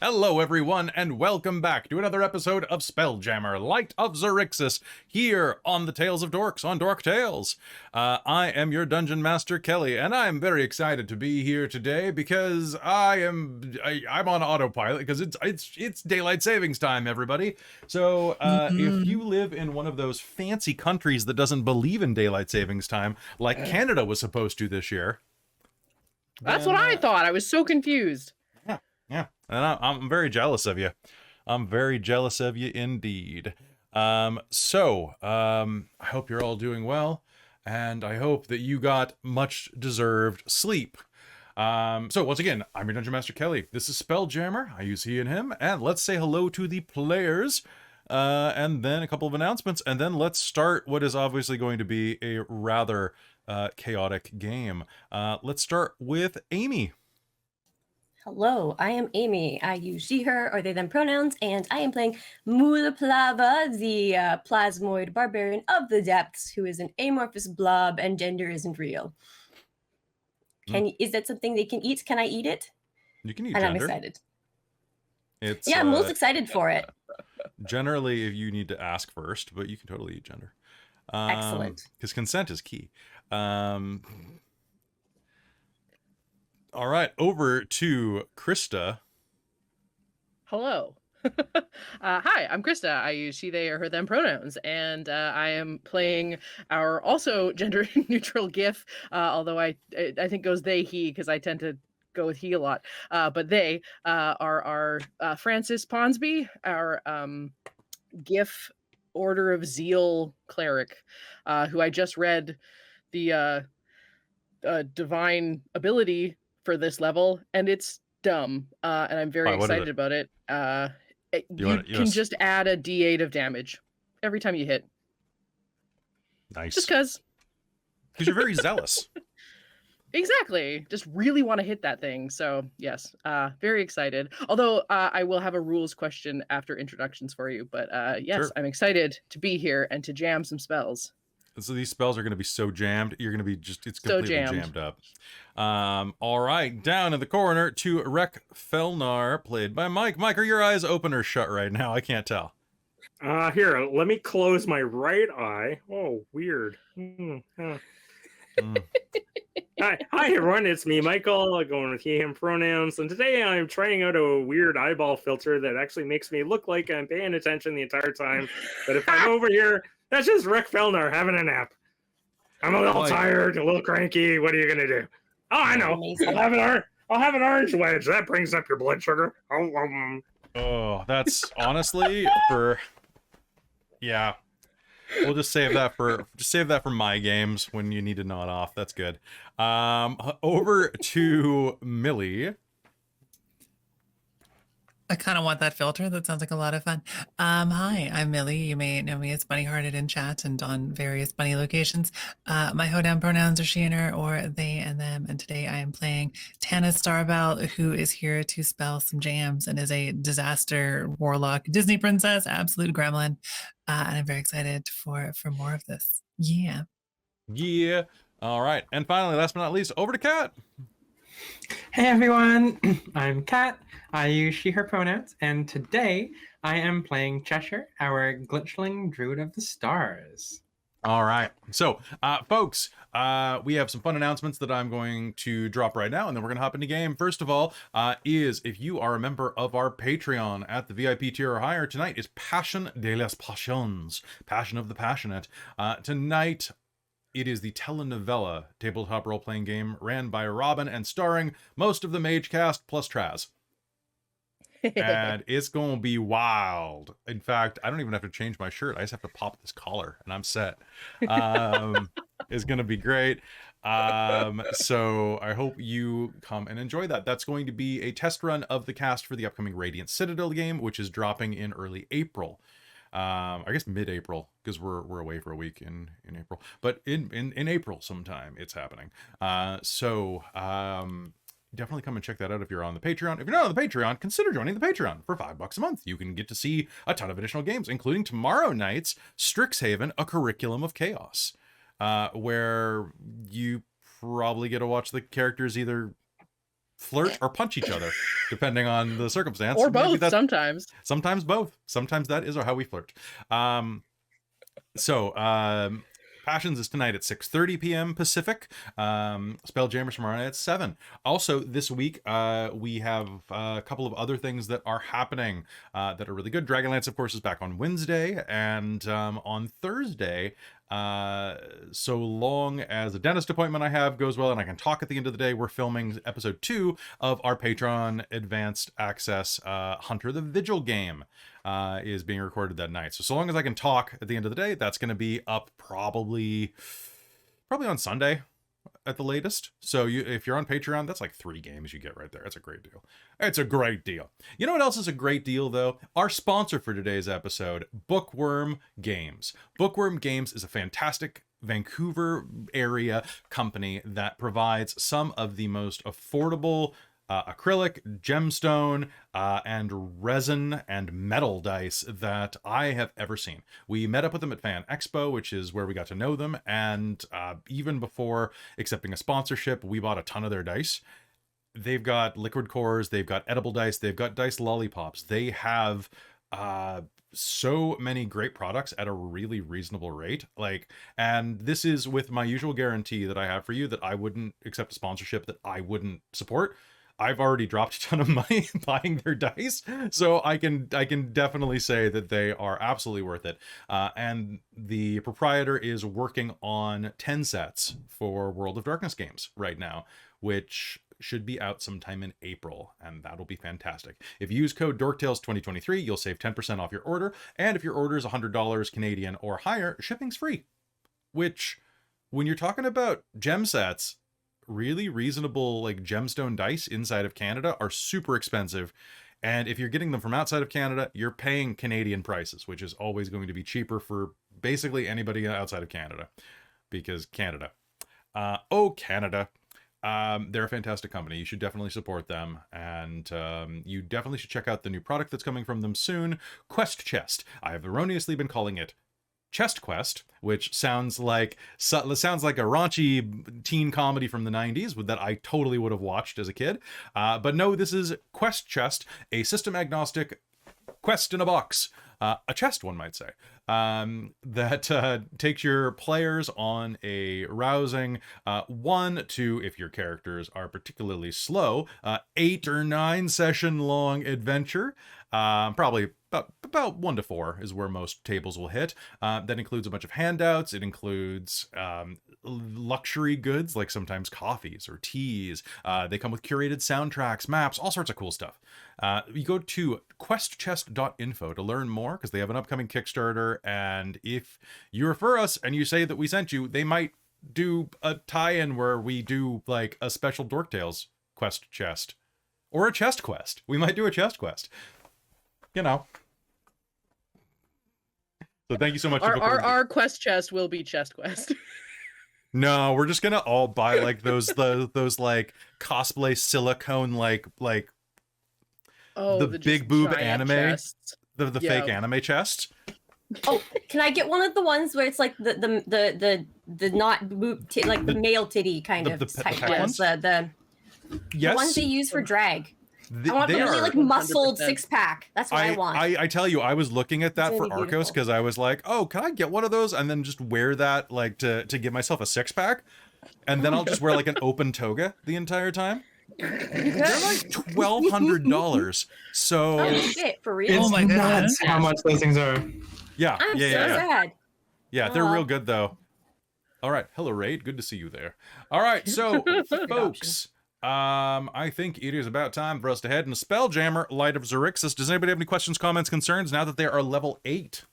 Hello everyone, and welcome back to another episode of Spelljammer, Light of Xaryxis, here on the Tales of Dorks on Dork Tales. I am your Dungeon Master, Kelly, and I'm very excited to be here today because I'm on autopilot because it's daylight savings time, everybody. So if you live in one of those fancy countries that doesn't believe in daylight savings time, like Canada was supposed to this year, that's what I thought. I was so confused. Yeah, and I'm very jealous of you. I'm very jealous of you indeed. I hope you're all doing well, and I hope that you got much deserved sleep. So once again, I'm your Dungeon Master Kelly. This is Spelljammer. I use he and him, and let's say hello to the players, and then a couple of announcements, and then let's start what is obviously going to be a rather chaotic game. Let's start with Amy. Hello, I am Amy. I use she, her, or they, them pronouns, and I am playing Mulj Plava, the plasmoid barbarian of the depths, who is an amorphous blob and gender isn't real. Is that something they can eat? Can I eat it? You can eat and gender. I'm excited. I'm most excited for it. Generally, you need to ask first, but you can totally eat gender. Excellent. Because consent is key. All right, over to Christa. Hello. Hi, I'm Christa. I use she, they, or her, them pronouns, and I am playing our also gender-neutral GIF, although I think goes they, he, because I tend to go with he a lot. But they are our Francis Ponsoby, our GIF Order of Zeal cleric, who I just read the divine ability for this level, and it's dumb, and I'm very excited about it. You can just add a d8 of damage every time you hit. Nice. Just because you're very zealous. Exactly. Just really want to hit that thing. So yes, very excited. Although I will have a rules question after introductions for you. But yes, sure. I'm excited to be here and to jam some spells. So these spells are going to be so jammed. You're going to be it's completely so jammed up. All right, down in the corner to Wrek Felnar, played by Mike. Mike, are your eyes open or shut right now? I can't tell. Here, let me close my right eye. Oh, weird. Hi, everyone. It's me, Michael, going with he, him pronouns. And today I'm trying out a weird eyeball filter that actually makes me look like I'm paying attention the entire time. But if I'm over here, that's just Wrek Felnar having a nap. I'm a little tired, a little cranky. What are you going to do? Oh, I know. I'll have an orange wedge. That brings up your blood sugar. Oh, that's honestly yeah. We'll just save that for my games when you need to nod off. That's good. Over to Millie. I kind of want that filter. That sounds like a lot of fun. Hi, I'm Millie. You may know me as Bunny Hearted in chat and on various bunny locations. My hoedown pronouns are she and her, or they and them. And today I am playing Tana Starbell, who is here to spell some jams and is a disaster warlock Disney princess, absolute gremlin. And I'm very excited for more of this. Yeah. Yeah. All right. And finally, last but not least, over to Kat. Hey everyone, I'm Kat. I use she, her pronouns, and today I am playing Cheshire, our glitchling druid of the stars. All right. So, folks, we have some fun announcements that I'm going to drop right now, and then we're going to hop into game. First of all, is if you are a member of our Patreon at the VIP tier or higher, tonight is Passion de las Passions, Passion of the Passionate. Tonight, it is the telenovela tabletop role-playing game ran by Robin and starring most of the mage cast plus Traz. And it's going to be wild. In fact, I don't even have to change my shirt. I just have to pop this collar and I'm set. It's going to be great. So I hope you come and enjoy that. That's going to be a test run of the cast for the upcoming Radiant Citadel game, which is dropping in early April. I guess mid-April, because we're away for a week in April, but in April sometime it's happening. Definitely come and check that out if you're on the Patreon. If you're not on the Patreon, consider joining the Patreon for $5 a month. You can get to see a ton of additional games, including tomorrow night's Strixhaven, A Curriculum of Chaos, where you probably get to watch the characters either flirt or punch each other, depending on the circumstance. Or Maybe both sometimes. Sometimes both. Sometimes that is how we flirt. Passions is tonight at 6:30 p.m. Pacific. Spelljammer tomorrow night at 7. Also, this week, we have a couple of other things that are happening that are really good. Dragonlance, of course, is back on Wednesday, and on Thursday, so long as a dentist appointment I have goes well and I can talk at the end of the day, we're filming episode 2 of our Patreon Advanced Access Hunter the Vigil game. Is being recorded that night. So long as I can talk at the end of the day, that's going to be up probably on Sunday at the latest. So if you're on Patreon, that's like 3 games you get right there. It's a great deal. It's a great deal. You know what else is a great deal, though? Our sponsor for today's episode, Bookwyrm Games. Bookwyrm Games is a fantastic Vancouver area company that provides some of the most affordable acrylic, gemstone, and resin and metal dice that I have ever seen. We met up with them at Fan Expo, which is where we got to know them, and even before accepting a sponsorship, we bought a ton of their dice. They've got liquid cores, they've got edible dice, they've got dice lollipops. They have so many great products at a really reasonable rate. And this is with my usual guarantee that I have for you that I wouldn't accept a sponsorship that I wouldn't support. I've already dropped a ton of money buying their dice, so I can definitely say that they are absolutely worth it. And the proprietor is working on 10 sets for World of Darkness games right now, which should be out sometime in April, and that'll be fantastic. If you use code DorkTales2023, you'll save 10% off your order, and if your order is $100 Canadian or higher, shipping's free. Which, when you're talking about gem sets, really reasonable gemstone dice inside of Canada are super expensive, and if you're getting them from outside of Canada, you're paying Canadian prices, which is always going to be cheaper for basically anybody outside of Canada, because Canada. Canada. They're a fantastic company. You should definitely support them, and you definitely should check out the new product that's coming from them soon, Quest Chest. I have erroneously been calling it Chest Quest, which sounds like a raunchy teen comedy from the 90s that I totally would have watched as a kid. But no, this is Quest Chest, a system agnostic quest in a box. A chest, one might say, that takes your players on a rousing 1 to, if your characters are particularly slow, 8 or 9 session long adventure. Probably about 1 to 4 is where most tables will hit. That includes a bunch of handouts. It includes luxury goods, like sometimes coffees or teas. They come with curated soundtracks, maps, all sorts of cool stuff. You go to questchest.info to learn more, because they have an upcoming Kickstarter, and if you refer us and you say that we sent you, they might do a tie-in where we do like a special Dork Tales quest chest, or a chest quest. We might do a chest quest. You know. So thank you so much. Our quest chest will be chest quest. No, we're just gonna all buy like those like cosplay silicone like the big boob anime chests. the fake anime chest. Oh, can I get one of the ones where it's like the not boob like the male titty kind of type ones? The ones they use for drag. I want the really like muscled 6-pack. That's what I want. I tell you, I was looking at that for Arcos because I was like, oh, can I get one of those and then just wear that like to give myself a 6-pack, and then I'll just wear like an open toga the entire time. They're like $1,200. So oh shit, for real? It's Oh my nuts God. how much those things are. yeah, I'm yeah, so yeah, yeah. sad. Yeah, they're real good though. All right, hello Raid, good to see you there. All right, so folks, I think it is about time for us to head into Spelljammer, Light of Xaryxis. Does anybody have any questions, comments, concerns now that they are level 8?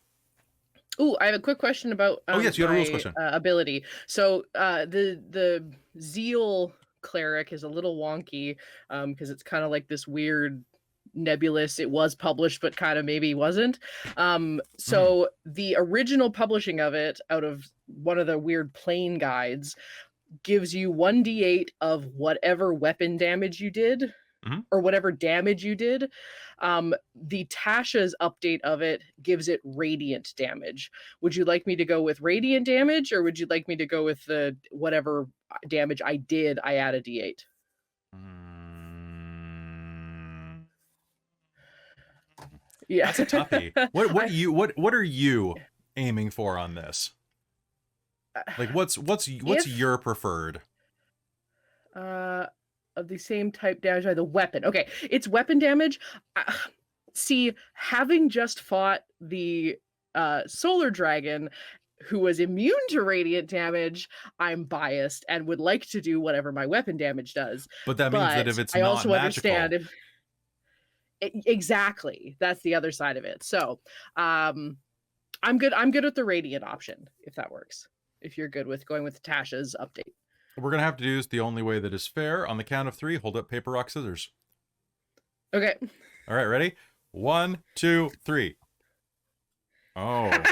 Ooh, I have a quick question about Oh yes, you had a rules my, question. ability. So the Zeal cleric is a little wonky because it's kind of like this weird nebulous. It was published, but kind of maybe wasn't. So the original publishing of it out of one of the weird plain guides gives you 1d8 of whatever weapon damage you did, or whatever damage you did. The Tasha's update of it gives it radiant damage. Would you like me to go with radiant damage, or would you like me to go with the whatever damage I did, I add a d8? Yeah. That's a toughie. What are you aiming for on this? Like, what's your preferred? Of the same type damage by the weapon. Okay, it's weapon damage. See, having just fought the solar dragon who was immune to radiant damage, I'm biased and would like to do whatever my weapon damage does. But that means that if it's I not also magical, understand if exactly, that's the other side of it. So I'm good with the radiant option, if that works. If you're good with going with Tasha's update. we're gonna have to do this the only way that is fair. On the count of 3, hold up paper, rock, scissors. Okay. All right, ready? 1, 2, 3. Oh.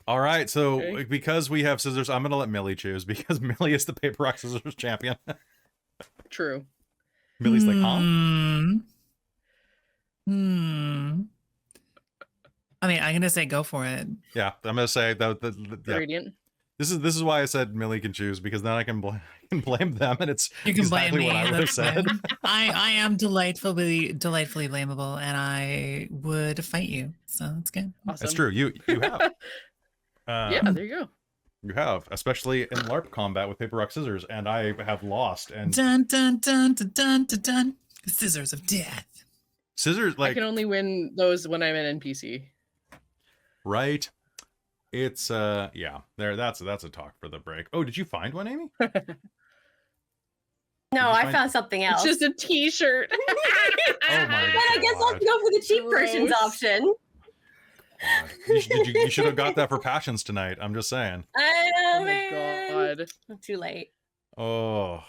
All right, so Okay. because we have scissors, I'm gonna let Millie choose because Millie is the paper, rock, scissors champion. True. Millie's like, huh? I mean, I'm gonna say go for it. Yeah, I'm gonna say that. Yeah. Radiant. This is why I said Millie can choose, because then I can blame them, and it's You can exactly blame me. what I would have That's said. fine. I am delightfully blamable, and I would fight you. So that's good. Awesome. That's true. You have. Yeah, there you go. You have, especially in LARP combat with paper, rock, scissors, and I have lost. And Dun dun dun dun dun dun dun. The scissors of death. scissors, I like, can only win those when I'm an NPC. right? It's yeah. That's a talk for the break. Oh, did you find one, Amy? No, you I find- found something else. It's just a t-shirt. Oh my Then I guess I'll God. go for the cheap person's Gross. option. God. You should have got that for Passions tonight. I'm just saying. I know, Oh my man. god. Too late. Oh,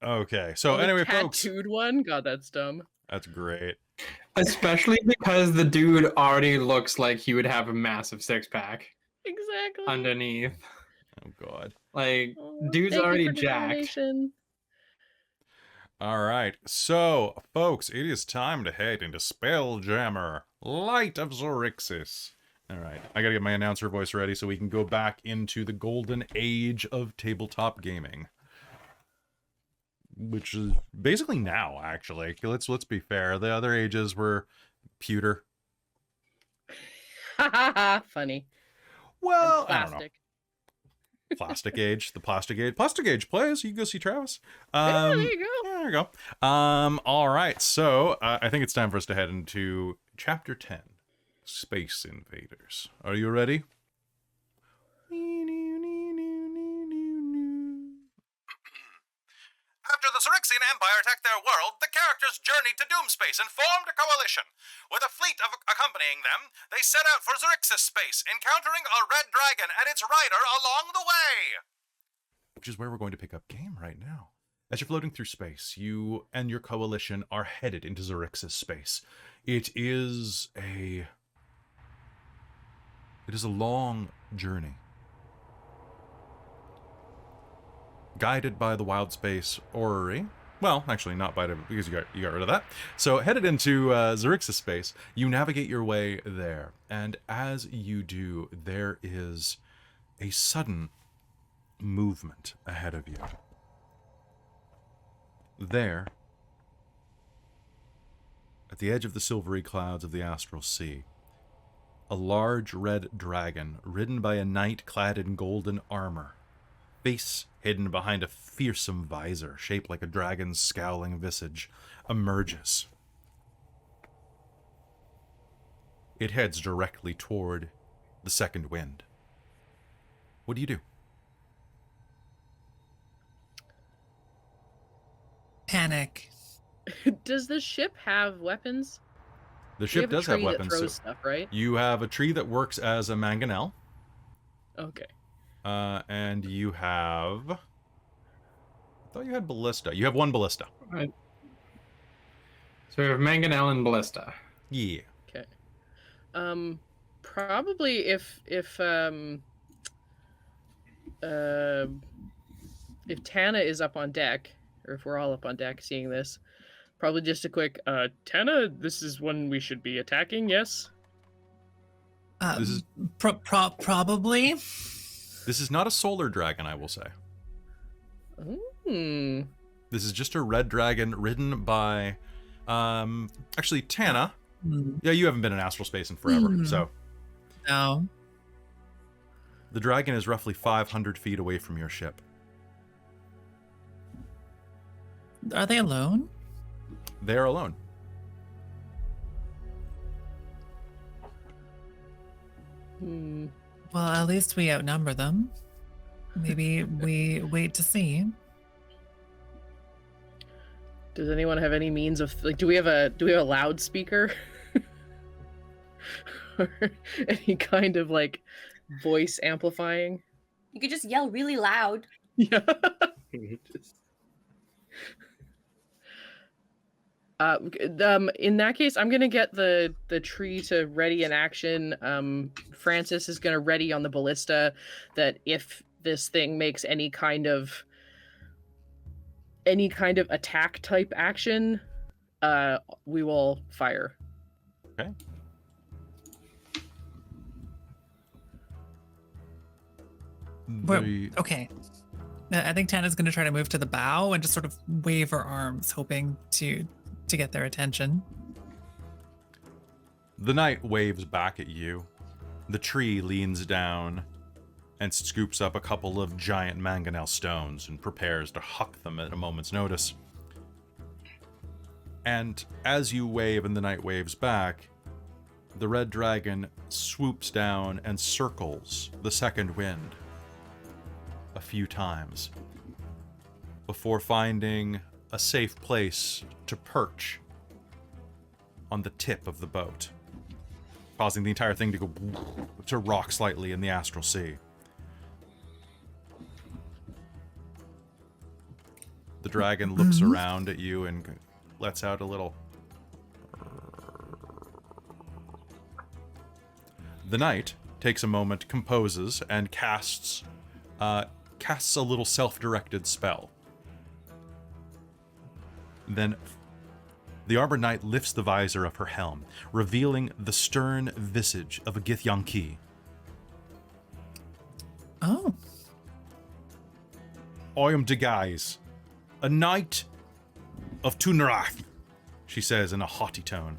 okay. So The anyway, folks, tattooed one? God, that's dumb. that's great. Especially because the dude already looks like he would have a massive six-pack Exactly. underneath. Oh God. Like, Oh, dude's thank you already for the jacked. donation. All right. So, folks, it is time to head into Spelljammer, Light of Xaryxis. All right. I got to get my announcer voice ready so we can go back into the golden age of tabletop gaming. Which is basically now, actually. Let's be fair. The other ages were pewter. Funny. Well, And I don't know. plastic. Plastic age. The plastic age. Plastic age plays. You can go see Travis. Yeah, there you go. Yeah, there you go. All right. So I think it's time for us to head into Chapter 10, Space Invaders. Are you ready? After the Xaryxian Empire attacked their world, the characters journeyed to Doomspace and formed a coalition. With a fleet accompanying them, they set out for Xaryxis space, encountering a red dragon and its rider along the way. Which is where we're going to pick up game right now. As you're floating through space, you and your coalition are headed into Xaryxis space. It is a long journey. Guided by the wild space orrery. Well, actually not by the, because you got rid of that. So headed into Xaryxis space, you navigate your way there. And as you do, there is a sudden movement ahead of you. There, at the edge of the silvery clouds of the astral sea, a large red dragon ridden by a knight clad in golden armor, face hidden behind a fearsome visor shaped like a dragon's scowling visage, emerges. It heads directly toward the second wind. What do you do? Panic. Does the ship have weapons? The We ship a does have tree that weapons. throws So stuff, right? you have a tree that works as a mangonel, Okay. and you have... I thought you had ballista. You have one ballista. Right. So we have Mangonel and Ballista. Yeah. Okay. Probably if Tana is up on deck, or if we're all up on deck seeing this, probably just a quick, Tana, this is when we should be attacking, yes? This is- Probably. This is not a solar dragon, I will say. Hmm. This is just a red dragon ridden by... actually, Tana, Yeah, you haven't been in astral space in forever, so. No. The dragon is roughly 500 feet away from your ship. Are they alone? They are alone. Well, at least we outnumber them. Maybe we wait to see. Does anyone have any means of like? Do we have a loudspeaker? Or any kind of like voice amplifying? You could just yell really loud. Yeah. In that case, I'm gonna get the tree to ready in action. Francis is gonna ready on the ballista. That if this thing makes any kind of attack type action, we will fire. Okay. Okay. I think Tana's going to try to move to the bow and just sort of wave her arms, hoping to get their attention. The knight waves back at you. The tree leans down and scoops up a couple of giant mangonel stones and prepares to huck them at a moment's notice. And as you wave and the knight waves back, the red dragon swoops down and circles the second wind a few times before finding a safe place to perch on the tip of the boat, causing the entire thing to rock slightly in the astral sea. The dragon looks around at you and lets out a little. The knight takes a moment, composes, and casts a little self-directed spell. Then the Arbor Knight lifts the visor of her helm, revealing the stern visage of a Githyanki. Oh. I am Degais, a knight of Tunarath, she says in a haughty tone.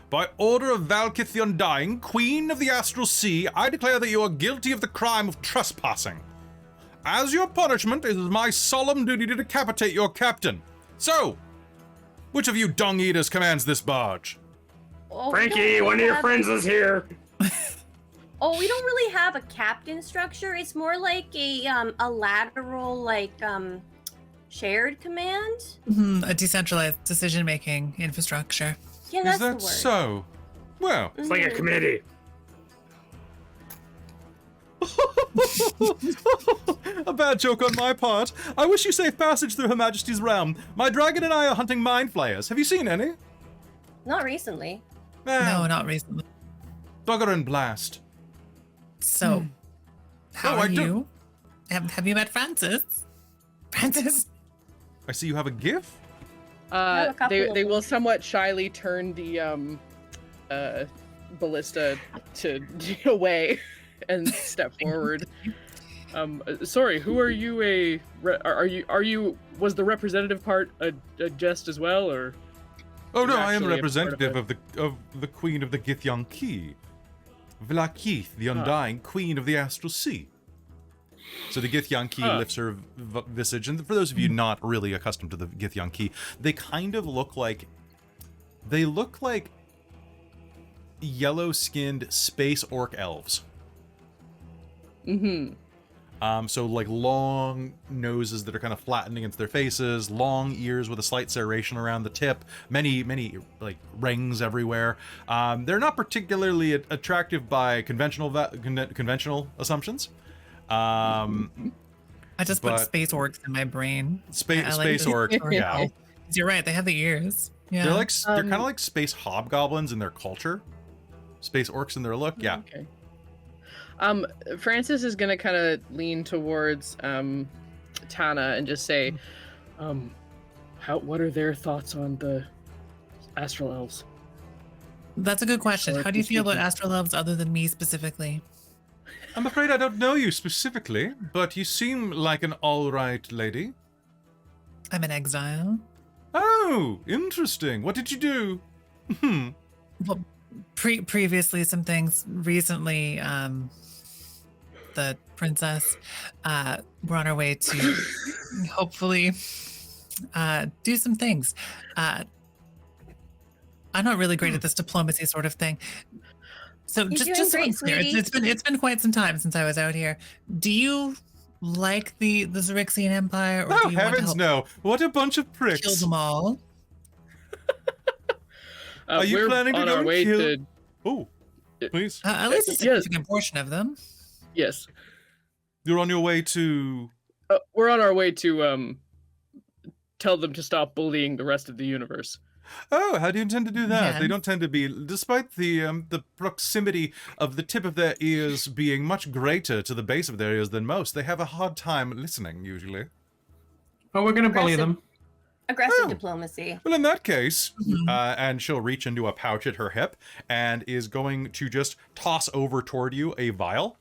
By order of Valkith the Undying, Queen of the Astral Sea, I declare that you are guilty of the crime of trespassing. As your punishment, it is my solemn duty to decapitate your captain. So, which of you dung-eaters commands this barge? Oh, Frankie, one of your friends is here. Oh, we don't really have a captain structure. It's more like a lateral, shared command. A decentralized decision-making infrastructure. Yeah, that's Is that the word. so? Well, It's like a committee. a bad joke on my part. I wish you safe passage through Her Majesty's realm. My dragon and I are hunting mind flayers. Have you seen any? Not recently. No, not recently. Bugger and blast. So, how Oh, are I don't- you? Have you met Francis? Francis? I see you have a GIF? have a couple They of will them. somewhat shyly turn the ballista to away and step forward. Sorry, who are you? Are you? Was the representative part a jest as well, or? Oh no, You're I am a actually a part representative of of the Queen of the Githyanki. Vlakith, the Undying, Queen of the Astral Sea. So the Githyanki lifts her visage, and for those of you not really accustomed to the Githyanki, they kind of look like yellow-skinned space orc elves. So like long noses that are kind of flattened against their faces, long ears with a slight serration around the tip, many like rings everywhere. They're not particularly attractive by conventional assumptions. I just put But- space orcs in my brain. Space I like orc, this. yeah. You're right. They have the ears. Yeah. They're kind of like space hobgoblins in their culture. Space orcs in their look, yeah. Okay. Francis is gonna kind of lean towards Tana and just say, what are their thoughts on the astral elves? That's a good question. How do you feel about Speaking. astral elves other than me specifically? I'm afraid I don't know you specifically, but you seem like an all-right lady. I'm in exile. Oh, interesting. What did you do? Well, Previously some things. Recently, the princess, we're on our way to hopefully do some things. I'm not really great at this diplomacy sort of thing. So You're just doing so I'm great, clear, sweetie. it's been quite some time since I was out here. Do you like the Xaryxian Empire, or Oh, do you want to heavens help no. What a bunch of kill pricks. them all? Are you we're planning to on go our and way kill- to Oh, please. At least a Yes. significant portion of them. yes. You're on your way to... We're on our way to tell them to stop bullying the rest of the universe. Oh, how do you intend to do that? Yeah. They don't tend to be, despite the proximity of the tip of their ears being much greater to the base of their ears than most, they have a hard time listening, usually. Oh, we're gonna bully Aggressive. them. Aggressive Oh. diplomacy. Well, in that case, Mhm. and she'll reach into a pouch at her hip and is going to just toss over toward you a vial.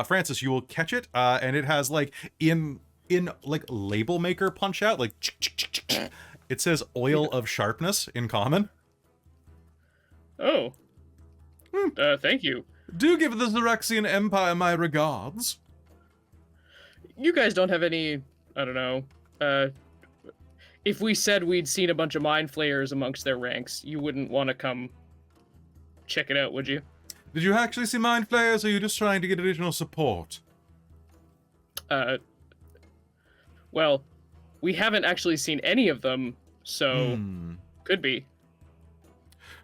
Francis, you will catch it, and it has like in like label maker punch out, like it says oil of sharpness in common. Oh. Thank you. Do give the Xaryxian Empire my regards. You guys don't have any, I don't know, if we said we'd seen a bunch of mind flayers amongst their ranks, you wouldn't want to come check it out, would you? Did you actually see mind flayers, or are you just trying to get additional support? Well, we haven't actually seen any of them, so could be.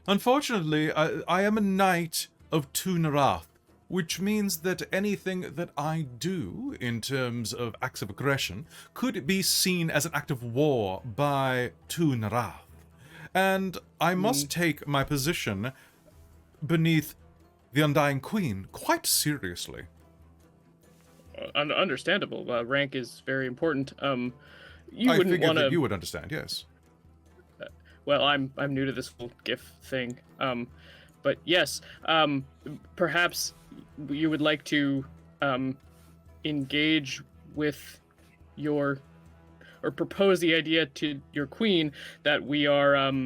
Unfortunately, I am a knight of Tunarath, which means that anything that I do in terms of acts of aggression could be seen as an act of war by Tunarath. And I must take my position beneath the Undying Queen quite seriously. Understandable. Rank is very important. You I wouldn't figured want that to. you would understand, yes. Well, I'm new to this whole GIF thing. But yes, perhaps you would like to engage with your, or propose the idea to your queen that we are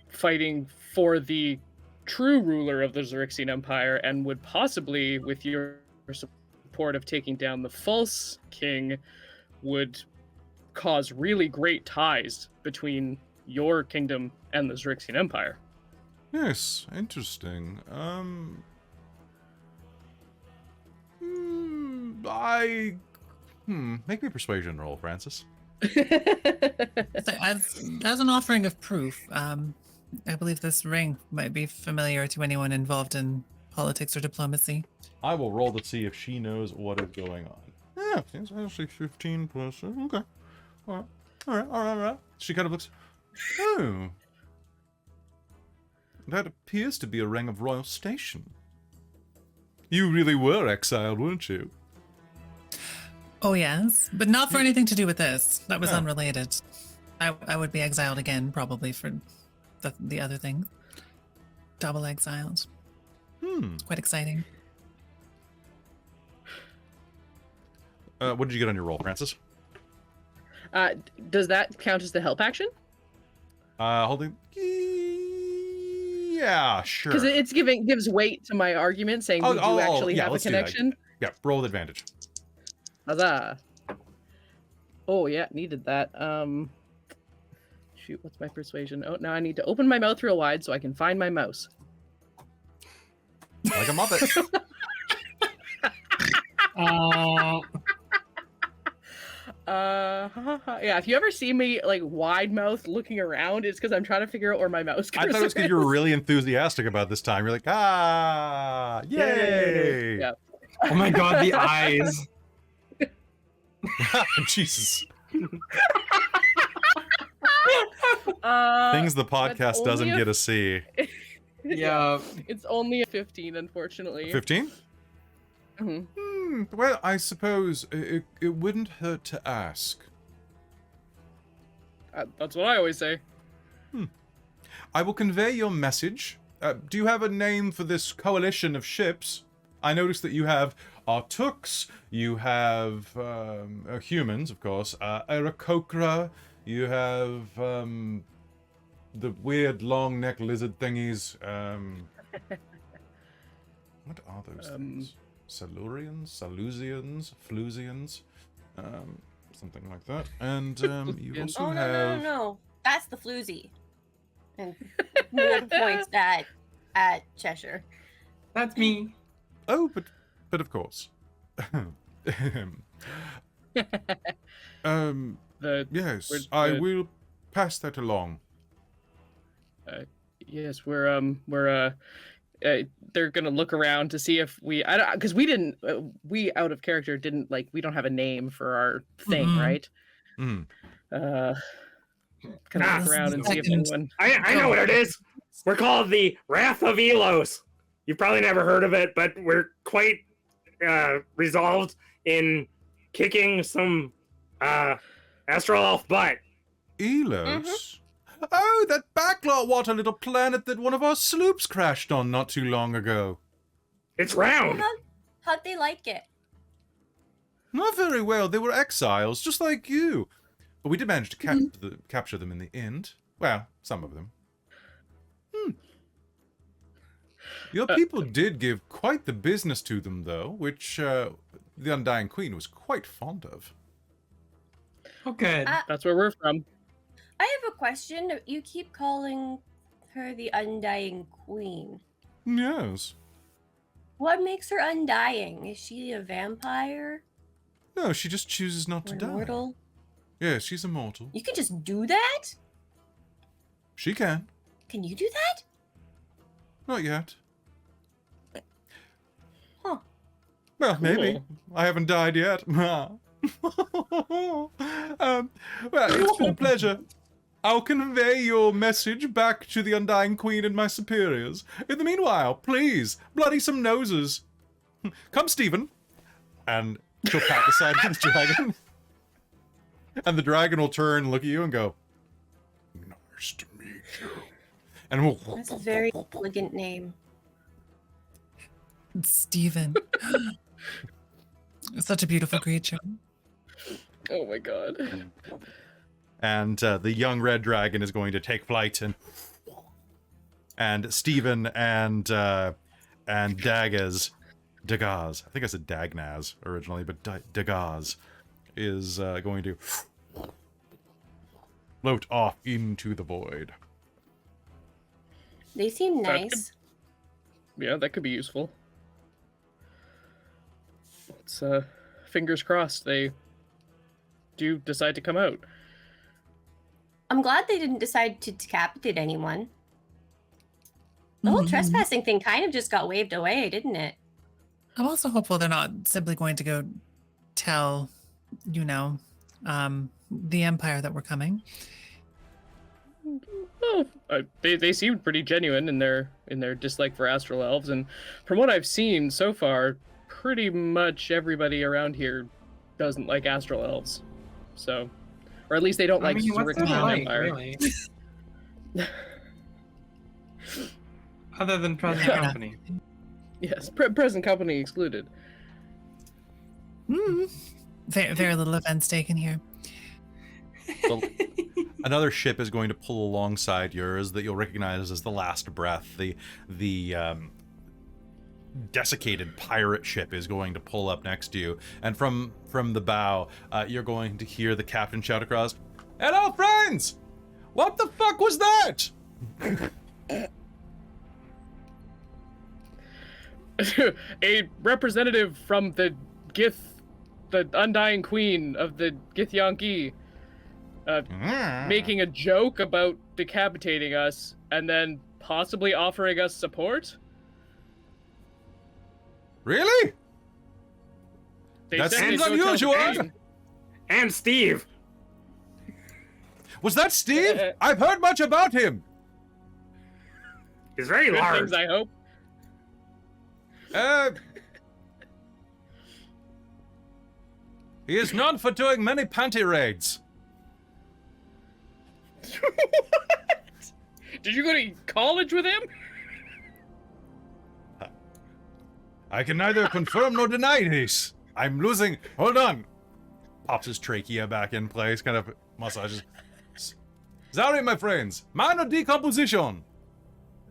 fighting for the true ruler of the Xaryxian Empire, and would possibly, with your support of taking down the false king, would cause really great ties between your kingdom and the Xaryxian Empire. Yes, interesting. Make me a persuasion roll, Francis. So as an offering of proof, I believe this ring might be familiar to anyone involved in politics or diplomacy. I will roll to see if she knows what is going on. Yeah, it's actually 15 plus. Okay. All right. She kind of looks. Oh. That appears to be a ring of royal station. You really were exiled, weren't you? Oh yes, but not for anything to do with this. That was Oh. unrelated. I would be exiled again, probably for the other thing. Double exiled. Quite exciting. What did you get on your roll, Francis? Does that count as the help action? Holding. Yeah, sure. Because it's gives weight to my argument, saying we do actually have a let's do that. connection. Yeah, roll with advantage. Huzzah! Oh yeah, needed that. Shoot, what's my persuasion? Oh, now I need to open my mouth real wide so I can find my mouse. Like a muppet. Yeah, if you ever see me like wide mouth looking around, it's because I'm trying to figure out where my mouse cursor I thought it was because you were really enthusiastic about this time. You're like, yay! Yeah. Oh my god, the eyes. Jesus. Things the That's podcast doesn't only a- get to see. Yeah. It's only a 15, unfortunately. 15? Mhm. Well, I suppose it wouldn't hurt to ask. That's what I always say. I will convey your message. Do you have a name for this coalition of ships? I noticed that you have Artux, you have humans, of course, Arakokra, you have the weird long neck lizard thingies. What are those things? Silurians, Salusians, Flusians, something like that. And you also Oh, no, have. no, no, no. That's the floozy. And Mulj points at Cheshire. That's me. Oh, but of course. Yes, I will pass that along. Yes, they're gonna look around to see if because we out of character didn't we don't have a name for our thing, right? Mm. Kind of look around and see if anyone. I know what it is. We're called the Wrath of Elos. You've probably never heard of it, but we're quite resolved in kicking some astral elf butt. Elos? Oh, that backlot water little planet that one of our sloops crashed on not too long ago. It's round. How'd they like it? Not very well. They were exiles, just like you. But we did manage to capture them in the end. Well, some of them. Your people did give quite the business to them, though, which the Undying Queen was quite fond of. Oh, good. That's where we're from. I have a question. You keep calling her the Undying Queen. Yes. What makes her undying? Is she a vampire? No, she just chooses not to die. Immortal? Yeah, she's immortal. You can just do that? She can. Can you do that? Not yet. Huh. Well, maybe. I haven't died yet. Well, it's been a pleasure. I'll convey your message back to the Undying Queen and my superiors. In the meanwhile, please, bloody some noses. Come, Stephen. And she'll pat the side of the dragon. And the dragon will turn and look at you and go, nice to meet you. And we'll... That's a very elegant name. Stephen. Such a beautiful creature. Oh my god. And the young red dragon is going to take flight, and Stephen and Dagaz, I think I said Dagnaz originally, but Dagaz is going to float off into the void. They seem That nice. Yeah, that could be useful. Let's fingers crossed they do decide to come out. I'm glad they didn't decide to decapitate anyone. The whole trespassing thing kind of just got waved away, didn't it? I'm also hopeful they're not simply going to go tell, the Empire that we're coming. Well, they seemed pretty genuine in their dislike for astral elves, and from what I've seen so far, pretty much everybody around here doesn't like astral elves. So, or at least they don't like Xaryxian Empire. Really? Other than present company. Yes, present company excluded. Very little offense taken here. So, another ship is going to pull alongside yours that you'll recognize as the Last Breath. The desiccated pirate ship is going to pull up next to you, and from the bow, you're going to hear the captain shout across, "Hello, friends! What the fuck was that?" A representative from the the Undying Queen of the Githyanki, making a joke about decapitating us and then possibly offering us support. Really? That said they'd seems go tell the unusual. queen. And Steve. Was that Steve? I've heard much about him. He's very Good large. things, I hope. He is known for doing many panty raids. What? Did you go to college with him? I can neither confirm nor deny this. I'm losing. Hold on. Pops his trachea back in place, kind of massages. Sorry, my friends. Minor decomposition.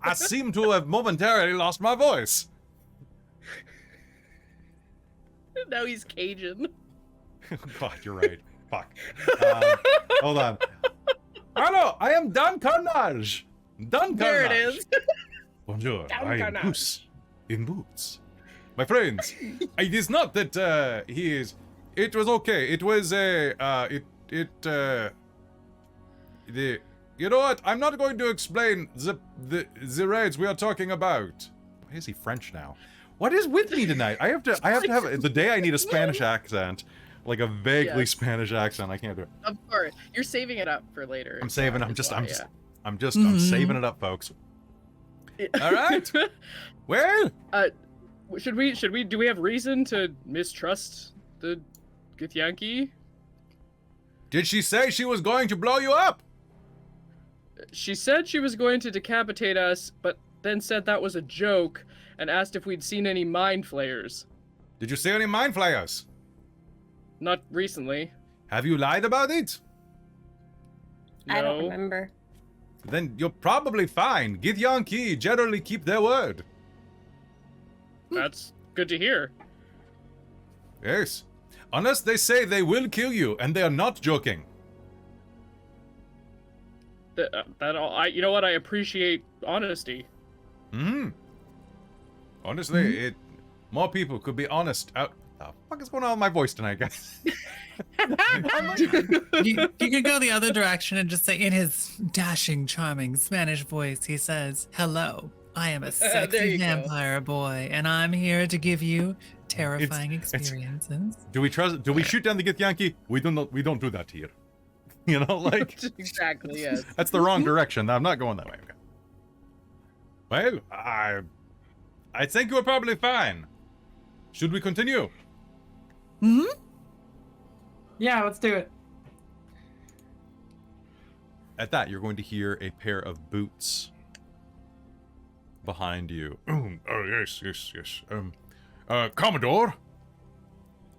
I seem to have momentarily lost my voice. Now he's Cajun. God, you're right. Fuck. Hold on. Hello, I am Dan Carnage. Dan Carnage. There it is. Bonjour, Dan I am Carnage. Puss in Boots. My friends, it is not that he is... It was okay. It was you know what? I'm not going to explain the raids we are talking about. Why is he French now? What is with me tonight? I have to have the day I need a Spanish accent, like a vaguely Yes. Spanish accent. I can't do it. Of course, you're saving it up for later. I'm saving. I'm That's just. why, I'm just. yeah. I'm saving it up, folks. All right. Well, Should we? Do we have reason to mistrust the Githyanki? did she say she was going to blow you up? She said she was going to decapitate us, but then said that was a joke and asked if we'd seen any mind flayers. Did you see any mind flayers? Not recently. Have you lied about it? I don't No. remember. Then you're probably fine. Githyanki generally keep their word. That's good to hear. Yes. Unless they say they will kill you, and they are not joking. That all. You know what? I appreciate honesty. Honestly, more people could be honest out. The fuck is going on with my voice tonight, guys? You could go the other direction and just say, in his dashing, charming Spanish voice, he says, "Hello, I am a There sexy you go. vampire boy, and I'm here to give you terrifying experiences." Do we trust? Do we shoot down the Githyanki? We don't do that here. You know, like Exactly. Yes. that's the wrong direction. I'm not going that way. Okay. Well, I think you're probably fine. Should we continue? Hmm? Yeah, let's do it. At that, you're going to hear a pair of boots behind you. Oh, yes. Commodore?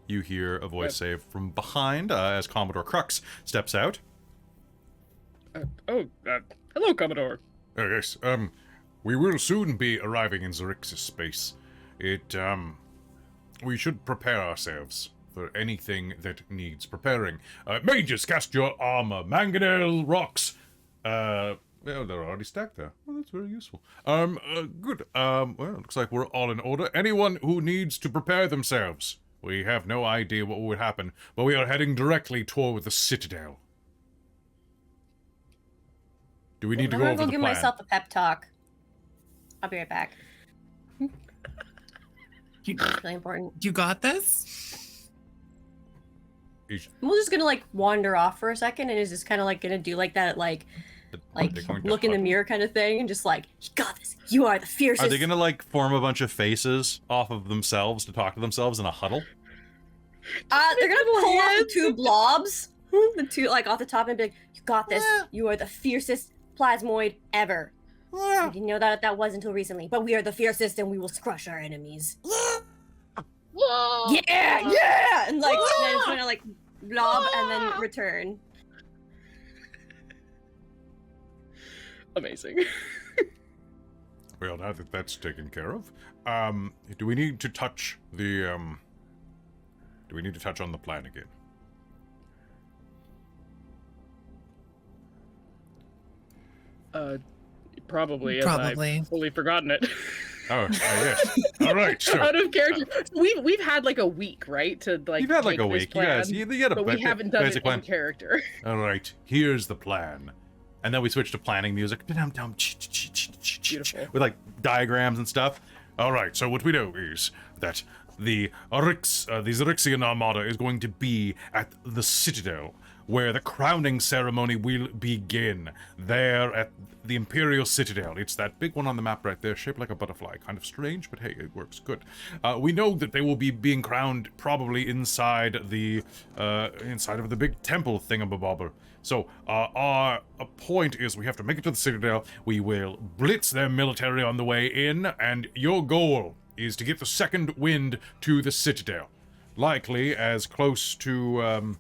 You hear a voice say from behind as Commodore Crux steps out. Hello, Commodore. Oh, yes. We will soon be arriving in Xaryxis space. We should prepare ourselves for anything that needs preparing. Mages, cast your armor. Mangonel rocks. Well, they're already stacked there. Well, that's very useful. Good. Well, it looks like we're all in order. Anyone who needs to prepare themselves. We have no idea what would happen, but we are heading directly toward the Citadel. Do we need to I'm go gonna over go the give plan? myself a pep talk. I'll be right back. You, It's really important. you got this? I'm just gonna like wander off for a second and is just kind of like gonna do like that like They're going to look in the hunt. mirror kind of thing and just like, you got this. You are the fiercest. Are they gonna like form a bunch of faces off of themselves to talk to themselves in a huddle? They're gonna pull off the two blobs, the two like off the top and be like, you got this. You are the fiercest plasmoid ever. We didn't know that was until recently, but we are the fiercest and we will crush our enemies. Whoa! Yeah, and like and then it's gonna like blob and then return. Amazing. Well, now that that's taken care of, do we need to touch the Do we need to touch on the plan again? Probably. as Probably. I've fully forgotten it. Oh, yes. All right, sure. Out of character. We've had like a week, right, to like. You've had like make a this week. You guys, plan, you had a but we haven't done it basic in plan. character. All right, here's the plan. And then we switch to planning music. Beautiful. With like diagrams and stuff. All right, so what we know is that the Xaryxian Armada is going to be at the Citadel, where the crowning ceremony will begin. There at the Imperial Citadel. It's that big one on the map right there, shaped like a butterfly. Kind of strange, but hey, it works good. We know that they will be being crowned probably inside of the big temple thingamabobber. So our point is we have to make it to the Citadel. We will blitz their military on the way in, and your goal is to get the second wind to the Citadel. Likely as close to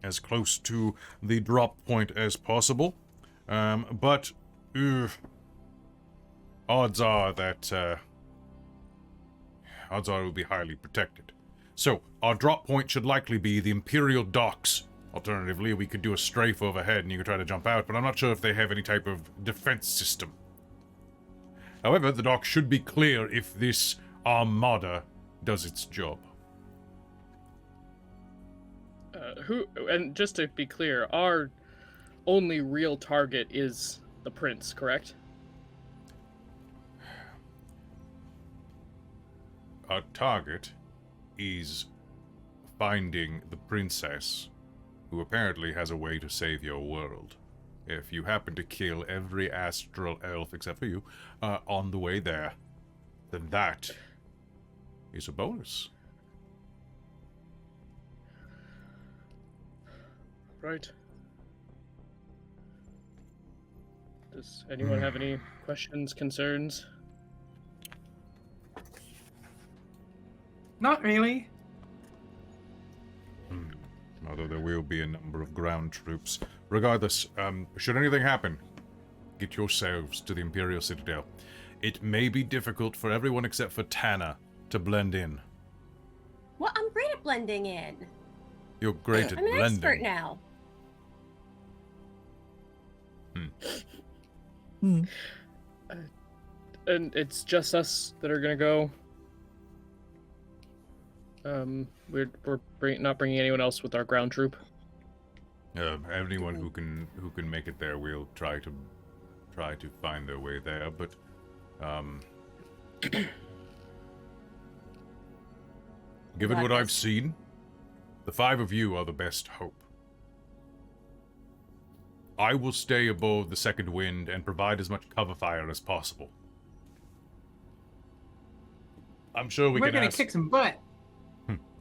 as close to the drop point as possible. But odds are that it will be highly protected. So our drop point should likely be the Imperial docks. Alternatively, we could do a strafe overhead and you could try to jump out, but I'm not sure if they have any type of defense system. However, the dock should be clear if this armada does its job. And just to be clear, our only real target is the prince, correct? Our target is finding the princess, who apparently has a way to save your world. If you happen to kill every astral elf except for you on the way there, then that is a bonus. Right. Does anyone have any questions, concerns? Not really. Although there will be a number of ground troops. Regardless, should anything happen, get yourselves to the Imperial Citadel. It may be difficult for everyone except for Tana to blend in. Well, I'm great at blending in. You're great at I'm an blending. expert now. And it's just us that are gonna go. We're not bringing anyone else with our ground troop. Anyone who can make it there, we'll try to find their way there. But given what I've seen, the 5 of you are the best hope. I will stay above the second wind and provide as much cover fire as possible. I'm sure We're gonna kick some butt.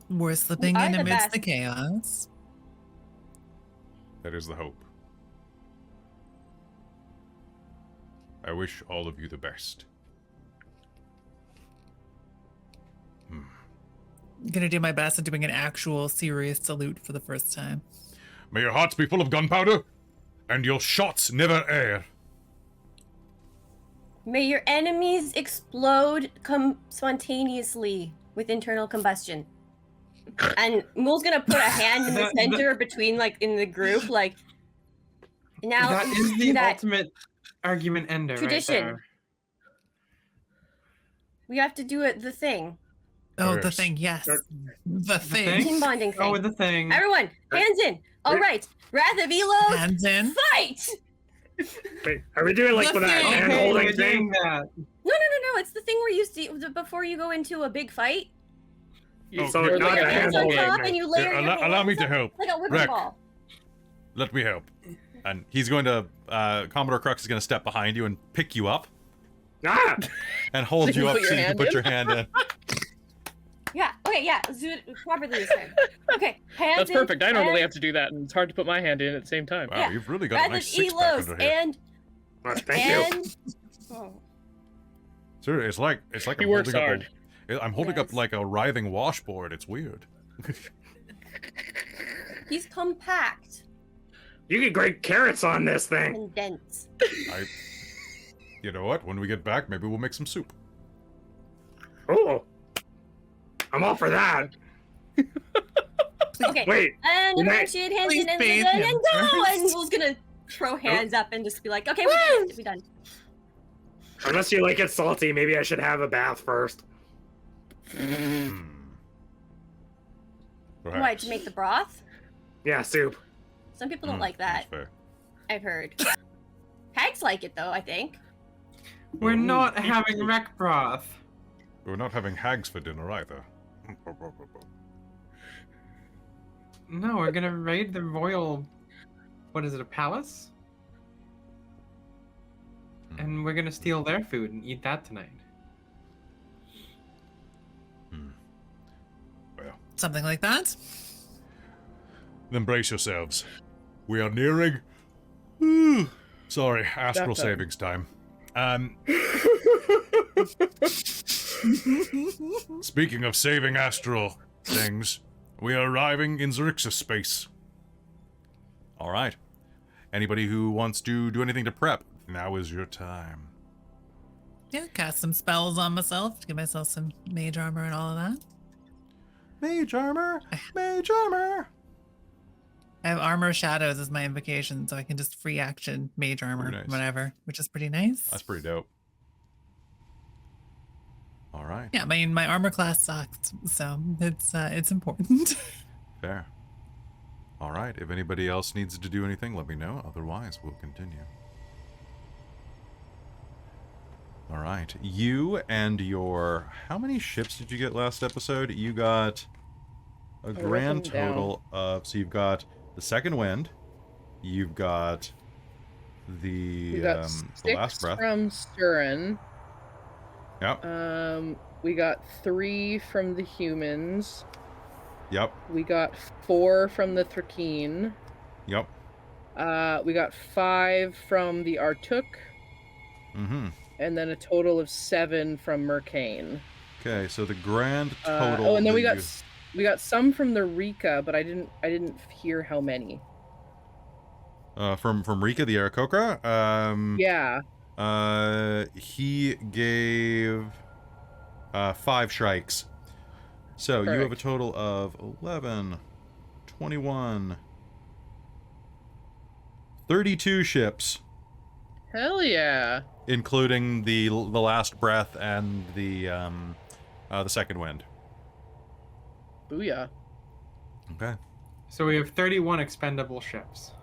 We're slipping We are in the amidst best. the chaos. That is the hope. I wish all of you the best. I'm gonna do my best at doing an actual serious salute for the first time. May your hearts be full of gunpowder, and your shots never err. May your enemies explode spontaneously with internal combustion. And Mul's gonna put a hand in the center between, like, in the group, like. Now That is the that ultimate argument ender. tradition. Right we have to do it. The thing. Oh, the Yes. thing, yes. The thing? thing. Team bonding there. Oh, thing. with the thing. Everyone, hands in. All right, Wrath of Elo, Hands in. fight! Wait, are we doing like The with that thing. hand Okay, holding we're doing thing? that. No. It's the thing where you see before you go into a big fight. So Okay. You not put your a hands hand on holding top thing. and you layer Here, your allow me hands to up help. like a whipping Wrek. ball. Let me help. And he's going to, Commodore Crux is going to step behind you and pick you up Ah! and hold So you you up put your so you can hand put in? your hand in. Yeah. Okay. Yeah. Let's do it properly this time. Okay. Hands That's in, perfect. I normally and have to do that, and it's hard to put my hand in at the same time. Wow, Yeah. you've really got a Wrath nice of six-pack Elos under here. and Well, thank you. Oh. Sir, it's like He I'm works holding hard. I'm holding up Yes. like a writhing washboard. It's weird. He's compact You get great carrots on this thing. and dense. You know what? When we get back, maybe we'll make some soup. Oh, I'm all for that. Okay. Wait, And Good night. appreciate hands Please in and bathe then him go. first. And Mul's gonna throw hands up and just be like, okay, we're done. unless you like it salty, maybe I should have a bath first. Hmm. Why, Perhaps. to make the broth? Yeah, soup. Some people don't Hmm, like that. that's fair. I've heard. Hags like it though, I think. We're not having wreck broth. We're not having hags for dinner either. No, we're gonna raid the royal. What is it? A palace? And we're gonna steal their food and eat that tonight. Well, Something like that. then brace yourselves. We are nearing. Sorry, astral Nap time. savings time. Speaking of saving astral things, we are arriving in Xaryxis space. All right. Anybody who wants to do anything to prep, now is your time. Yeah, cast some spells on myself to give myself some mage armor and all of that. Mage armor! Mage armor! I have armor shadows as my invocation, so I can just free action mage armor Nice. whenever, which is pretty nice. That's pretty dope. All right. Yeah, my armor class sucked, so it's important. Fair. All right. If anybody else needs to do anything, let me know. Otherwise, we'll continue. All right. You and your... How many ships did you get last episode? You got a grand total of... So you've got the Second Wind. You've got the Last Breath. From Sturin. Yep. We got 3 from the humans. Yep. We got 4 from the Thrakeen. Yep. We got 5 from the Artuk. Mm-hmm. And then a total of 7 from Mercane. Okay, so the grand total... and then we got some from the Rika, but I didn't hear how many. From Rika the Aarakocra? Yeah. He gave 5 shrikes. So you have a total of 11, 21, 32 ships. Hell yeah. Including the Last Breath and the Second Wind. Booyah. Okay. So we have 31 expendable ships.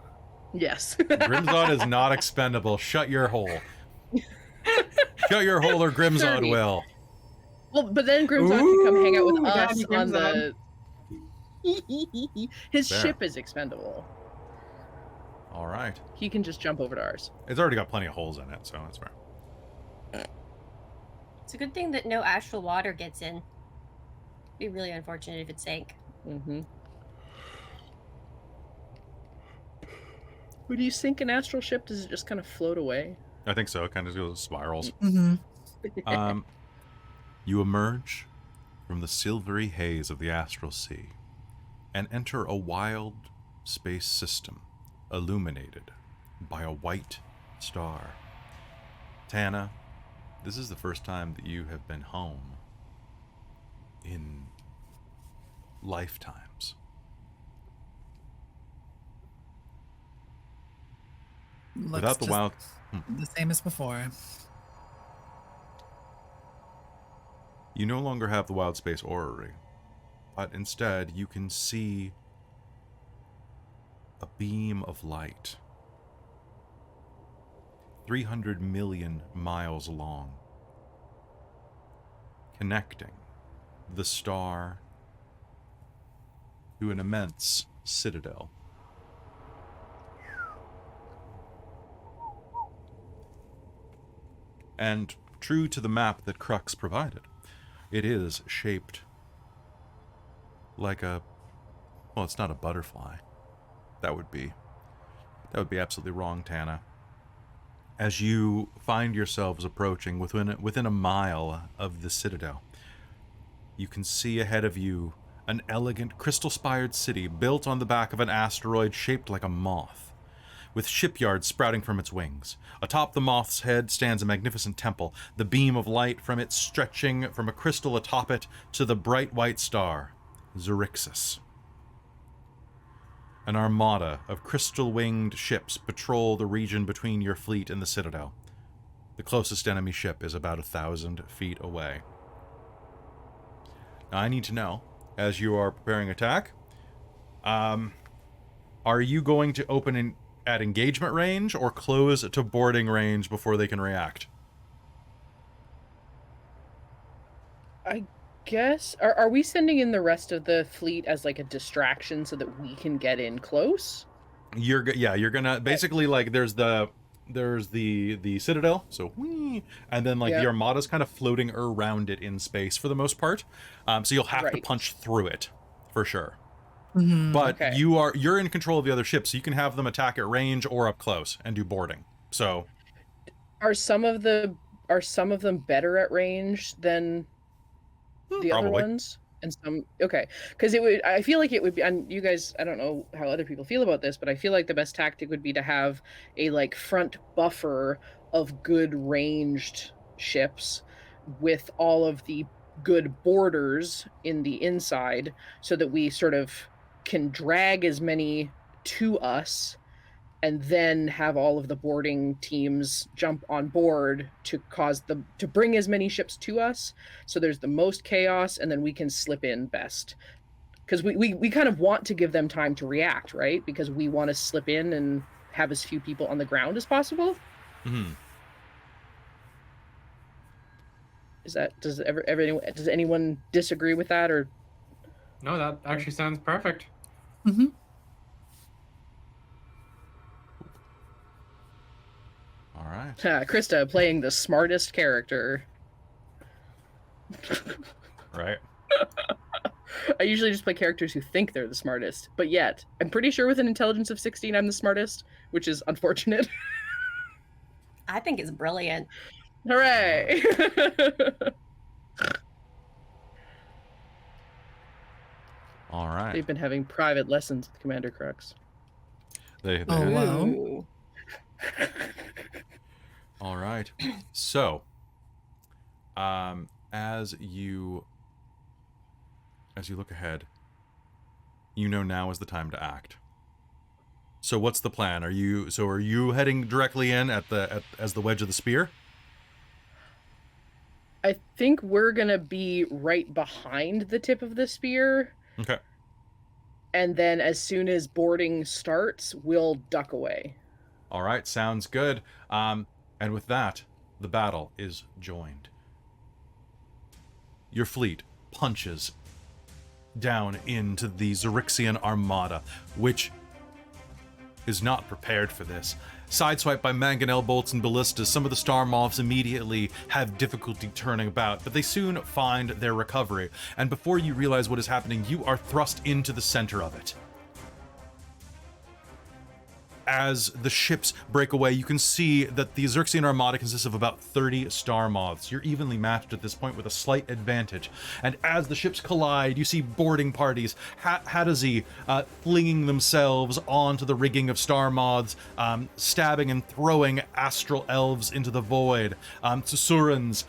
Yes. Grimzod is not expendable. Shut your hole. Shut your hole or Grimzod 30. will. Well, but then Grimzod can come hang out with Daddy us on the... His Fair. ship is expendable. All right. He can just jump over to ours. It's already got plenty of holes in it, so that's fair. It's a good thing that no astral water gets in. Be really unfortunate if it sank. Mm-hmm. Would you sink an astral ship? Does it just kind of float away? I think so. It kind of goes spirals. Mm-hmm. You emerge from the silvery haze of the astral sea and enter a wild space system illuminated by a white star. Tana, this is the first time that you have been home in lifetimes. Without the just wild... the same as before. You no longer have the wild space orrery, but instead you can see a beam of light 300 million miles long, connecting the star to an immense citadel. And true to the map that Crux provided, it is shaped like a... Well, it's not a butterfly. That would be absolutely wrong, Tana. As you find yourselves approaching within a mile of the citadel, you can see ahead of you an elegant crystal-spired city built on the back of an asteroid shaped like a moth, with shipyards sprouting from its wings. Atop the moth's head stands a magnificent temple, the beam of light from it stretching from a crystal atop it to the bright white star, Xaryxis. An armada of crystal-winged ships patrol the region between your fleet and the citadel. The closest enemy ship is about 1,000 feet away. Now, I need to know, as you are preparing attack, are you going to open at engagement range or close to boarding range before they can react? I guess. Are we sending in the rest of the fleet as like a distraction so that we can get in close? You're gonna basically, like, there's the citadel, so whee, and then like the armada's kind of floating around it in space for the most part. So you'll have to punch through it for sure. Mm-hmm. But you're in control of the other ships, so you can have them attack at range or up close and do boarding. So are some of them better at range than the other ones? And some okay, because I feel like it would be, and you guys, I don't know how other people feel about this, but I feel like the best tactic would be to have a like front buffer of good ranged ships with all of the good borders in the inside, so that we sort of can drag as many to us and then have all of the boarding teams jump on board to bring as many ships to us, so there's the most chaos, and then we can slip in best, because we kind of want to give them time to react, right? Because we want to slip in and have as few people on the ground as possible. Mm-hmm. Does anyone disagree with that, or No, that actually sounds perfect. Mm-hmm. All right. Christa playing the smartest character? Right. I usually just play characters who think they're the smartest, but yet I'm pretty sure with an intelligence of 16 I'm the smartest, which is unfortunate. I think it's brilliant. Hooray! All right. They've been having private lessons with Commander Crux. They Oh, have. wow. Ooh. All right. So, as you look ahead, you know now is the time to act. So, what's the plan? Are you heading directly in as the wedge of the spear? I think we're gonna be right behind the tip of the spear. Okay. And then as soon as boarding starts, we'll duck away. All right. Sounds good. And with that, the battle is joined. Your fleet punches down into the Xaryxian Armada, which is not prepared for this. Sideswiped by mangonel bolts and ballistas, some of the star moths immediately have difficulty turning about, but they soon find their recovery, and before you realize what is happening, you are thrust into the center of it. As the ships break away, you can see that the Xaryxian Armada consists of about 30 star moths. You're evenly matched at this point with a slight advantage. And as the ships collide, you see boarding parties, Hadazi flinging themselves onto the rigging of star moths, stabbing and throwing astral elves into the void. Tsurans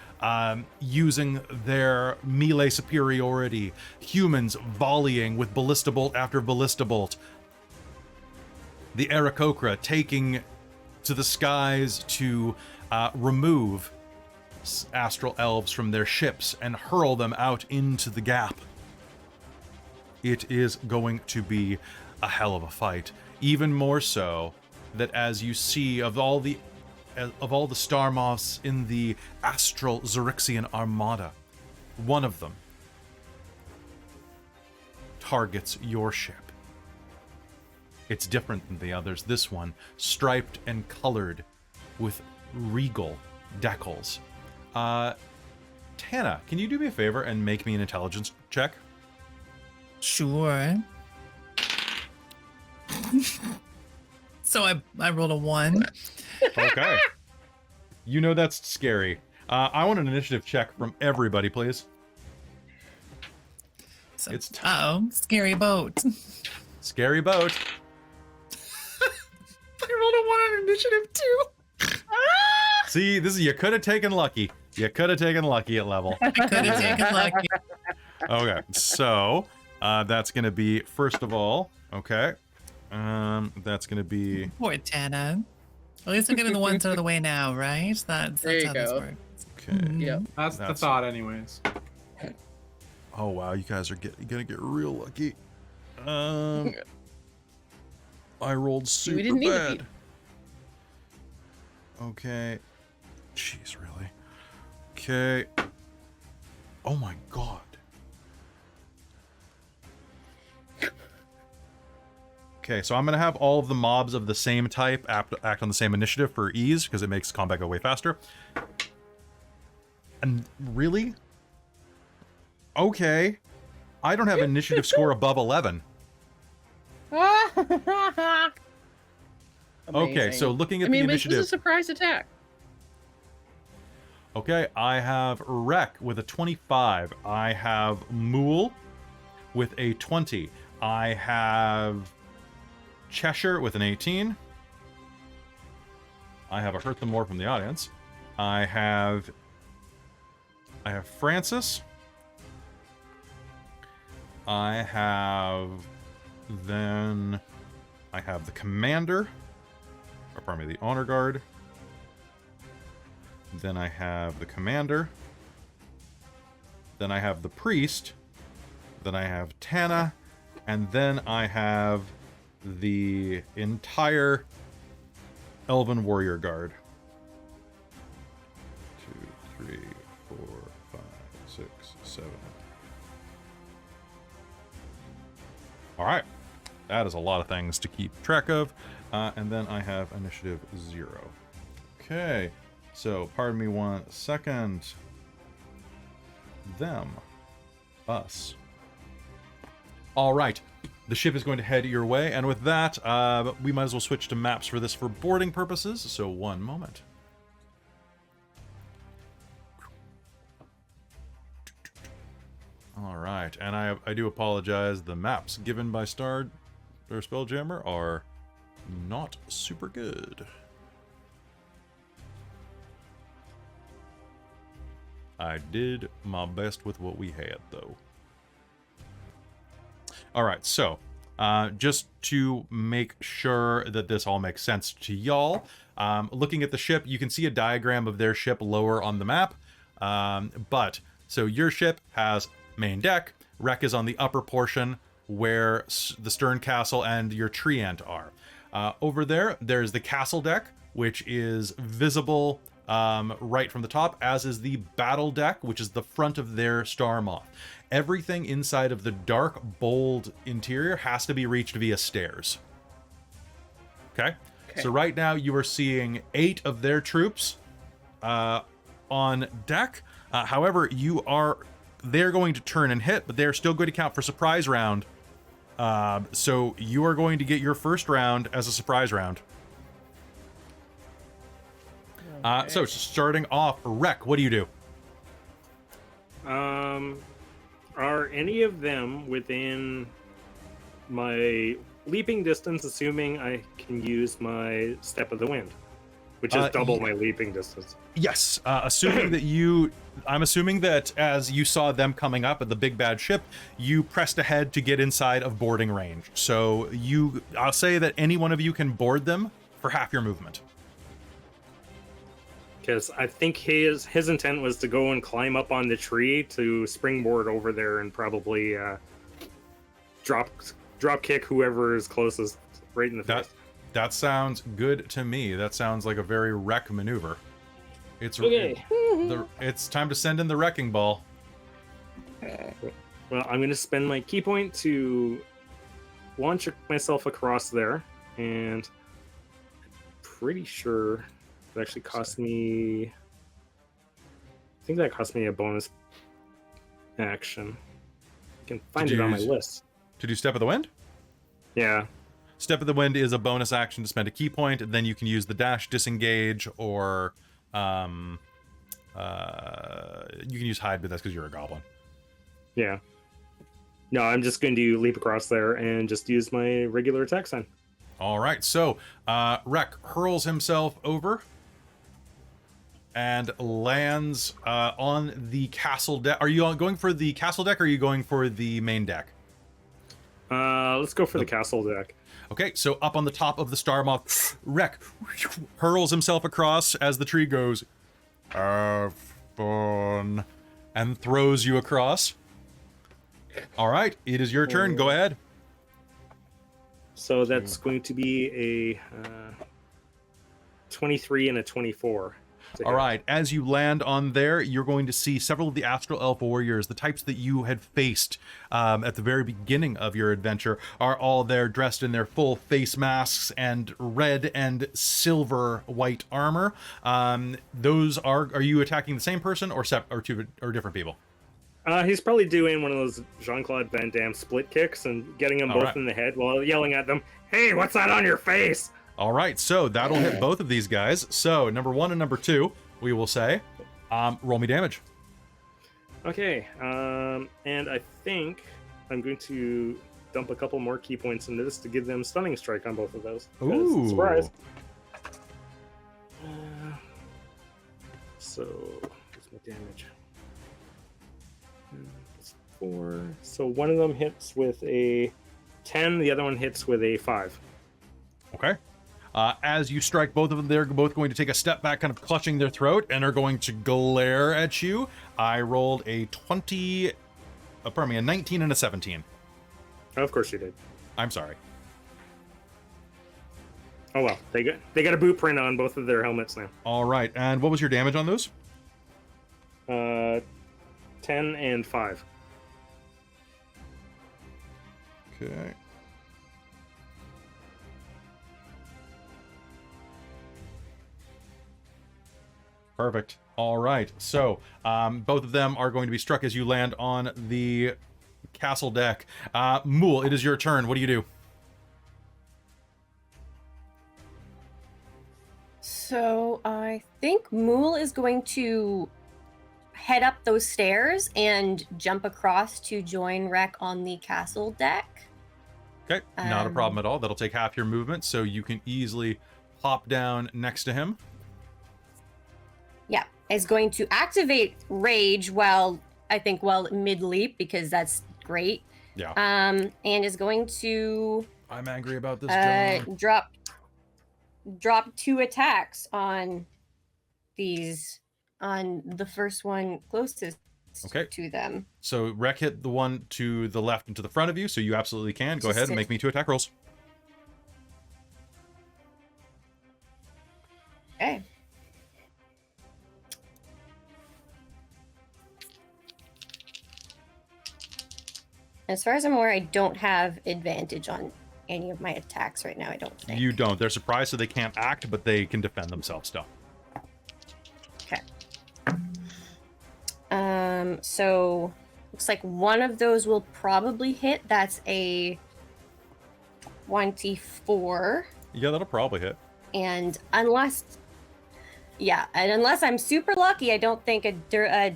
using their melee superiority. Humans volleying with ballista bolt after ballista bolt. The Aarakocra taking to the skies to remove astral elves from their ships and hurl them out into the gap. It is going to be a hell of a fight. Even more so that as you see of all the star moths in the astral Xaryxian Armada, one of them targets your ship. It's different than the others. This one, striped and colored with regal decals. Tana, can you do me a favor and make me an intelligence check? Sure. So I rolled a 1. Okay. You know that's scary. I want an initiative check from everybody, please. So, It's scary boat. Scary boat. I rolled a 1 on initiative too. See, you could have taken lucky. You could have taken lucky at level. I could have taken lucky. Okay, so that's going to be, first of all, okay. That's going to be... Poor Tana. At least we're getting the ones out of the way now, right? That's There you how this go. works. Okay. Yep. That's the That's- thought, anyways. Oh, wow, you guys are going to get real lucky. I rolled super We didn't need the bad. feed. Okay. Jeez, really? Okay. Oh my god. Okay, so I'm going to have all of the mobs of the same type act on the same initiative for ease, because it makes combat go way faster. And really? Okay. I don't have an initiative score above 11. Okay, so looking at the This initiative... was a surprise attack. Okay, I have Wrek with a 25. I have Mulj with a 20. I have Cheshire with an 18. I have a Hurt Them More from the audience. I have Francis. I have the Commander. Or pardon me, the Honor Guard. Then I have the Commander. Then I have the Priest. Then I have Tana. And then I have the entire Elven Warrior Guard. 2, 3, 4, 5, 6, 7. Alright. That is a lot of things to keep track of. And then I have initiative 0. Okay. So, pardon me 1 second. Them. Us. Alright. The ship is going to head your way, and with that, we might as well switch to maps for this for boarding purposes, so 1 moment. Alright, and I do apologize, the maps given by Spelljammer are not super good. I did my best with what we had, though. Alright, so, just to make sure that this all makes sense to y'all, looking at the ship, you can see a diagram of their ship lower on the map, so your ship has main deck, Wrek is on the upper portion, where the stern castle and your treant are. Over there, there's the castle deck, which is visible right from the top, as is the battle deck, which is the front of their Star Moth. Everything inside of the dark, bold interior has to be reached via stairs. Okay? So right now you are seeing 8 of their troops on deck. However, they're going to turn and hit, but they're still going to count for surprise round. So you are going to get your first round as a surprise round. So starting off, Wrek, what do you do? Are any of them within my leaping distance, assuming I can use my Step of the Wind, which is double my leaping distance? Yes, assuming that I'm assuming that as you saw them coming up at the big bad ship, you pressed ahead to get inside of boarding range. So I'll say that any one of you can board them for half your movement. Because I think his intent was to go and climb up on the tree to springboard over there and probably drop kick whoever is closest right in the face. That sounds good to me. That sounds like a very Wrek maneuver. It's okay. It's time to send in the wrecking ball. Well, I'm going to spend my key point to launch myself across there, and I'm pretty sure it actually cost me. I think that cost me a bonus action. I can find it on my list. To do Step of the Wind? Yeah. Step of the Wind is a bonus action to spend a key point, and then you can use the dash, disengage, or you can use hide, but that's because you're a goblin. Yeah. No, I'm just going to leap across there and just use my regular attack sign. All right, so Wrek hurls himself over and lands on the castle deck. Are you going for the castle deck, or are you going for the main deck? Let's go for the castle deck. Okay, so up on the top of the Star Moth, Wrek hurls himself across as the tree goes, "Have fun," and throws you across. All right, it is your turn. Go ahead. So that's going to be a 23 and a 24. All right, as you land on there, you're going to see several of the Astral Elf warriors, the types that you had faced at the very beginning of your adventure, are all there dressed in their full face masks and red and silver white armor. Those are you attacking the same person or different people? He's probably doing one of those Jean-Claude Van Damme split kicks and getting them both in the head while yelling at them, "Hey, what's that on your face?" All right, so that'll hit both of these guys. So number 1 and number 2, we will say. Roll me damage. Okay, and I think I'm going to dump a couple more key points into this to give them stunning strike on both of those. Ooh. Surprise. So, what's my damage? It's 4. So one of them hits with a 10, the other one hits with a 5. Okay. As you strike both of them, they're both going to take a step back, kind of clutching their throat, and are going to glare at you. I rolled a 19 and a 17. Of course you did. I'm sorry. Oh well, they got a boot print on both of their helmets now. All right, and what was your damage on those? 10 and 5. Okay. Perfect. All right. So both of them are going to be struck as you land on the castle deck. Mulj, it is your turn. What do you do? So I think Mulj is going to head up those stairs and jump across to join Wrek on the castle deck. Okay, not a problem at all. That'll take half your movement, so you can easily hop down next to him. Yeah, is going to activate Rage while mid leap, because that's great. Yeah. And is going to I'm angry about this, John. drop 2 attacks on the first one closest to them. So Wrek hit the one to the left and to the front of you, so you absolutely can. Go ahead and make me 2 attack rolls. Okay. As far as I'm aware, I don't have advantage on any of my attacks right now, I don't think. You don't. They're surprised, so they can't act, but they can defend themselves still. Okay. So looks like one of those will probably hit. That's a 24. Yeah, that'll probably hit. And unless I'm super lucky, I don't think a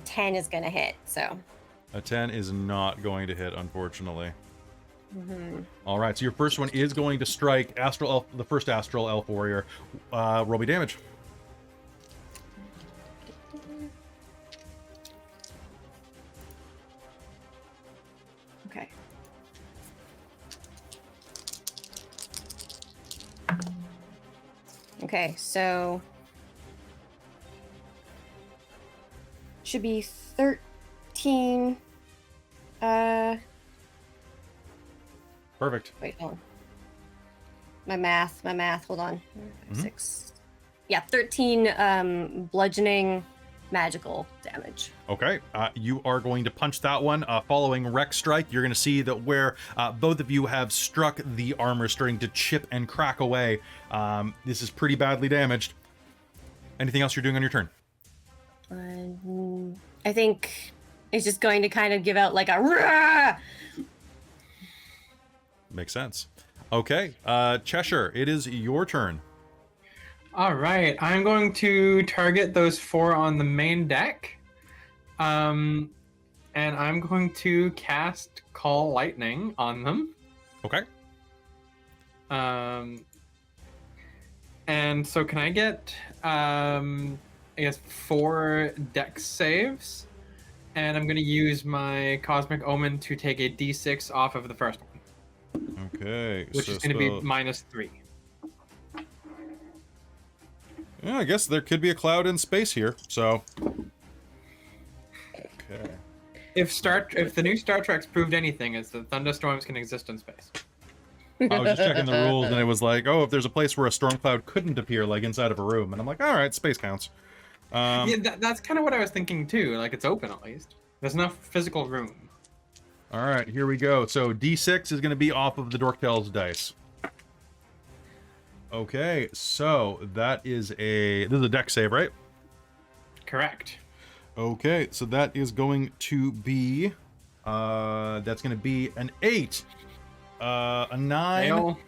10 is going to hit. So a 10 is not going to hit, unfortunately. Mm-hmm. All right, so your first one is going to strike the first Astral Elf Warrior. Roll me damage. Okay. Okay, so should be 13. Perfect. Wait, hold on. My math, hold on. 6. Yeah, 13 bludgeoning magical damage. Okay, you are going to punch that one. Following Wrek's strike, you're going to see that where both of you have struck, the armor starting to chip and crack away. This is pretty badly damaged. Anything else you're doing on your turn? I think it's just going to kind of give out like a Rah! Makes sense. Okay, Cheshire, it is your turn. All right, I'm going to target those 4 on the main deck. And I'm going to cast Call Lightning on them. Okay. And so can I get, I guess, 4 dex saves? And I'm going to use my Cosmic Omen to take a d6 off of the first one. Okay. Which is going to be -3. Yeah, I guess there could be a cloud in space here, so... Okay. If the new Star Trek's proved anything, is that thunderstorms can exist in space. I was just checking the rules, and it was like, oh, if there's a place where a storm cloud couldn't appear, like inside of a room, and I'm like, all right, space counts. Yeah, that's kind of what I was thinking too. Like, it's open at least. There's enough physical room. All right, here we go. So D6 is going to be off of the Dorktail's dice. Okay, so this is a dex save, right? Correct. Okay, so that is going to be that's going to be an 8, a 9, Fail.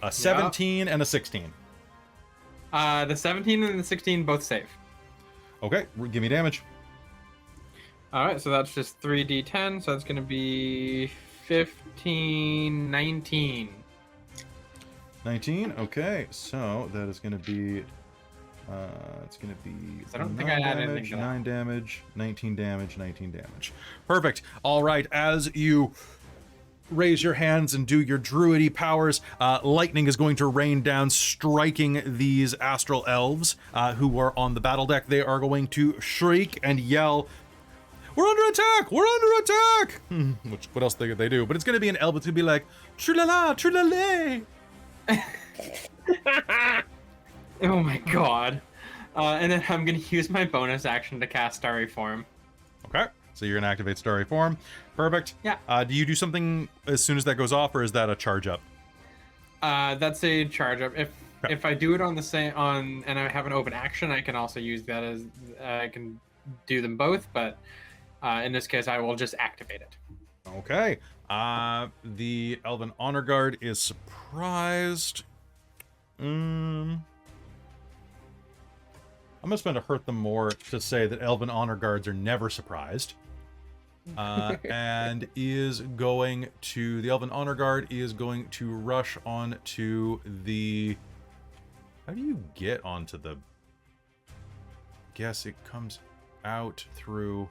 a 17, and a 16. The 17 and the 16 both save. Okay, give me damage. All right, so that's just 3d10, so that's going to be 15, 19. 19. Okay, so that is going to be it's going to be I don't think 9 I had damage, anything to that. 9 damage, 19 damage, 19 damage. Perfect. All right, as you raise your hands and do your druidy powers, lightning is going to rain down, striking these astral elves who are on the battle deck. They are going to shriek and yell, "We're under attack! We're under attack!" Which, what else they do? But it's going to be an elf. It's going to be like, "Trulala, trulale." Oh my god. And then I'm going to use my bonus action to cast Starry Form. Okay, so you're going to activate Starry Form. Perfect. Yeah. Do you do something as soon as that goes off, or is that a charge up? That's a charge up. If I do it on the same and I have an open action, I can also use that as I can do them both. But in this case, I will just activate it. Okay. The Elven Honor Guard is surprised. I'm gonna spend a hurt them more to say that Elven Honor Guards are never surprised. And the Elven Honor Guard is going to rush on to the... How do you get onto the... Guess it comes out through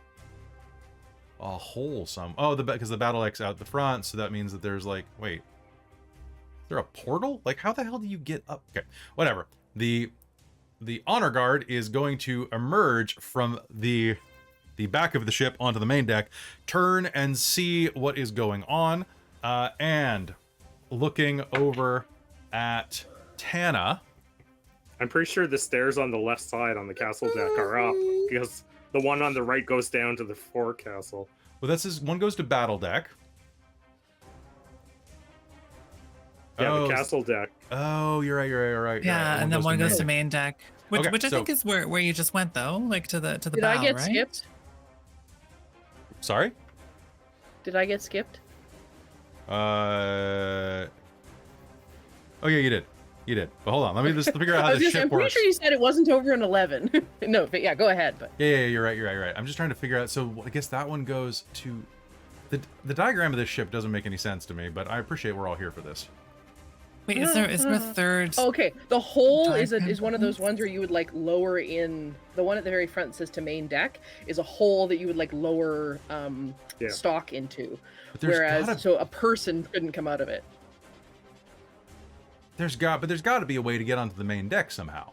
a hole because the battle X out the front, so that means that there's like, wait, is there a portal? Like, how the hell do you get up? Okay, whatever. The Honor Guard is going to emerge from the back of the ship onto the main deck, turn and see what is going on, and looking over at Tana. I'm pretty sure the stairs on the left side on the castle deck are up, because the one on the right goes down to the forecastle. Well, one goes to battle deck. Yeah, the castle deck. Oh, you're right. Yeah, and then one goes to main deck, which Okay, which I think is where you just went though, like to the Did bow, I get right? skipped? Sorry? Did I get skipped? Oh yeah, you did. But hold on, let me just figure out how this ship I'm pretty works. sure you said it wasn't over in 11. No, but yeah, go ahead. But Yeah, you're right. I'm just trying to figure out. So I guess that one goes to the diagram of this ship doesn't make any sense to me, but I appreciate we're all here for this. Wait, is there a third? okay, the hole is diagram one of those ones where you would like lower in. The one at the very front says to main deck is a hole that you would like lower stock into, But there's whereas so a person couldn't come out of it. There's got to be a way to get onto the main deck somehow.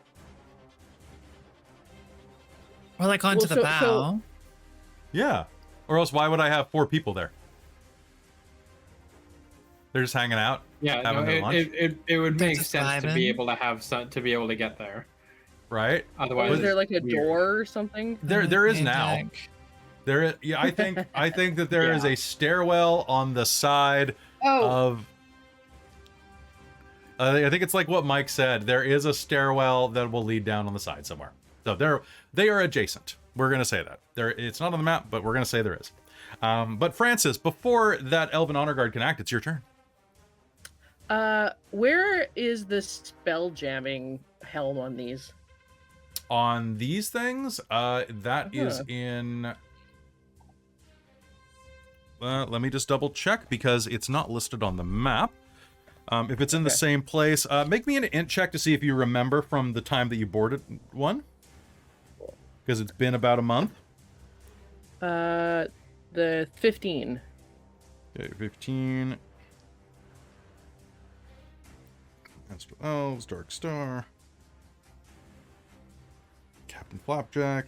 Or like onto the bow? Yeah, or else why would I have 4 people there? They're just hanging out. Yeah, having their lunch? it would They're make just sense to vibing. be able to have to be able to get there. Right? Otherwise, Was there like a it's weird. door or something? There is Main now. deck. I think that there is a stairwell on the side of. I think it's like what Mike said. There is a stairwell that will lead down on the side somewhere. So they are adjacent. We're gonna say that. It's not on the map, but we're gonna say there is. But Francis, before that Elven Honor Guard can act, it's your turn. Where is the spell jamming helm on these? On these things, that is in. Let me just double check because it's not listed on the map. If it's in the same place, make me an int check to see if you remember from the time that you boarded one. Because it's been about a month. The 15. Okay, 15. Astral Elves, Dark Star. Captain Flapjack.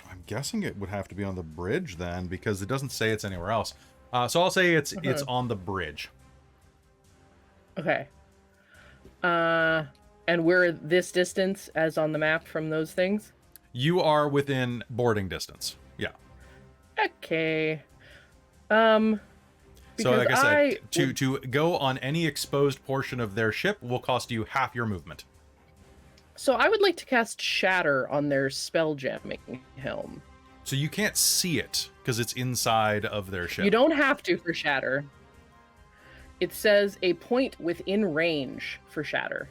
I'm guessing it would have to be on the bridge then, because it doesn't say it's anywhere else. So I'll say it's on the bridge. Okay. And we're this distance as on the map from those things? You are within boarding distance. Yeah. Okay. So like I said, would- to go on any exposed portion of their ship will cost you half your movement. So I would like to cast Shatter on their spell jamming helm. So you can't see it because it's inside of their ship. You don't have to for Shatter. It says a point within range for shatter.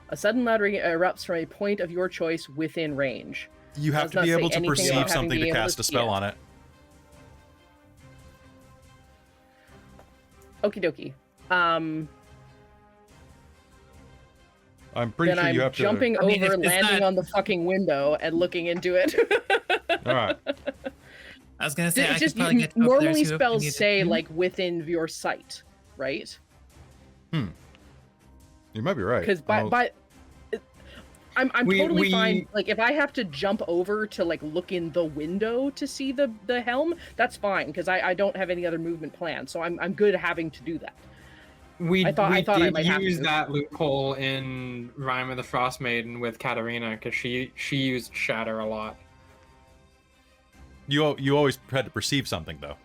A sudden loud ring erupts from a point of your choice within range. You have Does to not be say able to anything perceive about having something been to able cast a see spell it. on it. Okie dokie. I'm pretty Then sure I'm you have to. jumping I mean, over, it's landing not- on the fucking window, and looking into it. All right. I was gonna say I It's could just probably get to up there, normally see if we spells need to- say like within your sight, right? You might be right. Because I'll- I'm We- totally fine. we- Like if I have to jump over to like look in the window to see the helm, that's fine because I don't have any other movement planned, so I'm good having to do that. We I thought I did might have use to. that loophole in Rime of the Frost Maiden with Katrina because she used Shatter a lot. You always had to perceive something though.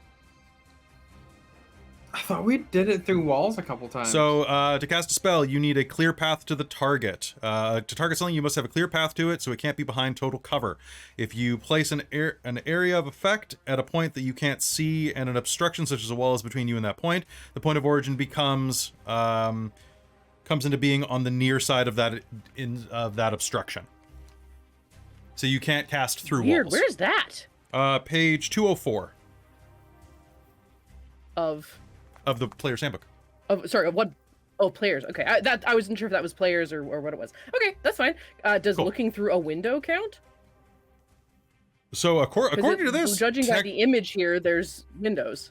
I thought we did it through walls a couple times. So to cast a spell, you need a clear path to the target. To target something, you must have a clear path to it, so it can't be behind total cover. If you place an area of effect at a point that you can't see and an obstruction such as a wall is between you and that point, the point of origin comes into being on the near side of that obstruction. So you can't cast through Weird. walls. Where's that? Page 204 Of of the player's handbook. sorry, of what? Oh, players. Okay, I wasn't sure if that was players or what it was. Okay, that's fine. Does Cool. looking through a window count? So 'Cause according to this, judging by the image here, there's windows.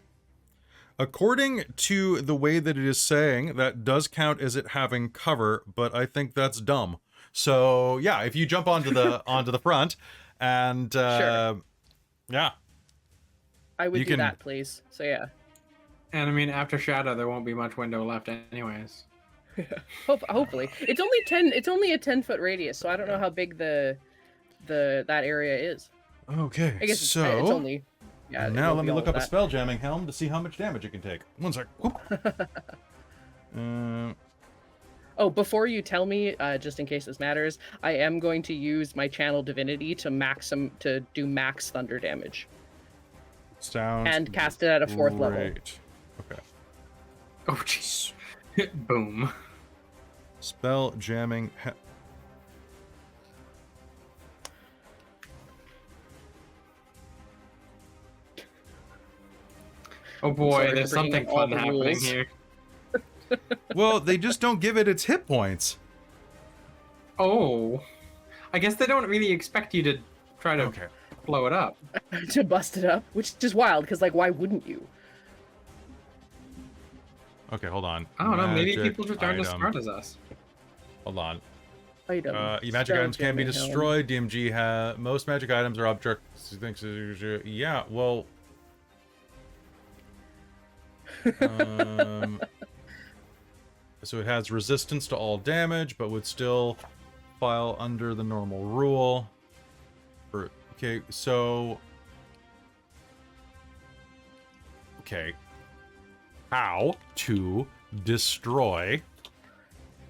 according to the way that it is saying, that does count as it having cover, but I think that's dumb. So yeah, if you jump onto the front, and Sure. yeah, I would You do can- that, please. So yeah. and I mean, after Shadow, there won't be much window left anyways. Hopefully, it's only 10. It's only a 10-foot radius, so I don't know how big that area is. okay. I guess so it's only. Yeah. it now won't let be me all look of up a that. spell jamming helm to see how much damage it can take. One sec. Whoop. Oh, before you tell me, just in case this matters, I am going to use my channel divinity to do max thunder damage Sounds and cast it at a 4th level. great. Okay. Oh jeez. Boom. Spell jamming. Oh boy, Sorry there's for bringing something up all fun the happening rules. here. Well, they just don't give it its hit points. Oh. I guess they don't really expect you to try to Okay. blow it up. To bust it up, which is wild, because like, why wouldn't you? Okay, hold on. I don't know, maybe Magic people just aren't as item. smart as us. Hold on. Item. Magic Spell items can be jamming helm. destroyed. DMG has most magic items are objects. Yeah, well. So it has resistance to all damage, but would still file under the normal rule. Okay, so. Okay. How to destroy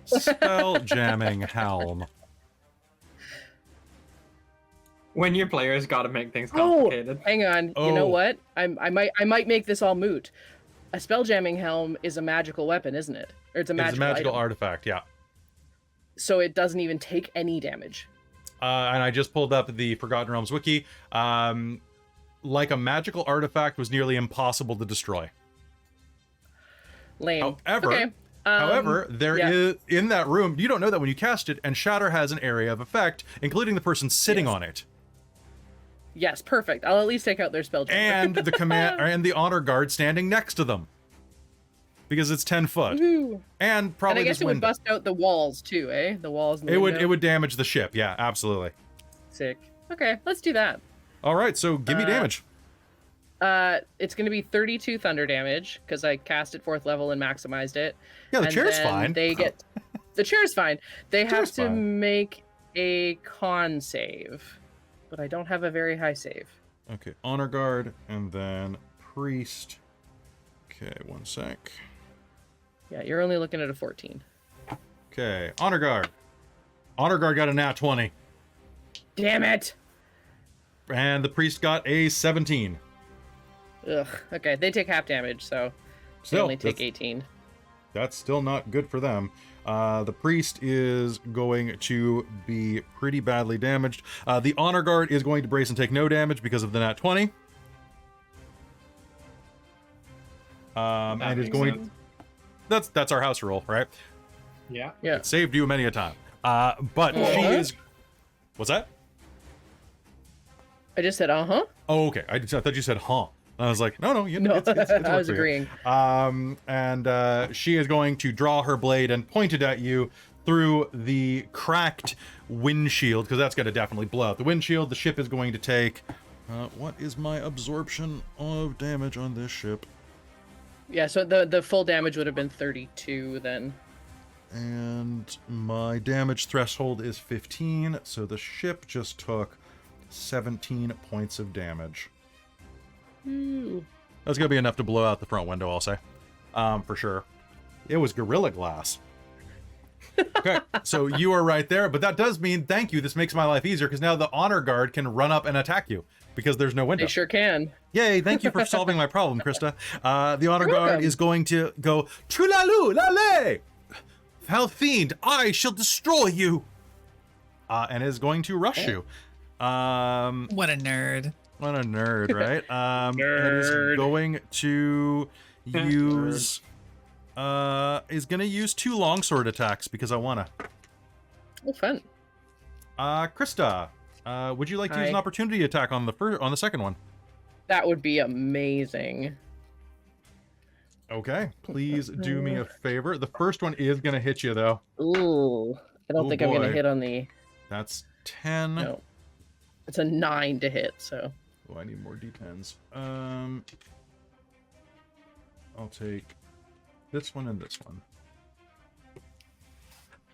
spell jamming helm. When your players gotta make things Oh, complicated. hang on. You know Oh. what? I might make this all moot. A spell jamming helm is a magical weapon, isn't it? Or it's a magical, It's a magical item. artifact, yeah. So it doesn't even take any damage. And I just pulled up the Forgotten Realms wiki. Like a magical artifact was nearly impossible to destroy. Lame. However, okay. However, there is yeah. in that room, you don't know that when you cast it, and Shatter has an area of effect, including the person sitting Yes. on it. Yes, perfect. I'll at least take out their spell jammer. And the command and the honor guard standing next to them. Because it's 10 foot. Woohoo. And And probably I guess this it would window. bust out the walls too, eh? The walls. And the It would window. damage the ship, yeah, absolutely. Sick. Okay, let's do that. Alright, so give me damage. It's going to be 32 thunder damage because I cast it 4th level and maximized it. Yeah, the And chair's then fine. They get the chair's fine. They have Chair's to fine. make a con save, but I don't have a very high save. Okay, honor guard, and then priest. Okay, one sec. Yeah, you're only looking at a 14. Okay, honor guard. Honor guard got a nat 20. Damn it! And the priest got a 17. Ugh. Okay, they take half damage, so they Still, only take that's- 18. that's still not good for them. The priest is going to be pretty badly damaged. The honor guard is going to brace and take no damage because of the nat 20. And is going. That's our house rule, right? Yeah. Yeah. It saved you many a time. But she is. What's that? I just said, uh-huh. Oh, okay. I thought you said, huh. I was like, no, you No, it's I was agreeing. And she is going to draw her blade and point it at you through the cracked windshield, because that's going to definitely blow out the windshield. The ship is going to take... what is my absorption of damage on this ship? Yeah, so the full damage would have been 32 then. And my damage threshold is 15, so the ship just took 17 points of damage. Ooh. That's gonna be enough to blow out the front window, I'll say. For sure. It was Gorilla Glass. Okay, so you are right there, but that does mean, thank you, this makes my life easier, because now the honor guard can run up and attack you, because there's no window. They sure can. Yay, thank you for solving my problem, Christa. The honor You're guard welcome. is going to go, Trulaloo, lale! Foul fiend, I shall destroy you! And is going to rush you. What a nerd. What a nerd, right? It is Nerd. going to use... is going to use 2 longsword attacks, because I want to. Oh, fun. Christa, would you like to use an Hi. opportunity attack on the second one? That would be amazing. Okay, please do me a favor. The first one is going to hit you, though. Ooh. I don't Oh, think I'm going boy. to hit on the... That's 10. No. It's a 9 to hit, so... Oh, I need more d10s. I'll take this one and this one.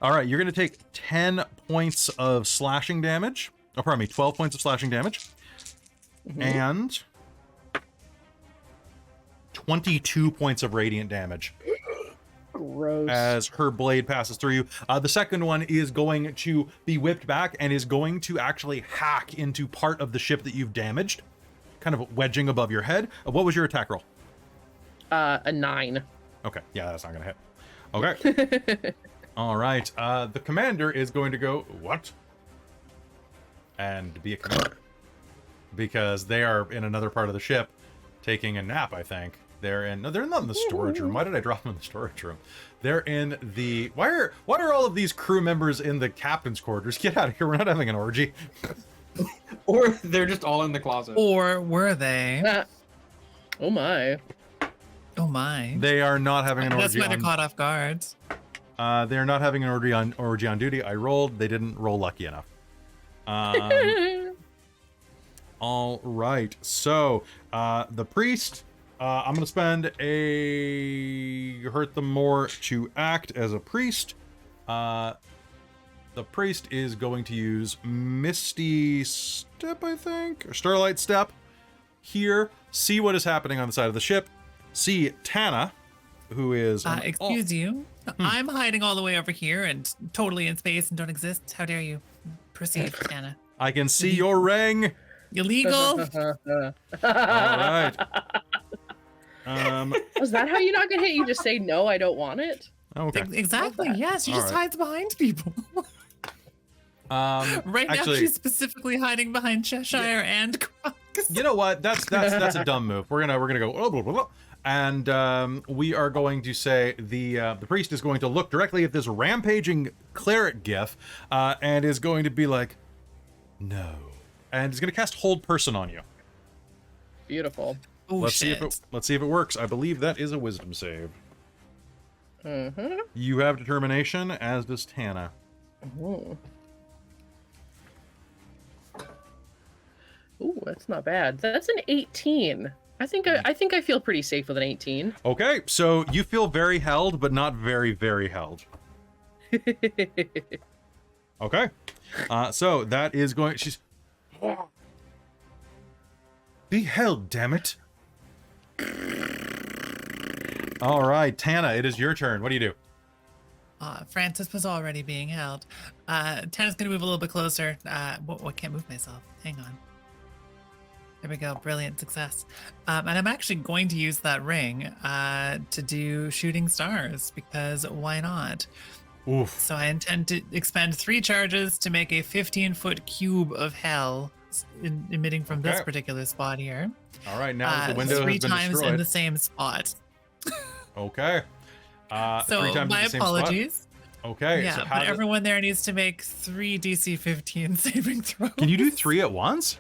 All right, you're going to take 10 points of slashing damage. Oh, pardon me, 12 points of slashing damage. And 22 points of radiant damage Gross. as her blade passes through you. The second one is going to be whipped back and is going to actually hack into part of the ship that you've damaged, kind of wedging above your head. What was your attack roll? A 9. Okay, yeah, that's not gonna hit. Okay. All right. The commander is going to go, what? And be a commander. Because they are in another part of the ship taking a nap, I think. They're not in the storage room. Why did I drop them in the storage room? They're in the... Why are all of these crew members in the captain's quarters? Get out of here. We're not having an orgy. Or they're just all in the closet. Or were they? Oh my. Oh my. They are not having an That's orgy why they're on... caught off guard. They're not having an orgy on duty. I rolled. They didn't roll lucky enough. All right. So, the priest, I'm going to spend a hurt them more to act as a priest. The priest is going to use Misty Step, I think, or Starlight Step here. See what is happening on the side of the ship. See Tana, who is... Excuse you. I'm hiding all the way over here and totally in space and don't exist. How dare you? Proceed, Tana. I can see your ring. Illegal. All right. Was that how you not get hit? You just say, no, I don't want it? Okay. Exactly. Yes, she All just right. hides behind people. Right now, actually, she's specifically hiding behind Cheshire and Crocs. you know what? That's a dumb move. We're gonna go blah, blah, blah, blah. And we are going to say the priest is going to look directly at this rampaging cleric gif and is going to be like, no, and is going to cast Hold Person on you. Beautiful. Oh, let's shit. see if it works. I believe that is a Wisdom save. Mm-hmm. You have determination, as does Tana. Ooh, that's not bad. That's an 18. I think I feel pretty safe with an 18. Okay, so you feel very held, but not very, very held. Okay. So that is going... She's... Be held, damn it. All right, Tana, it is your turn. What do you do? Francis was already being held. Tana's gonna move a little bit closer. What can't move myself? Hang on. There we go. Brilliant success. And I'm actually going to use that ring to do shooting stars because why not? Oof. So I intend to expend 3 charges to make a 15-foot cube of hell emitting from this Okay. particular spot here. All right, now that the window 3 has been times destroyed. in the same spot. Okay. 3 So times in my the same spot. apologies. Okay. Yeah, so but how everyone there needs to make 3 DC 15 saving throws. can you do 3 at once?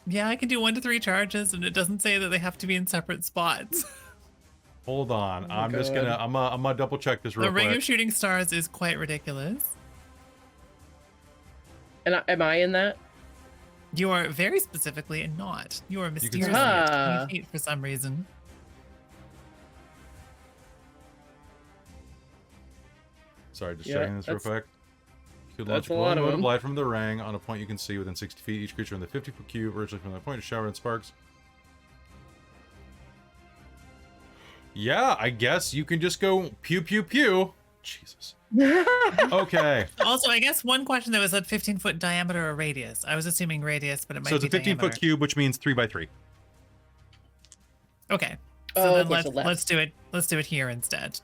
Yeah, I can do 1 to 3 charges, and it doesn't say that they have to be in separate spots. Hold on. Oh my I'm just God. gonna I'm gonna double check this real The ring quick. of shooting stars is quite ridiculous. And am I in that? You are very specifically not. You are can mysteriously see at it. 20 feet for some reason. Sorry, just Yeah, checking this real that's- quick. You could that's launch a lot of glowing them. light from the ring on a point you can see within 60 feet. Each creature in the 50-foot cube originally from that point is showered in sparks. Yeah, I guess you can just go pew pew pew. Jesus. Okay. Also, I guess one question that was at 15-foot diameter or radius. I was assuming radius, but it might So it's be a 15-foot diameter. cube, which means 3 by 3. Okay. Oh, So then okay, so left. let's do it. Let's do it here instead.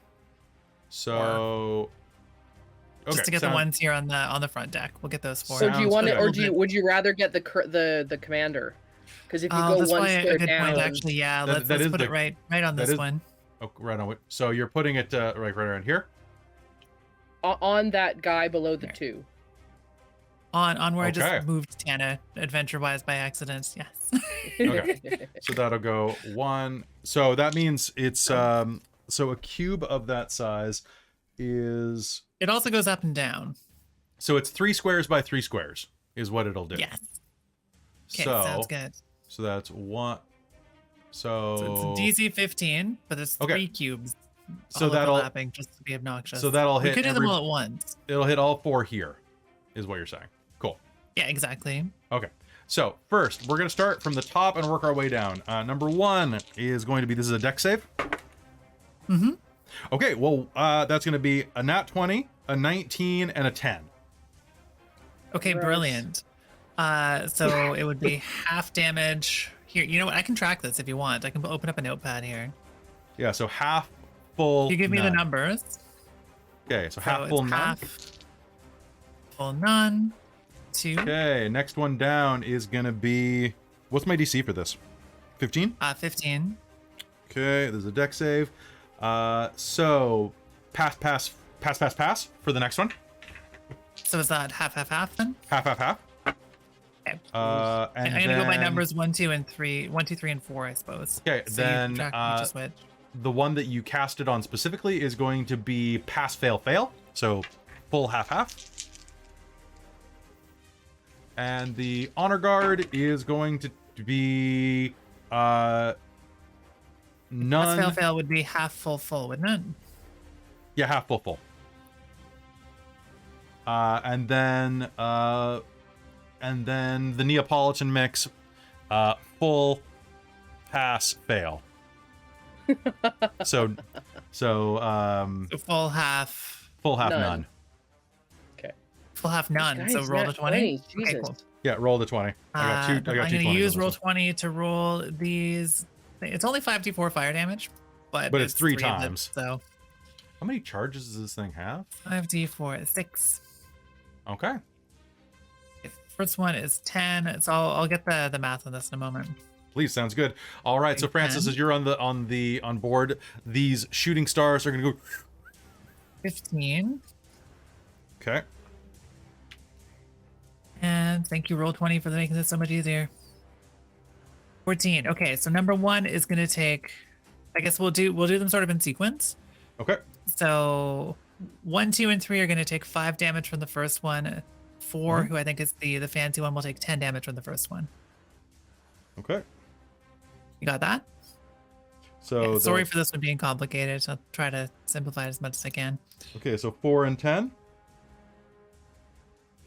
So Just okay, to get the sound- ones here on the front deck. We'll get those for So you. do you Sounds want it, good. or would you rather get the commander? Because if you Oh, go that's one probably square a good down, point, actually. Yeah, That- let's is put the- it right on that this is- one. Oh, right on. So you're putting it right around here. on that guy below the There. 2. On where I Okay. just moved Tana adventure-wise by accident. Yes. Okay. So that'll go 1. So that means it's so a cube of that size is It also goes up and down. so it's 3 squares by 3 squares is what it'll do. Yes. Okay, So sounds good. so that's 1. So So it's DC 15, but there's Okay. 3 cubes. So all that'll- overlapping just to be obnoxious. so that'll we hit could do them every- all at once. it'll hit all 4 here, is what you're saying. Cool. Yeah, exactly. Okay. So first, we're gonna start from the top and work our way down. Number 1 is going to be this is a deck save. Mm-hmm. Okay. Well, that's gonna be a nat 20, a 19, and a 10. Okay, Gross. brilliant. So it would be half damage. Here, you know what? I can track this if you want. I can open up a notepad here. Yeah. So half full. You give me the none. numbers. Okay. So So half it's full none. half full none. 2. Okay. Next one down is gonna be what's my DC for this? 15. 15. Okay. There's a deck save. So pass for the next one. So is that half then? Half. Okay. And I'm gonna go by then numbers 1, 2, and 3. 1, 2, 3, and 4, I suppose. Okay, So then, you track which is which. the one that you cast it on specifically is going to be pass, fail. So full half. And the honor guard is going to be Pass, none. fail would be half full, wouldn't it? Yeah, half full. And then the Neapolitan mix, full pass, fail. so So full half, full half None. none. full half none. Guys, So roll nat to 20. Okay, Jesus. cool. Yeah, roll the 20. I got two. I got I'm two gonna 20s use on roll this one. 20 to roll these. It's only 5d4 fire damage, but It's 3 of them, times. so How many charges does this thing have? 5d4 6. Okay. First one is 10. So I'll get the math on this in a moment. Please, sounds good. All right, so Okay. Francis, as you're on board, these shooting stars are gonna go. 15. Okay. And thank you, roll 20, for making this so much easier. 14. Okay, so number 1 is gonna take. I guess we'll do them sort of in sequence. Okay. So 1, 2, and 3 are gonna take 5 damage from the first one. 4, Mhm. who I think is the fancy one, will take 10 damage from the first one. Okay. You got that? So Yeah, sorry the- for this one being complicated. I'll try to simplify it as much as I can. Okay, so 4 and 10.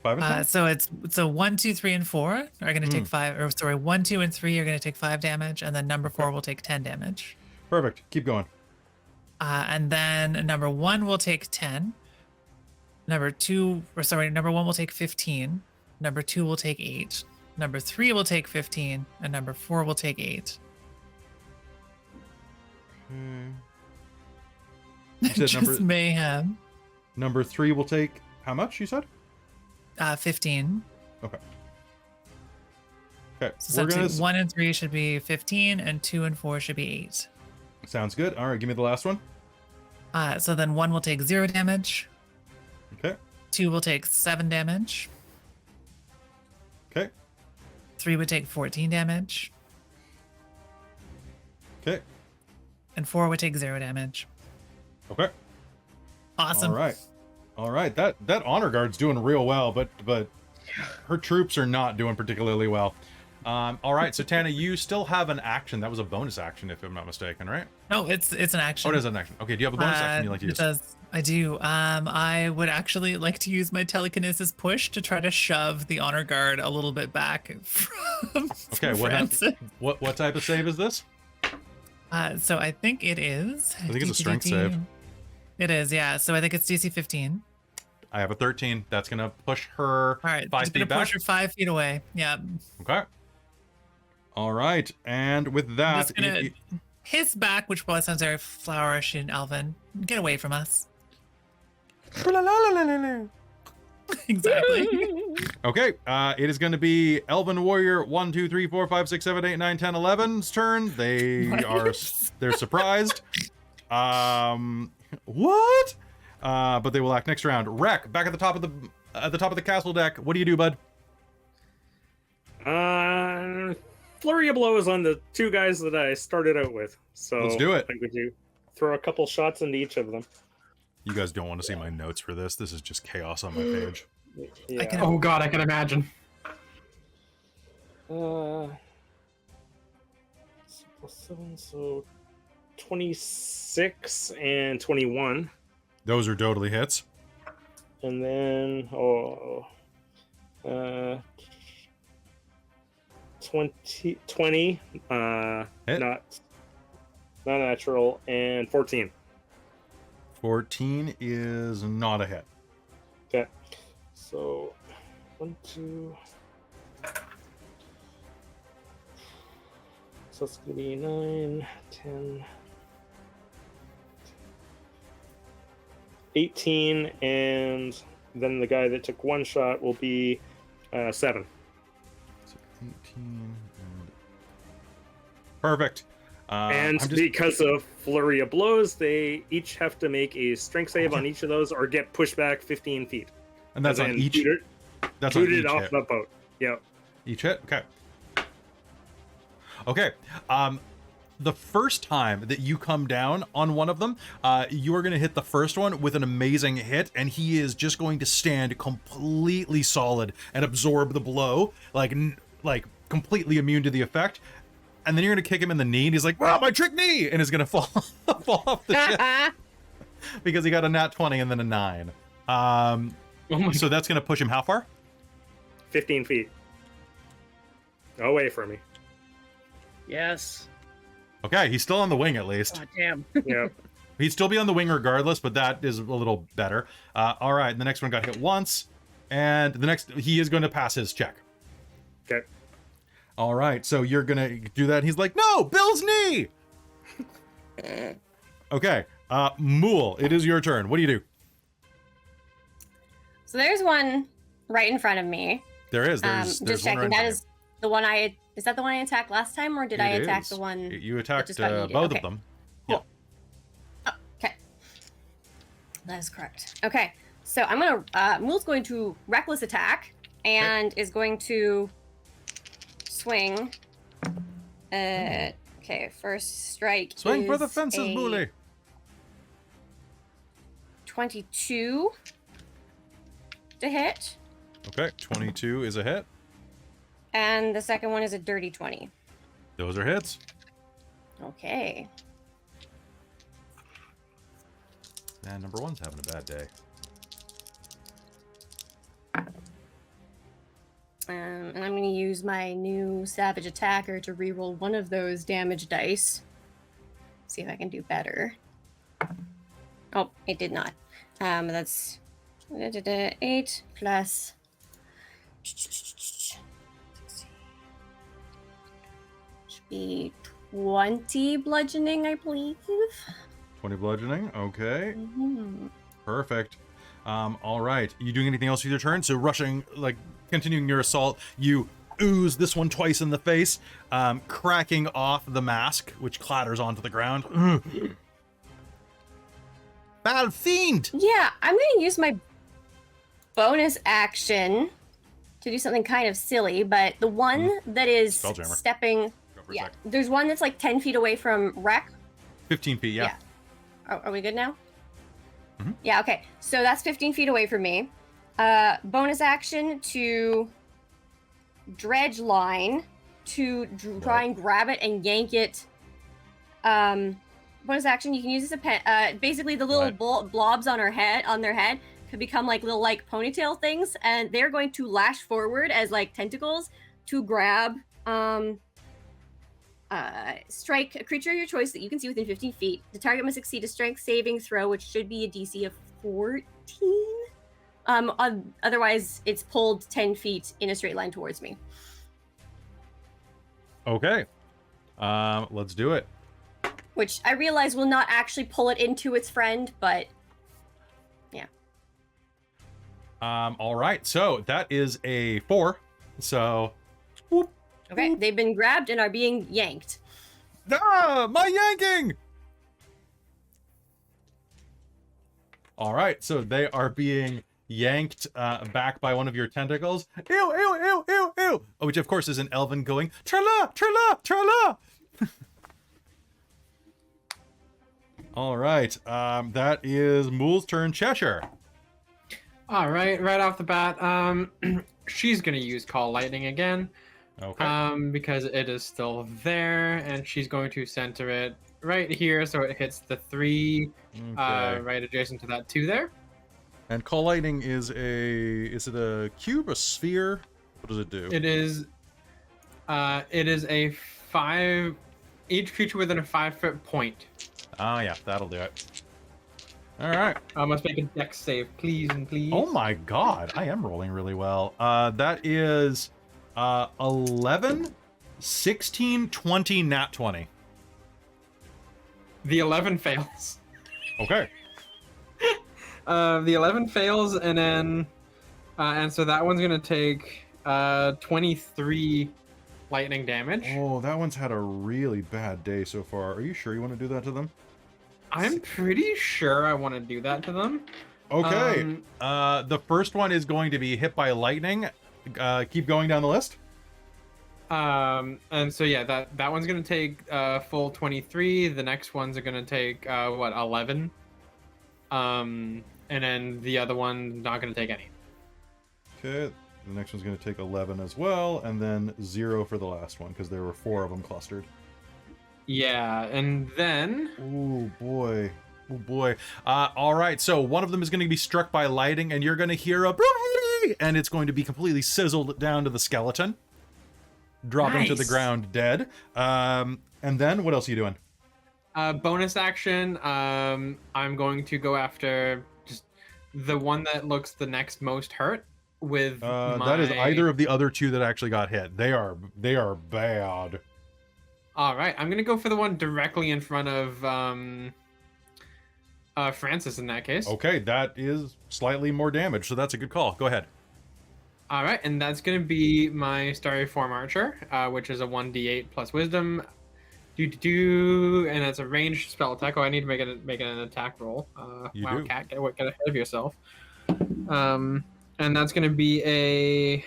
5 and 10. So 1, 2, 3, and 4 are gonna take Mm. 5. Or sorry, 1, 2, and 3 are gonna take 5 damage, and then number 4 will take 10 damage. Perfect. Keep going. And then number 1 will take 10. Number 1 will take 15. Number 2 will take 8. Number 3 will take 15, and number 4 will take 8. You said Just mayhem. number 3 will take how much, you said? 15. Okay. Okay, So we're gonna... 1 and 3 should be 15, and 2 and 4 should be 8. Sounds good. All right, give me the last one. So then 1 will take 0 damage. Okay. 2 will take 7 damage. Okay. 3 would take 14 damage. Okay. And 4 would take 0 damage. Okay. Awesome. All right. That honor guard's doing real well, but her troops are not doing particularly well. All right, so Tana, you still have an action. That was a bonus action, if I'm not mistaken, right? No, it's an action. Oh, it is an action. Okay, do you have a bonus action you'd like to use? It does. I do. I would actually like to use my telekinesis push to try to shove the honor guard a little bit back from Okay, Francis. what type of save is this? So I think it is. I think it's a strength save. It is, yeah. So I think it's DC 15. I have a 13. That's gonna push her All right, 5 just feet gonna back. push her 5 feet away. Yeah. Okay. All right, and with I'm that, just gonna hiss back, which probably sounds very flourish in Elven. Get away from us. Exactly. Okay, it is going to be Elven Warrior 1, 2, 3, 4, 5, 6, 7, 8, 9, 10, 11's turn. They're surprised. What? But they will act next round. Wrek, back at the top of the castle deck. What do you do, bud? Flurry of blows on the 2 guys that I started out with. So Let's do it. I'm going to throw a couple shots into each of them. You guys don't want to see my notes for this. This is just chaos on my page. Yeah. Oh god, I can imagine. +7, so 26 and 21. Those are totally hits. And then 20 Hit. not natural, and 14. 14 is not a hit. Okay, so 1, 2. So it's gonna be 9, 10, 18, and then the guy that took 1 shot will be 7. So 18 and... Perfect. And because of flurry of blows, they each have to make a strength save on each of those, or get pushed back 15 feet. And that's on each. That's on Booted each off hit. the boat. Yep. Each hit. Okay. Okay. The first time that you come down on one of them, you are going to hit the first one with an amazing hit, and he is just going to stand completely solid and absorb the blow, like completely immune to the effect. And then you're going to kick him in the knee, and he's like, "Wow, my trick knee!" And is going to fall off the ship because he got a nat 20 and then a 9. So that's going to push him how far? 15 feet. Away from me. Yes. Okay, he's still on the wing at least. Oh, damn. Yep. He'd still be on the wing regardless, but that is a little better. All right, the next one got hit once, and the next, he is going to pass his check. Okay. All right, so you're going to do that. He's like, "No, Bill's knee!" Okay, Mulj, it is your turn. What do you do? So there's one right in front of me. There is. There's just one checking. right That in is the one is that the one I attacked last time, or did I attack the one? You attacked just got yeeted? both Okay. of them. Cool. Oh, okay. That is correct. Okay, so I'm gonna Mulj's going to reckless attack and is going to swing. Okay, first strike. Swing for the is fences, a Mulj. 22 to hit, Okay, 22 is a hit. and the second one is a dirty 20. Those are hits. Okay. Man, number one's having a bad day. And I'm going to use my new Savage Attacker to reroll one of those damage dice. See if I can do better. Oh, it did not. That's 8 plus be 20 bludgeoning, I believe. 20 bludgeoning. Okay. Mhm. Perfect. All right. You doing anything else with your turn? So rushing, like, continuing your assault, you ooze this one twice in the face, cracking off the mask, which clatters onto the ground. Bad fiend! Yeah, I'm going to use my bonus action to do something kind of silly, but the one that is Spelljammer. stepping... Go for a Yeah, sec. there's one that's like 10 feet away from Wrek. 15 feet, yeah. Are we good now? Mhm. Yeah, okay. So that's 15 feet away from me. Bonus action to dredge line to try and grab it and yank it. Bonus action, you can use this as a pen. Basically, the little blobs on their head could become like little like ponytail things, and they're going to lash forward as like tentacles to grab strike a creature of your choice that you can see within 15 feet. The target must succeed a strength saving throw, which should be a DC of 14. Otherwise, it's pulled 10 feet in a straight line towards me. Okay. Let's do it. Which I realize will not actually pull it into its friend, but yeah. All right. So that is a 4. So, whoop. Okay, they've been grabbed and are being yanked. Ah, my yanking! All right, so they are being yanked back by one of your tentacles. Ew, ew, ew, ew, ew! Oh, which of course is an elven going, Trala, Trala, Trala! All right, that is Mulj's turn, Cheshire. All right, right off the bat, she's gonna use Call Lightning again. Okay. Because it is still there, and she's going to center it right here, so it hits the 3, Okay. right adjacent to that 2 there. And Call Lightning is it a cube, a sphere? What does it do? It is a 5, each creature within a 5-foot point. Oh yeah, that'll do it. All right. I must make a dex save, please and please. Oh my god, I am rolling really well. That is 11, 16, 20, nat 20. The 11 fails. Okay. The 11 fails, and then, and so that one's gonna take 23 lightning damage. Oh, that one's had a really bad day so far. Are you sure you want to do that to them? I'm pretty sure I want to do that to them. Okay. The first one is going to be hit by lightning. Keep going down the list. And so yeah, that one's gonna take full 23. The next ones are gonna take 11. And then the other one not gonna take any. Okay. The next one's going to take 11 as well, and then 0 for the last one because there were 4 of them clustered. Yeah, and then Oh boy. Oh boy. All right. So one of them is going to be struck by lightning, and you're going to hear a "Boo-hee!" and it's going to be completely sizzled down to the skeleton, dropping to the Nice. ground dead. And then what else are you doing? bonus action, I'm going to go after just the one that looks the next most hurt with That is either of the other 2 that actually got hit. They are bad. All right, I'm gonna go for the one directly in front of Francis in that case. Okay, that is slightly more damage, so that's a good call. Go ahead. All right, and that's gonna be my Starry Form Archer, which is a 1d8 plus Wisdom. And it's a ranged spell attack. Oh, I need to make it an attack roll. You wow, do. Cat, get ahead of yourself. And that's gonna be a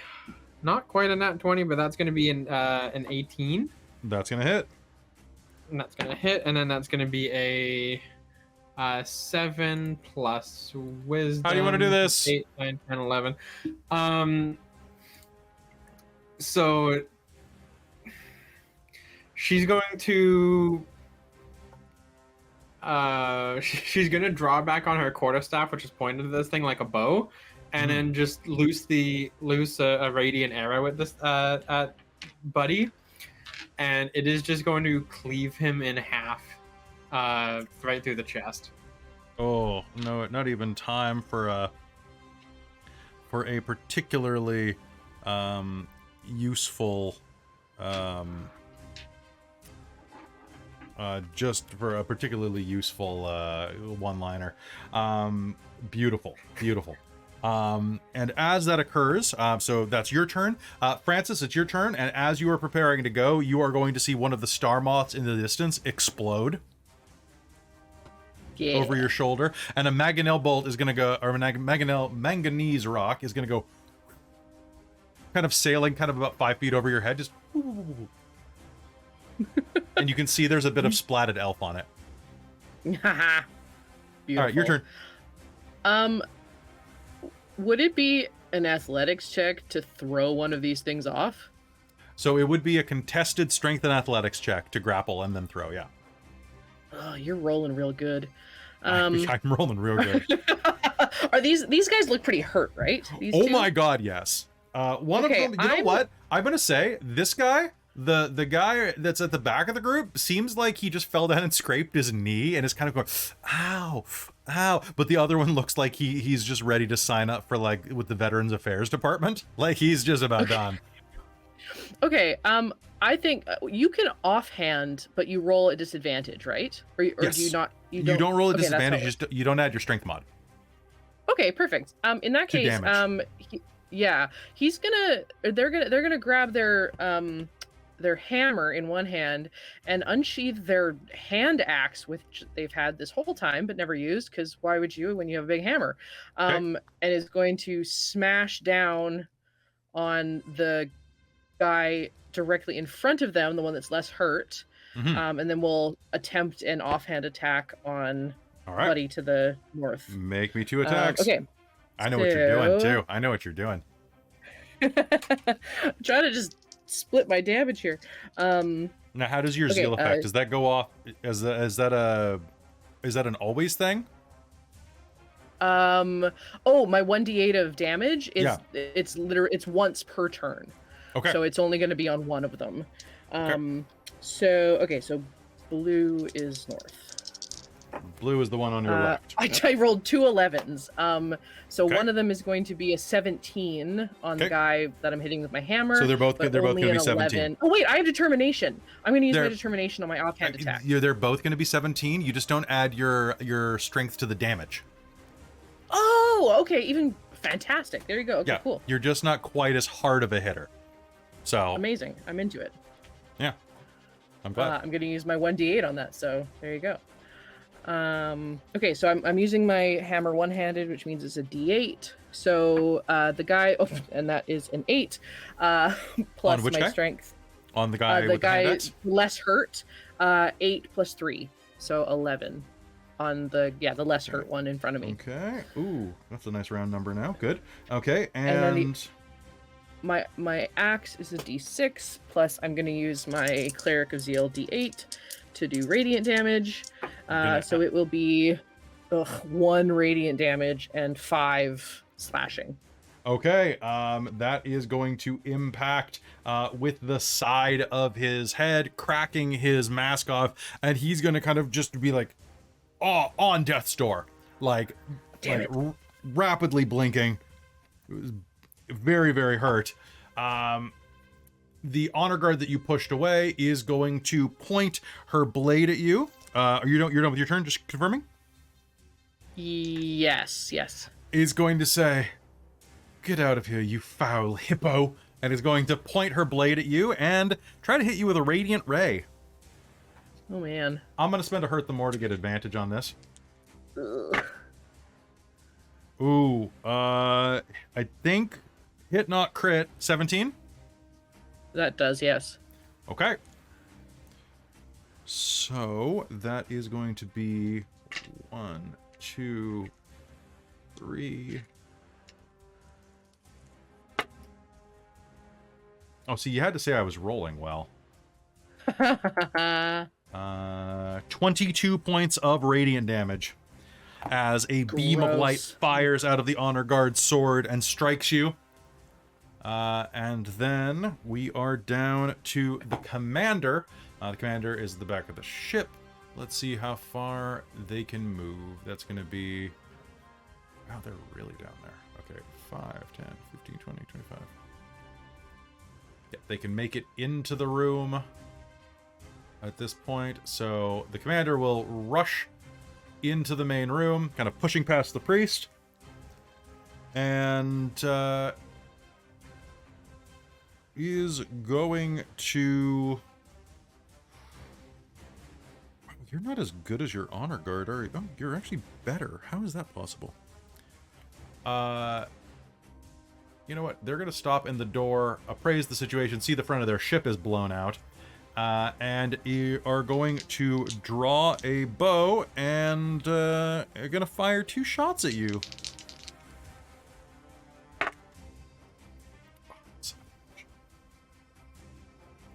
not quite a nat 20, but that's gonna be an 18. That's going to hit. And that's gonna hit, and then that's gonna be a 7 plus Wisdom. How do you want to do this? 8, 9, 10, 11. So she's going to she's gonna draw back on her quarterstaff, which is pointed at this thing like a bow, and then just loose a radiant arrow at this at Buddy, and it is just going to cleave him in half, right through the chest. Oh, no, not even time for a particularly useful just for a particularly useful one-liner. Beautiful, beautiful. And as that occurs, so that's your turn. Francis, it's your turn, and as you are preparing to go, you are going to see one of the star moths in the distance explode over your shoulder, and a manganese bolt is going to go, or a manganese rock is going to go kind of sailing kind of about 5 feet over your head, just and you can see there's a bit of splatted elf on it. Beautiful. All right, your turn. Would it be an athletics check to throw one of these things off? So it would be a contested strength and athletics check to grapple and then throw, yeah. Oh, you're rolling real good. I'm rolling real good. Are these guys look pretty hurt, right? These Oh two? my god, yes. One of them, you know what? I'm gonna say, this guy, the guy that's at the back of the group, seems like he just fell down and scraped his knee and is kind of going, ow, ow. But the other one looks like he's just ready to sign up for, like, with the Veterans Affairs Department. Like, he's just about done. Okay, I think you can offhand, but you roll a disadvantage, right? Or Yes. do you not? You don't roll a okay, disadvantage, you don't add your strength mod. Okay, perfect. In that case, damage. they're gonna grab their hammer in one hand and unsheath their hand axe, which they've had this whole time but never used, because why would you when you have a big hammer? And is going to smash down on the guy directly in front of them, the one that's less hurt. And then we'll attempt an offhand attack on Buddy to the north. Make me 2 attacks. Okay. I know what you're doing, too. I know what you're doing. Trying to just split my damage here. Now, how does your zeal effect? Does that go off? Is that an always thing? Oh, my 1d8 of damage is it's once per turn. Okay. So it's only going to be on one of them. So blue is north. Blue is the one on your left. I rolled 2 11s. So one of them is going to be a 17 on the guy that I'm hitting with my hammer. So they're both going to be 17. Oh wait, I have determination. I'm going to use my determination on my offhand attack. They're both going to be 17. You just don't add your strength to the damage. Oh, okay. Even fantastic. There you go. Okay, cool. You're just not quite as hard of a hitter. So amazing. I'm into it. Yeah, I'm glad. I'm going to use my 1d8 on that. So there you go. Okay, so I'm using my hammer one-handed, which means it's a d8. So the guy, and that is an 8, plus my strength. On the guy with the hand axe? Less hurt, 8 plus 3, so 11. On the less hurt one in front of me. Okay. Ooh, that's a nice round number now. Good. Okay, and my axe is a d6, plus I'm going to use my Cleric of Zeal d8 to do radiant damage. So it will be 1 radiant damage and 5 slashing. Okay, that is going to impact with the side of his head, cracking his mask off, and he's going to kind of just be like, on death's door, like rapidly blinking. It was very, very hurt. The honor guard that you pushed away is going to point her blade at you. You're done with your turn, just confirming? Yes. Is going to say, "Get out of here, you foul hippo," and is going to point her blade at you and try to hit you with a radiant ray. Oh man. I'm going to spend a hurt the more to get advantage on this. Ugh. Ooh, I think hit not crit, 17? That does, yes. Okay. So that is going to be 1, 2, 3. Oh, see, you had to say I was rolling well. 22 points of radiant damage as a beam of light fires out of the honor guard's sword and strikes you. And then we are down to the commander. The commander is the back of the ship. Let's see how far they can move. That's going to be... Wow, they're really down there. Okay, 5, 10, 15, 20, 25. Yeah, they can make it into the room. at this point. So the commander will rush into the main room, kind of pushing past the priest. And is going to... You're not as good as your honor guard, are you? Oh, you're actually better. How is that possible? You know what? They're going to stop in the door, appraise the situation, see the front of their ship is blown out, and are going to draw a bow and are going to fire 2 shots at you.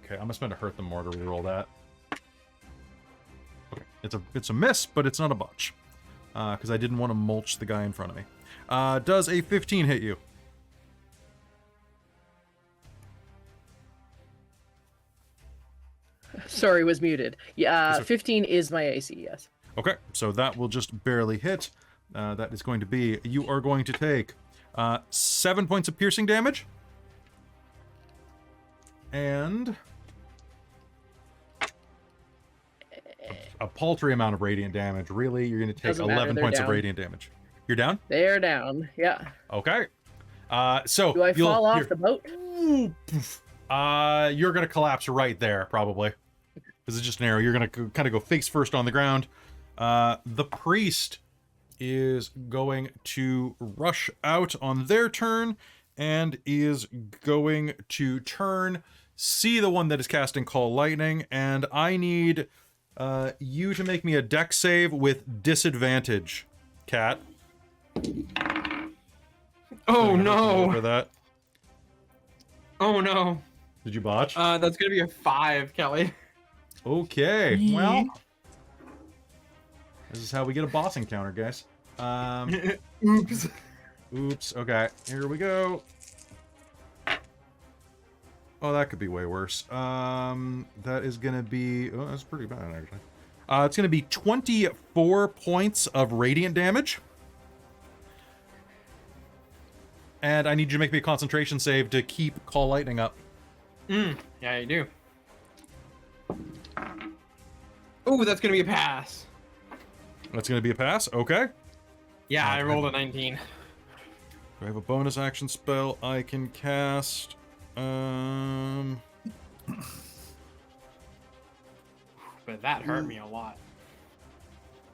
Okay, I'm going to spend a hurt them more to reroll that. Okay, it's a miss, but it's not a botch. Because I didn't want to mulch the guy in front of me. Does a 15 hit you? Sorry, was muted. Yeah, 15 is my AC, yes. Okay, so that will just barely hit. That is going to be... You are going to take 7 points of piercing damage. And... a paltry amount of radiant damage. Really? You're going to take 11 points of radiant damage. You're down? They're down, yeah. Okay. So... Do I fall off the boat? You're going to collapse right there, probably. This is just an arrow. You're going to kind of go face first on the ground. The priest is going to rush out on their turn and is going to turn, see the one that is casting Call Lightning, and I need you to make me a dex save with disadvantage, Cat. Oh no! For that. Oh no! Did you botch? That's gonna be a 5, Kelly. Okay, well, this is how we get a boss encounter, guys. Oops. Oops. Okay, here we go. Oh, that could be way worse. That is gonna be... Oh, that's pretty bad, actually. It's gonna be 24 points of radiant damage. And I need you to make me a concentration save to keep Call Lightning up. Yeah, you do. Oh, that's gonna be a pass. That's gonna be a pass? Okay. Yeah, I rolled a 19. Do I have a bonus action spell I can cast? But that hurt me a lot.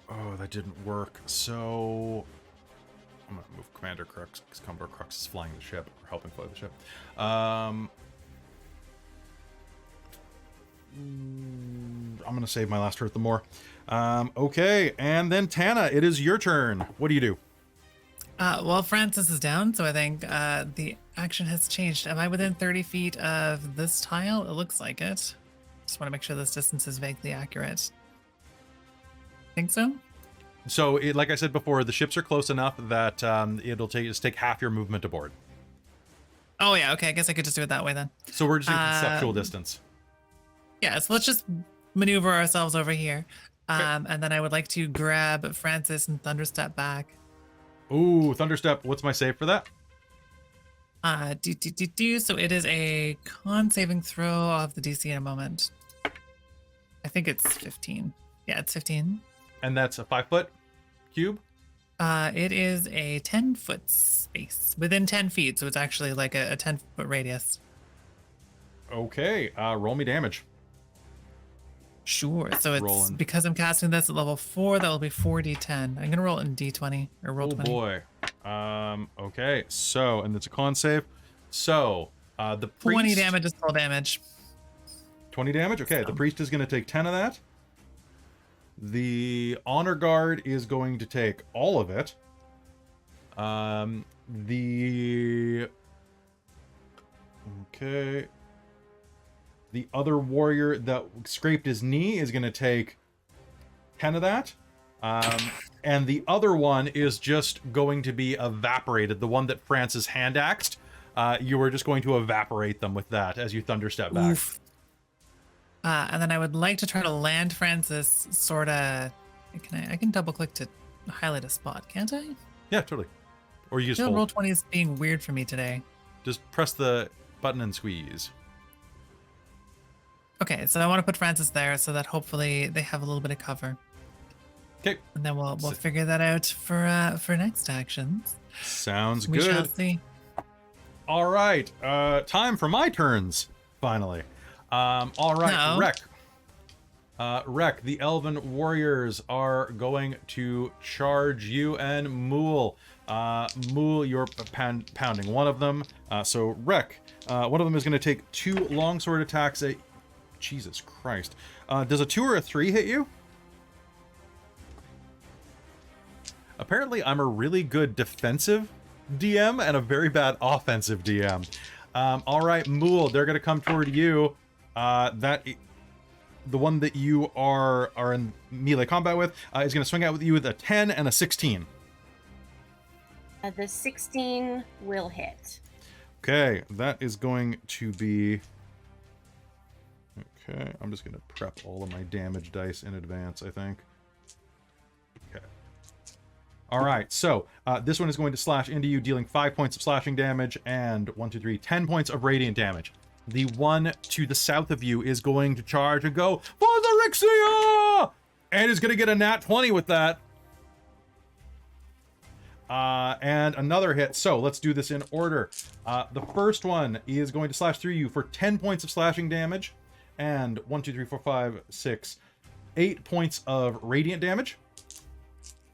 Oh, that didn't work. So I'm gonna move Commander Crux because Commander Crux is flying the ship or helping fly the ship. I'm gonna save my last hurt the more. Okay, and then Tana, it is your turn. What do you do? Well, Francis is down, so I think the action has changed. Am I within 30 feet of this tile? It looks like it. Just want to make sure this distance is vaguely accurate. Think so? So, like I said before, the ships are close enough that it'll take half your movement aboard. Oh yeah, okay. I guess I could just do it that way then. So we're just in conceptual distance. Yeah, so let's just maneuver ourselves over here. And then I would like to grab Francis and Thunderstep back. Ooh, Thunderstep. What's my save for that? So it is a con saving throw of the DC in a moment. I think it's 15. Yeah, it's 15. And that's a 5-foot cube? It is a 10-foot space within 10 feet. So it's actually like a 10-foot radius. Okay, roll me damage. Sure. So it's Rolling. because I'm casting this at level 4, that will be 4d10. I'm going to roll it in d20 or roll 20. Oh boy. Okay. So, and it's a con save. So, the priest... 20 damage is full damage. 20 damage? Okay, the priest is going to take 10 of that. The honor guard is going to take all of it. Okay. The other warrior that scraped his knee is going to take 10 of that. And the other one is just going to be evaporated. The one that Francis hand-axed, you are just going to evaporate them with that as you thunderstep back. Oof. And then I would like to try to land Francis sort of... I can double-click to highlight a spot, can't I? Yeah, totally. Or you just Roll hold. 20 is being weird for me today. Just press the button and squeeze. Okay, so I want to put Francis there so that hopefully they have a little bit of cover. Okay. And then we'll figure that out for next actions. Sounds We shall good. see. All right. Time for my turns, finally. All right, No. Wrek. Wrek, the Elven Warriors are going to charge you and Mulj. Mulj, you're pounding one of them. So Wrek, one of them is going to take 2 longsword attacks at... Jesus Christ. Does a 2 or a 3 hit you? Apparently, I'm a really good defensive DM and a very bad offensive DM. All right, Mulj, they're going to come toward you. The one that you are in melee combat with is going to swing out with you with a 10 and a 16. The 16 will hit. Okay, that is going to be... Okay, I'm just going to prep all of my damage dice in advance, I think. Okay. All right, so this one is going to slash into you, dealing 5 points of slashing damage and 10 points of radiant damage. The one to the south of you is going to charge and go for Xaryxia! And is going to get a nat 20 with that. And another hit. So let's do this in order. The first one is going to slash through you for 10 points of slashing damage. And 8 points of radiant damage.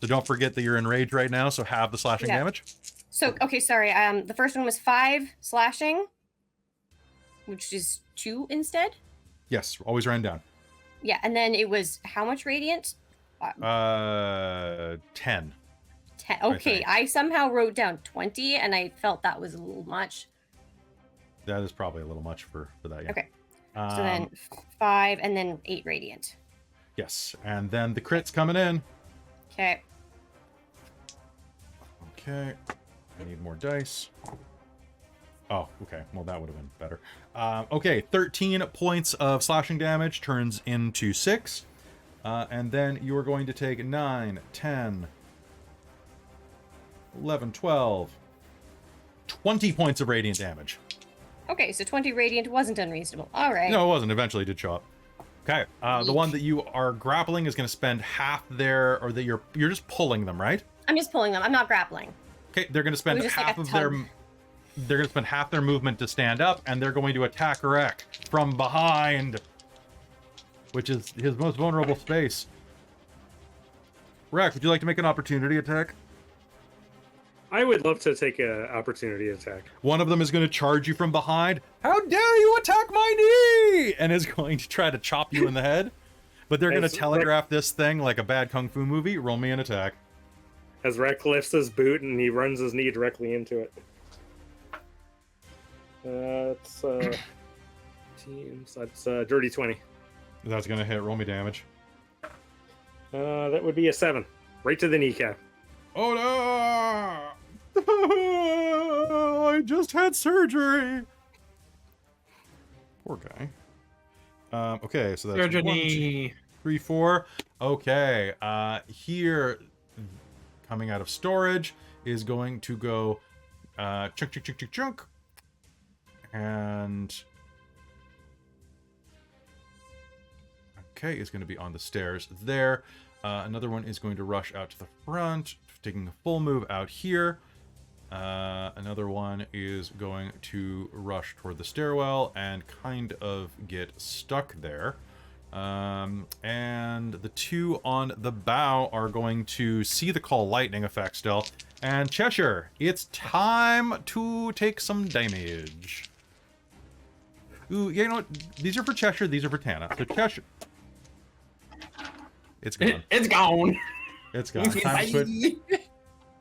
So don't forget that you're in rage right now, so have the slashing damage. So, okay, sorry. The first one was 5 slashing, which is 2 instead? Yes, always ran down. Yeah, and then it was how much radiant? 10. 10. Okay, I somehow wrote down 20, and I felt that was a little much. That is probably a little much for that, yeah. Okay. So then 5 and then 8 radiant. Yes, and then the crit's coming in. Okay. Okay, I need more dice. Oh, okay, well that would have been better. Okay, 13 points of slashing damage turns into 6. And then you are going to take 9, 10, 11, 12, 20 points of radiant damage. Okay, so 20 radiant wasn't unreasonable. All right. No, it wasn't. Eventually it did show up. Okay, the one that you are grappling is going to spend half their, or that you're just pulling them, right? I'm just pulling them. I'm not grappling. Okay, they're going to spend just half like a of their... tug. They're going to spend half their movement to stand up, and they're going to attack Wrek from behind, which is his most vulnerable space. Wrek, would you like to make an opportunity attack? I would love to take an opportunity attack. One of them is going to charge you from behind. How dare you attack my knee! And is going to try to chop you in the head. But they're going to telegraph this thing like a bad kung fu movie. Roll me an attack. As Wrek lifts his boot and he runs his knee directly into it. That's teams. That's dirty 20. That's going to hit. Roll me damage. That would be a 7, right to the kneecap. Oh no! I just had surgery. Poor guy. Okay, so that's Surgery. 1, 2, 3, 4. Okay, here, coming out of storage, is going to go chunk. And okay, is going to be on the stairs there. Another one is going to rush out to the front, taking a full move out here. Another one is going to rush toward the stairwell and kind of get stuck there. And the 2 on the bow are going to see the call lightning effect still. And Cheshire, it's time to take some damage. Ooh, you know what? These are for Cheshire, these are for Tana. So Cheshire... It's gone. It's gone. It's gone.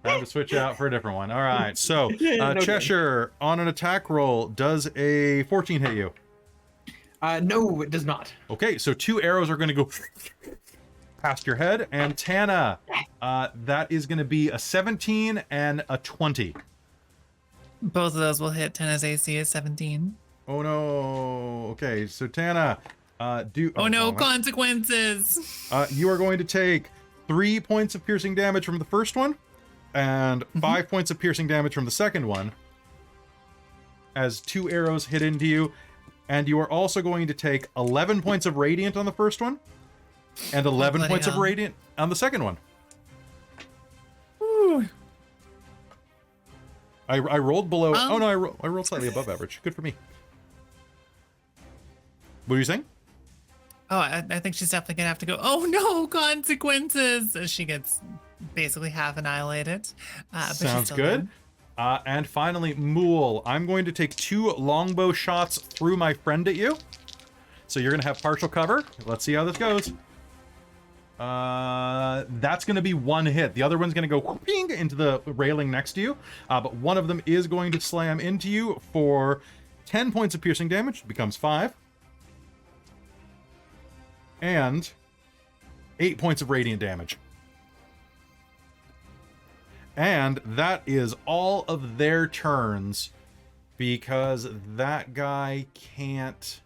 Time to switch out for a different one. All right. So, Cheshire, on an attack roll, does a 14 hit you? No, it does not. Okay, so 2 arrows are going to go past your head. And Tana, that is going to be a 17 and a 20. Both of those will hit. Tana's AC is 17. Oh, no. Okay, so Tana, Oh no, consequences! you are going to take 3 points of piercing damage from the first one, and 5 points of piercing damage from the second one, as 2 arrows hit into you. And you are also going to take 11 points of radiant on the first one, and 11 bloody points of hell. radiant on the second one. Ooh. I rolled below. Um, oh no, I rolled slightly above average. Good for me. What are you saying? Oh, I think she's definitely gonna have to go. Oh no, consequences! As she gets basically half annihilated. But she's Sounds still good. And finally, Mulj, I'm going to take 2 longbow shots through my friend at you. So you're going to have partial cover. Let's see how this goes. That's going to be 1 hit. The other one's going to go whooping into the railing next to you. But one of them is going to slam into you for 10 points of piercing damage. It becomes 5. And 8 points of radiant damage. And that is all of their turns, because that guy can't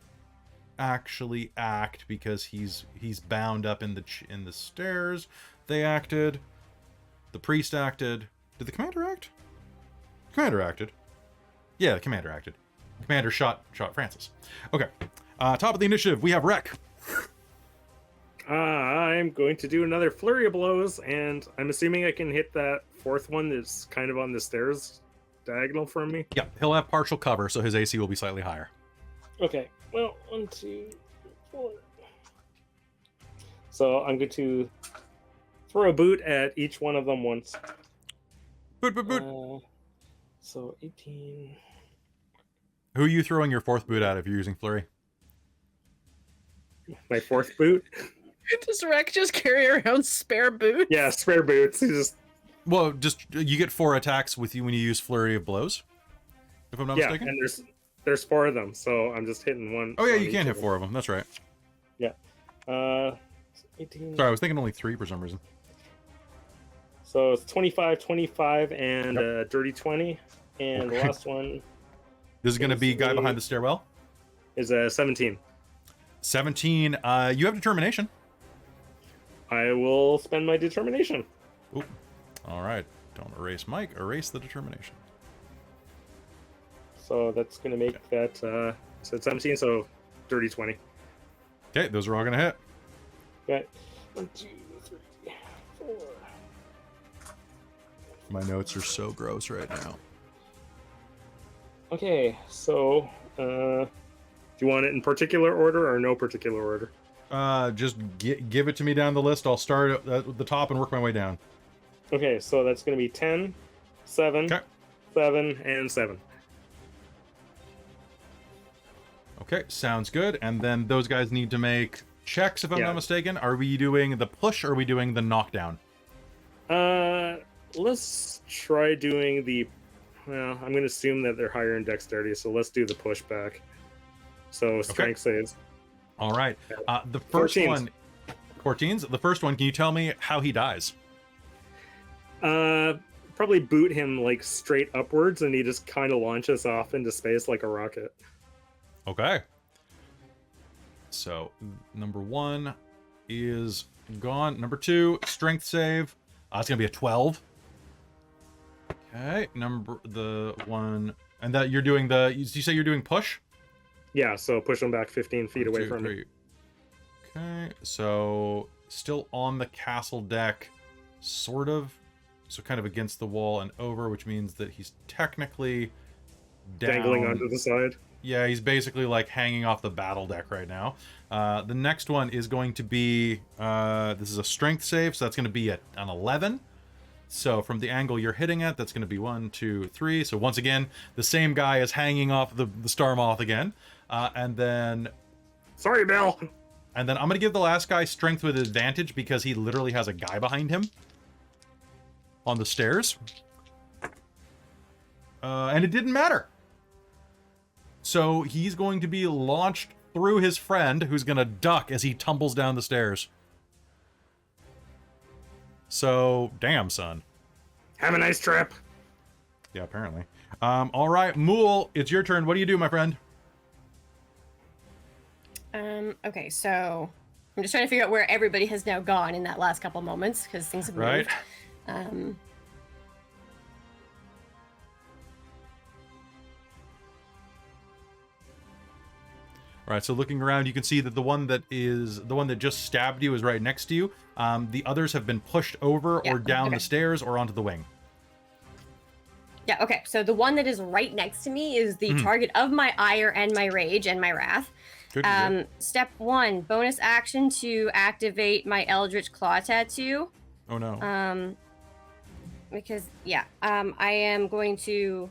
actually act because he's bound up in the stairs. They acted. The priest acted. Did the commander act? Commander acted. Yeah, the commander acted. The commander shot Francis. Okay. Top of the initiative, we have Wrek. I'm going to do another flurry of blows, and I'm assuming I can hit that 4th one that's kind of on the stairs diagonal from me. Yeah, he'll have partial cover, so his AC will be slightly higher. Okay, well, 1, 2, 4. So I'm going to throw a boot at each one of them once. Boot, boot, boot. So 18. Who are you throwing your 4th boot at if you're using flurry? My 4th boot? Does Wrek just carry around spare boots? Yeah, spare boots. He's just... Well, just you get 4 attacks with you when you use flurry of blows. If I'm not yeah, mistaken. and there's 4 of them, so I'm just hitting one. Oh yeah, on you each can of hit 4 of them. That's right. Yeah. 18. Sorry, I was thinking only 3 for some reason. So it's 25, 25, and dirty 20. And the last one This is going to be guy behind the stairwell. is a 17. 17. You have determination. I will spend my determination. Oop. All right. Don't erase Mike. Erase the determination. So that's going to make that so it's 17, so dirty 20. Okay, those are all going to hit. Okay. 1, 2, 3, 4. My notes are so gross right now. Okay, so do you want it in particular order or no particular order? Just give it to me down the list. I'll start at the top and work my way down. Okay, so that's going to be 10, 7, Okay. 7, and 7. Okay, sounds good. And then those guys need to make checks, if I'm not mistaken. Are we doing the push or are we doing the knockdown? Let's try doing the... Well, I'm going to assume that they're higher in dexterity, so let's do the pushback. So strength saves. All right. The first 14s. one... 14s? The first one, can you tell me how he dies? Probably boot him like straight upwards, and he just kind of launches off into space like a rocket. Okay. So, number 1 is gone. Number 2, strength save. It's going to be a 12. Okay, the one... And that you're doing the... You say you're doing push? Yeah, so push him back 15 feet away from me. Okay, so still on the castle deck, sort of. So kind of against the wall and over, which means that he's technically down. Dangling onto the side. Yeah, he's basically like hanging off the battle deck right now. The next one is going to be, this is a strength save, so that's going to be an 11. So from the angle you're hitting at, that's going to be 1, 2, 3. So once again, the same guy is hanging off the Star Moth again. And then... Sorry, Bill! And then I'm going to give the last guy strength with advantage because he literally has a guy behind him on the stairs. And it didn't matter. So he's going to be launched through his friend, who's going to duck as he tumbles down the stairs. So, damn, son. Have a nice trip. Yeah, apparently. All right, Mulj, it's your turn. What do you do, my friend? Okay, so I'm just trying to figure out where everybody has now gone in that last couple moments, because things have moved. Right. Right, so looking around, you can see that the one that just stabbed you is right next to you. The others have been pushed over or down the stairs or onto the wing. Yeah, okay. So the one that is right next to me is the target of my ire and my rage and my wrath. Good. Step 1, bonus action to activate my Eldritch Claw Tattoo. Oh no. Because, I am going to...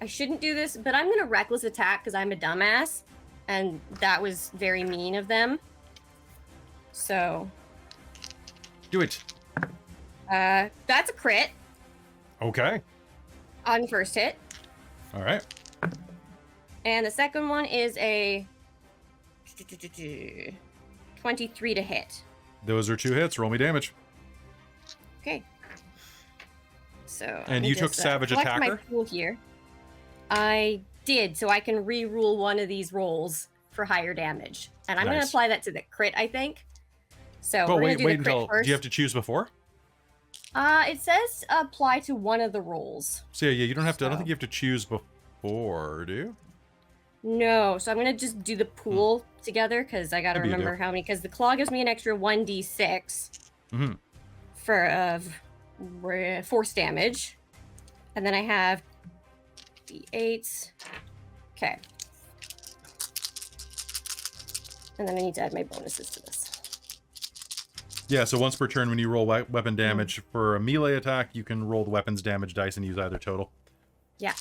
I shouldn't do this, but I'm going to reckless attack because I'm a dumbass. And that was very mean of them. So... Do it. That's a crit. Okay. On first hit. All right. And the second one is a 23 to hit. Those are 2 hits. Roll me damage. Okay. So. And you took Savage Attacker? My pool here. I did, so I can re-roll one of these rolls for higher damage. And I'm going to apply that to the crit, I think. So but we're wait gonna do the crit until... first. Do you have to choose before? It says apply to one of the rolls. So yeah, you don't have to... I don't think you have to choose before, do you? No, so I'm going to just do the pool together, because I got to remember how many... Because the claw gives me an extra 1d6 for force damage. And then I have d8s. Okay. And then I need to add my bonuses to this. Yeah, so once per turn when you roll weapon damage for a melee attack, you can roll the weapon's damage dice and use either total. Yeah.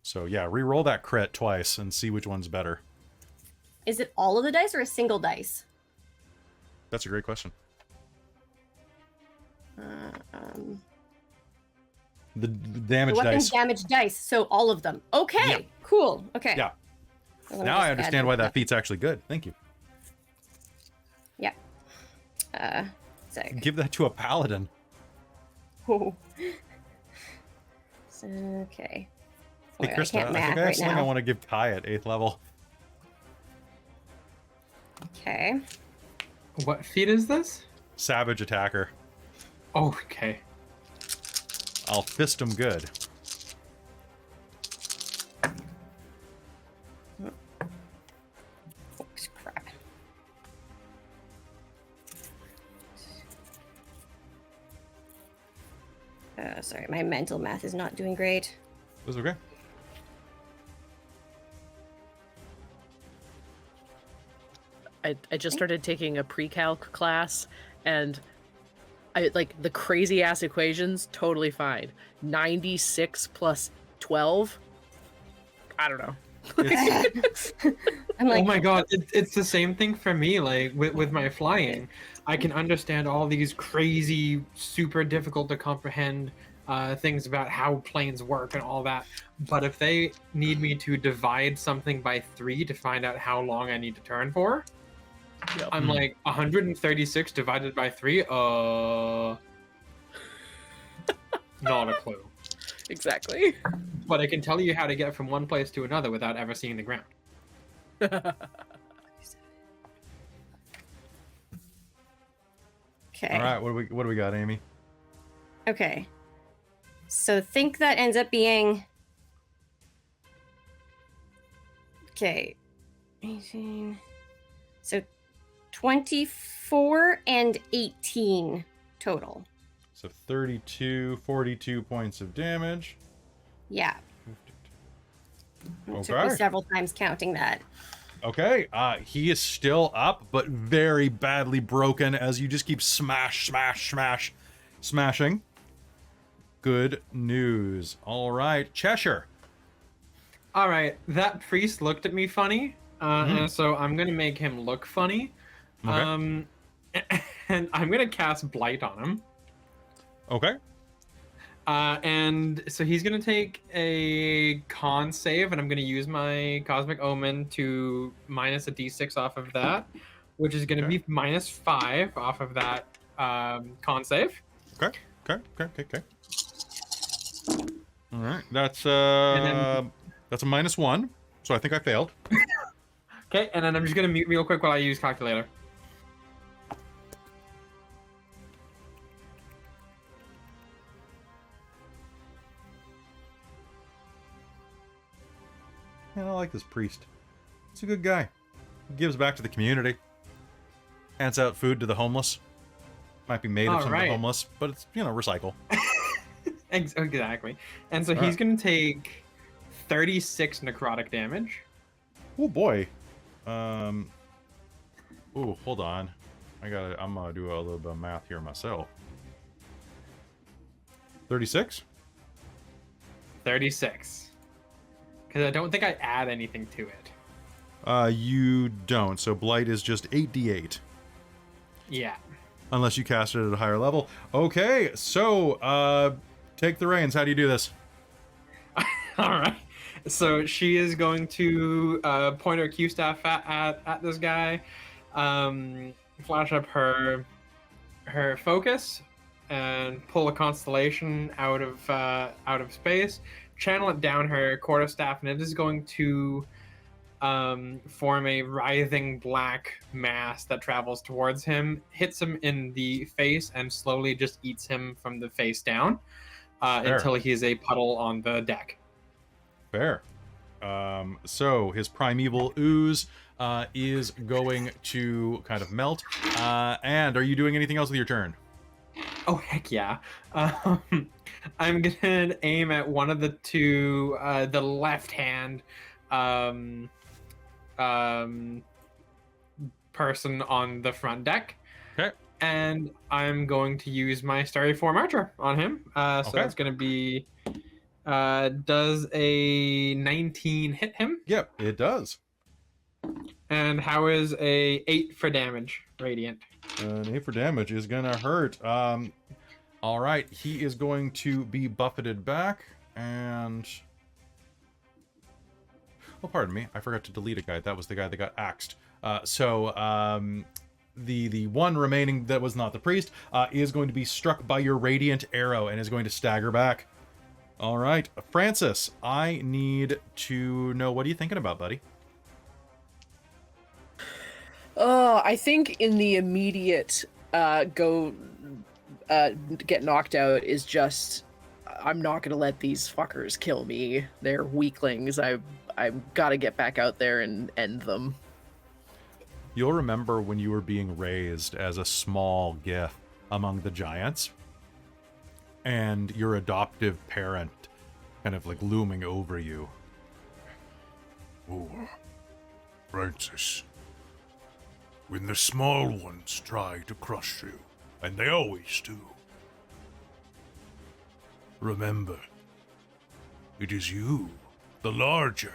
So yeah, re-roll that crit twice and see which one's better. Is it all of the dice or a single dice? That's a great question. The damage the weapons dice. damage dice, so all of them. Okay, cool. Okay. Yeah. Now I understand why that feat's actually good. Thank you. Yeah. Give that to a paladin. Oh. Okay. Hey, Christa, I think I have something I want to give Kai at 8th level. Okay. What feat is this? Savage Attacker. Oh, okay. I'll fist him good. Crap. Sorry, my mental math is not doing great. That's okay. I just started taking a pre-calc class, and I like the crazy ass equations, totally fine. 96 plus 12? I don't know. I'm like, oh my god, it's the same thing for me, like with my flying. I can understand all these crazy, super difficult to comprehend things about how planes work and all that. But if they need me to divide something by 3 to find out how long I need to turn for, I'm like, 136 divided by 3? Not a clue. Exactly. But I can tell you how to get from one place to another without ever seeing the ground. okay. All right, what do we got, Amy? Okay. So think that ends up being... Okay. 18. So 24 and 18 total. So 32, 42 points of damage. Yeah. It Okay. took me several times counting that. Okay, he is still up, but very badly broken as you just keep smashing. Good news. All right, Cheshire. All right, that priest looked at me funny, and so I'm gonna make him look funny. Okay. And I'm gonna cast Blight on him. Okay. And so he's gonna take a con save, and I'm gonna use my Cosmic Omen to minus a d6 off of that, which is gonna be -5 off of that con save. Okay. All right, that's a -1, so I think I failed. Okay, and then I'm just gonna mute real quick while I use calculator. man, I like this priest. He's a good guy. He gives back to the community. Hands out food to the homeless. Might be made of some of the homeless, but it's, recycle. Exactly. And so All he's right. going to take 36 necrotic damage. Oh boy. Ooh, hold on. I'm gonna do a little bit of math here myself. 36? 36. Because I don't think I add anything to it. You don't. So blight is just 8d8. Yeah. Unless you cast it at a higher level. Okay, so take the reins. How do you do this? All right. So she is going to point her Q staff at this guy, flash up her focus, and pull a constellation out of space, channel it down her quarterstaff, and it is going to form a writhing black mass that travels towards him, hits him in the face, and slowly just eats him from the face down until he is a puddle on the deck. Fair. So his primeval ooze is going to kind of melt. And are you doing anything else with your turn? Oh, heck yeah. I'm going to aim at one of the two, the left hand person on the front deck. Okay. And I'm going to use my Starry Form Archer on him. So that's going to be... does a 19 hit him? Yep, it does. And how is a 8 for damage, radiant? An 8 for damage is gonna hurt. All right, he is going to be buffeted back, and... Oh, pardon me, I forgot to delete a guy. That was the guy that got axed. The one remaining that was not the priest is going to be struck by your radiant arrow and is going to stagger back. All right, Francis, I need to know, what are you thinking about, buddy? Oh, I think in the immediate get knocked out is just, I'm not gonna let these fuckers kill me. They're weaklings. I've got to get back out there and end them. You'll remember when you were being raised as a small gith among the giants, and your adoptive parent kind of like looming over you. Oh, Francis. When the small ones try to crush you, and they always do, remember, it is you, the larger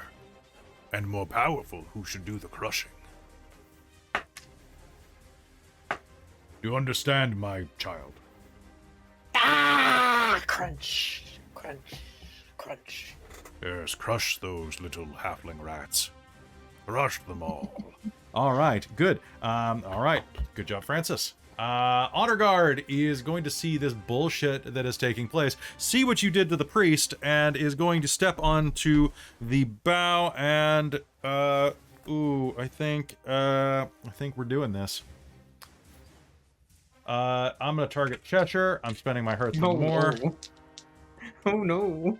and more powerful, who should do the crushing. You understand, my child? Ah! Crunch, crunch, crunch. Yes, crush those little halfling rats. Crush them all. All right, good. All right, good job, Francis. Honor Guard is going to see this bullshit that is taking place, see what you did to the priest, and is going to step onto the bow and, I think we're doing this. I'm going to target Cheshire. I'm spending my hearts with more. No. Oh, no.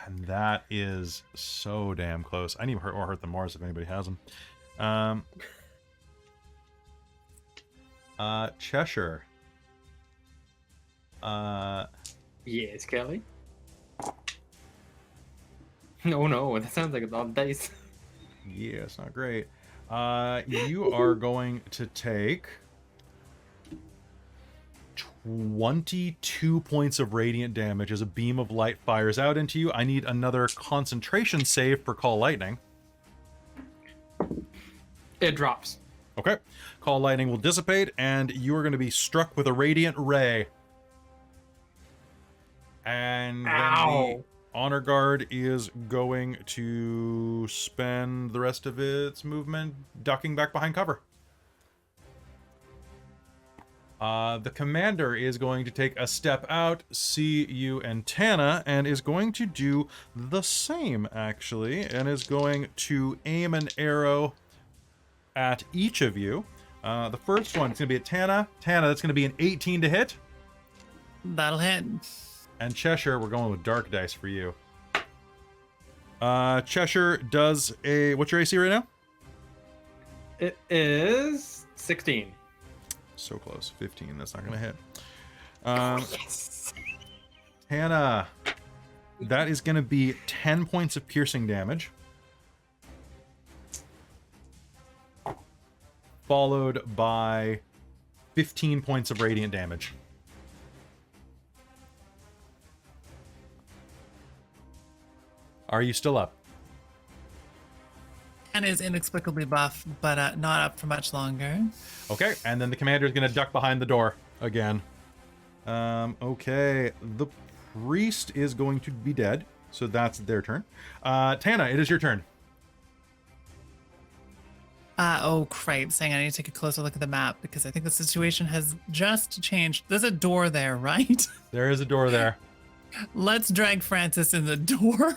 And that is so damn close. I need hurt the Mars if anybody has them. Cheshire. Yes, Kelly? No, that sounds like a lot of dice. Yeah, it's not great. You are going to take 22 points of radiant damage as a beam of light fires out into you. I need another concentration save for Call Lightning. It drops. Okay. Call Lightning will dissipate, and you are going to be struck with a radiant ray. And then the Honor Guard is going to spend the rest of its movement ducking back behind cover. The commander is going to take a step out, see you and Tana, and is going to do the same, actually, and is going to aim an arrow at each of you. The first one is going to be at Tana. Tana, that's going to be an 18 to hit. That'll hit. And Cheshire, we're going with dark dice for you. Cheshire does a... What's your AC right now? It is 16. So close. 15. That's not going to hit. Yes. Tana, that is going to be 10 points of piercing damage. Followed by 15 points of radiant damage. Are you still up? And is inexplicably buff, but not up for much longer. Okay, and then the commander is going to duck behind the door again. Okay, the priest is going to be dead, so that's their turn. Tana, it is your turn. Oh, crap. Saying I need to take a closer look at the map because I think the situation has just changed. There's a door there, right? There is a door there. Let's drag Francis in the door.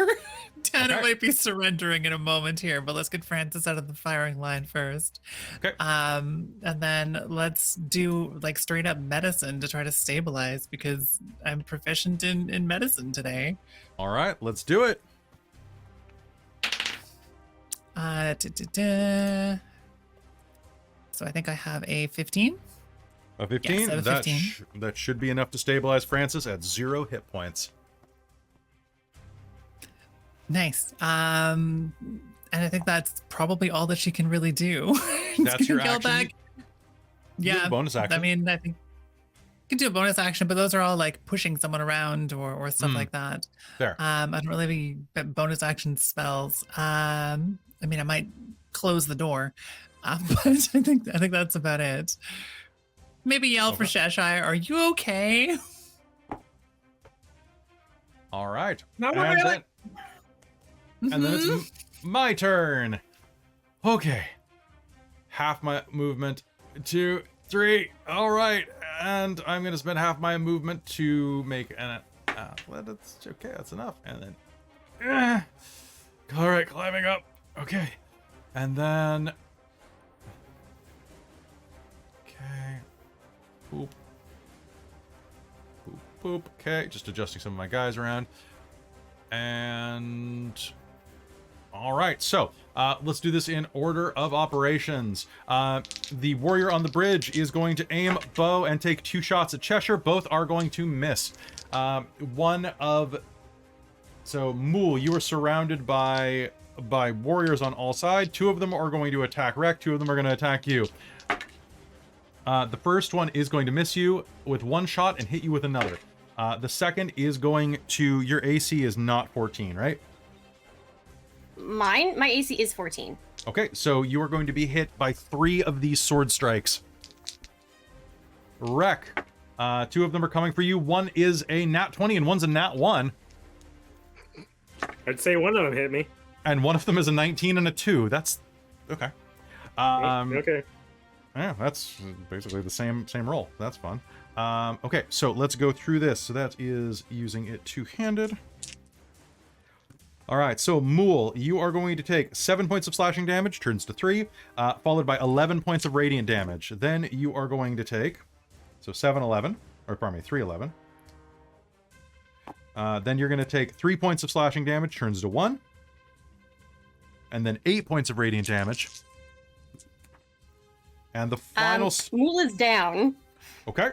Tana Okay. might be surrendering in a moment here, but let's get Francis out of the firing line first. Okay. And then let's do like straight up medicine to try to stabilize because I'm proficient in medicine today. All right, let's do it. So I think I have a 15. A 15? Yes, I have a 15. That should be enough to stabilize Francis at 0 hit points. Nice. And I think that's probably all that she can really do. That's your Go action? back. You have Yeah. a bonus action. I mean, I think you can do a bonus action, but those are all like pushing someone around or stuff like that. There. I don't really have bonus action spells. I mean, I might close the door, but I think that's about it. Maybe yell for Okay. Cheshire. Are you okay? All right. Not and really. then it's my turn. Okay. Half my movement. 2, 3. All right. And I'm going to spend half my movement to make an... well, that's okay. That's enough. And then... all right. Climbing up. Okay. And then... Okay. Boop. Boop, boop. Okay. Just adjusting some of my guys around. And... All right, so let's do this in order of operations. The warrior on the bridge is going to aim bow and take 2 shots at Cheshire. Both are going to miss. So Mulj, you are surrounded by warriors on all sides. 2 of them are going to attack Wrek. 2 of them are going to attack you. The first one is going to miss you with 1 shot and hit you with another. The second is going to... Your AC is not 14, right? My AC is 14. Okay, so you are going to be hit by 3 of these sword strikes. Wrek. 2 of them are coming for you. 1 is a nat 20 and 1's a nat 1. I'd say one of them hit me. And 1 of them is a 19 and a 2. That's... Okay. Okay. Yeah, that's basically the same roll. That's fun. Okay, so let's go through this. So that is using it two-handed. All right, so Mulj, you are going to take 7 points of slashing damage, turns to 3, followed by 11 points of radiant damage. Then you are going to take, so 7, 11, or pardon me, 3, 11. Then you're going to take 3 points of slashing damage, turns to 1. And then 8 points of radiant damage. And the final... Mulj is down. Okay.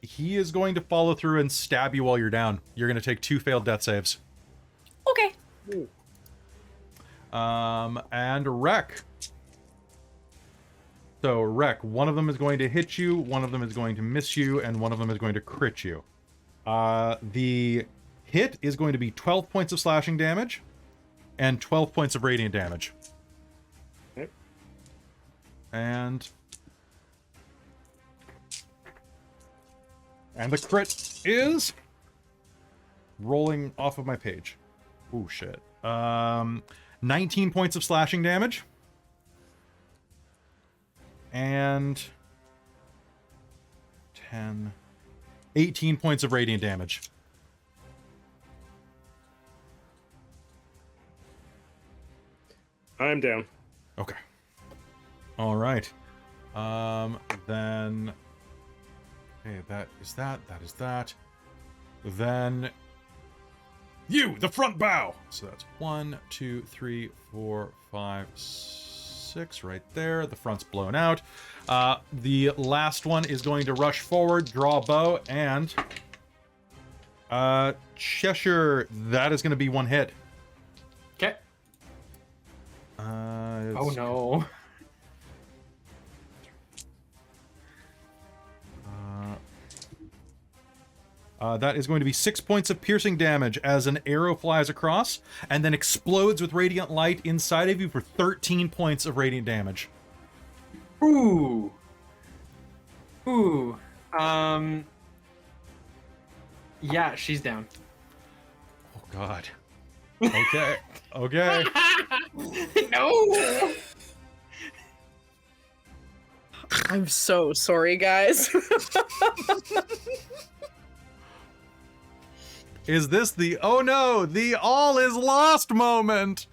He is going to follow through and stab you while you're down. You're going to take 2 failed death saves. Okay. And Wrek. So Wrek, one of them is going to hit you, one of them is going to miss you, and one of them is going to crit you. The hit is going to be 12 points of slashing damage and 12 points of radiant damage. Okay. And the crit is rolling off of my page. Oh shit. 19 points of slashing damage. And 18 points of radiant damage. I'm down. Okay. All right. Then... Okay, that is that. That is that. Then... You, the front bow. So that's 1, 2, 3, 4, 5, 6 right there. The front's blown out. The last one is going to rush forward, draw a bow, and Cheshire, that is going to be one hit. Okay. Oh no. That is going to be 6 points of piercing damage as an arrow flies across and then explodes with radiant light inside of you for 13 points of radiant damage. Ooh. Ooh. Yeah, she's down. Oh god. Okay. Okay. No. I'm so sorry, guys. Is this the oh no, the all is lost moment?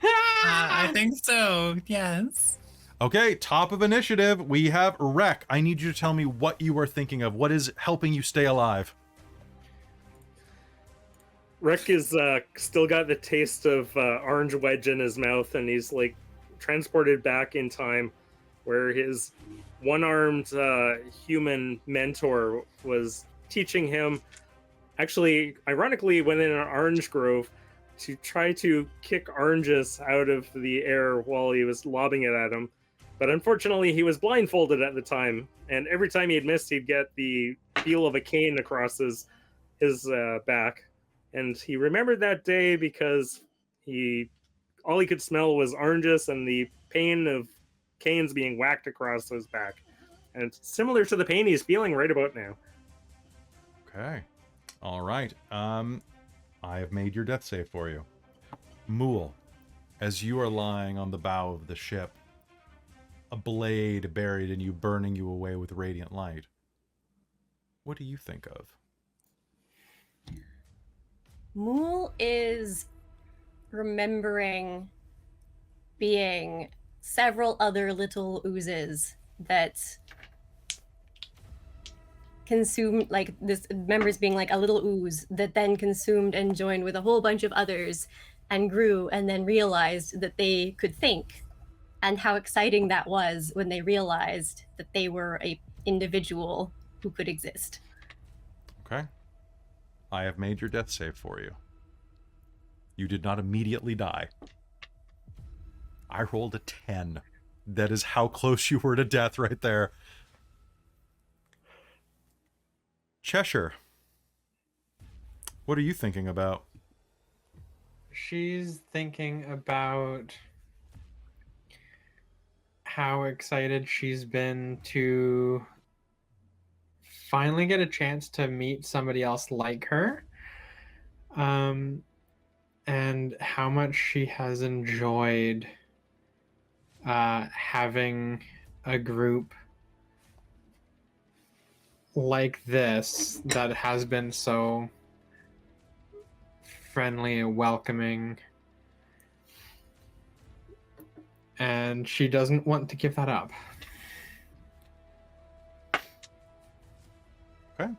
I think so. Yes. Okay, top of initiative, we have Wrek. I need you to tell me what you are thinking of. What is helping you stay alive? Wrek is still got the taste of orange wedge in his mouth, and he's like transported back in time where his one-armed human mentor was teaching him, actually, ironically, went in an orange grove to try to kick oranges out of the air while he was lobbing it at him. But unfortunately, he was blindfolded at the time, and every time he'd missed, he'd get the feel of a cane across his back. And he remembered that day because all he could smell was oranges and the pain of canes being whacked across his back. And it's similar to the pain he's feeling right about now. Okay. All right. I have made your death save for you. Mulj, as you are lying on the bow of the ship, a blade buried in you, burning you away with radiant light. What do you think of? Mulj is remembering being several other little oozes that consumed, like this members being like a little ooze that then consumed and joined with a whole bunch of others and grew and then realized that they could think, and how exciting that was when they realized that they were a individual who could exist. Okay. I have made your death save for you. You did not immediately die. I rolled a 10. That is how close you were to death right there. Cheshire, what are you thinking about? She's thinking about how excited she's been to finally get a chance to meet somebody else like her. And how much she has enjoyed having a group like this that has been so friendly and welcoming, and she doesn't want to give that up. Okay.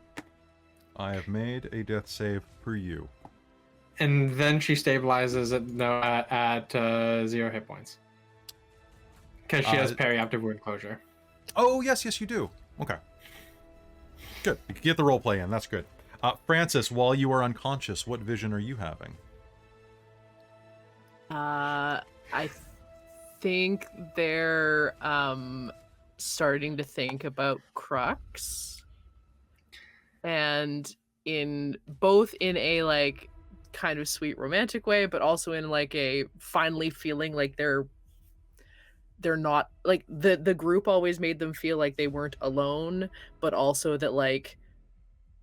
I have made a death save for you. And then she stabilizes at 0 hit points because she has periaptive wound closure. Oh, yes, you do. Okay. Good. You can get the role play in. That's good. Francis, while you are unconscious, what vision are you having? I think they're starting to think about Crux, and in a like kind of sweet romantic way, but also in like a finally feeling like they're not like the group always made them feel like they weren't alone, but also that like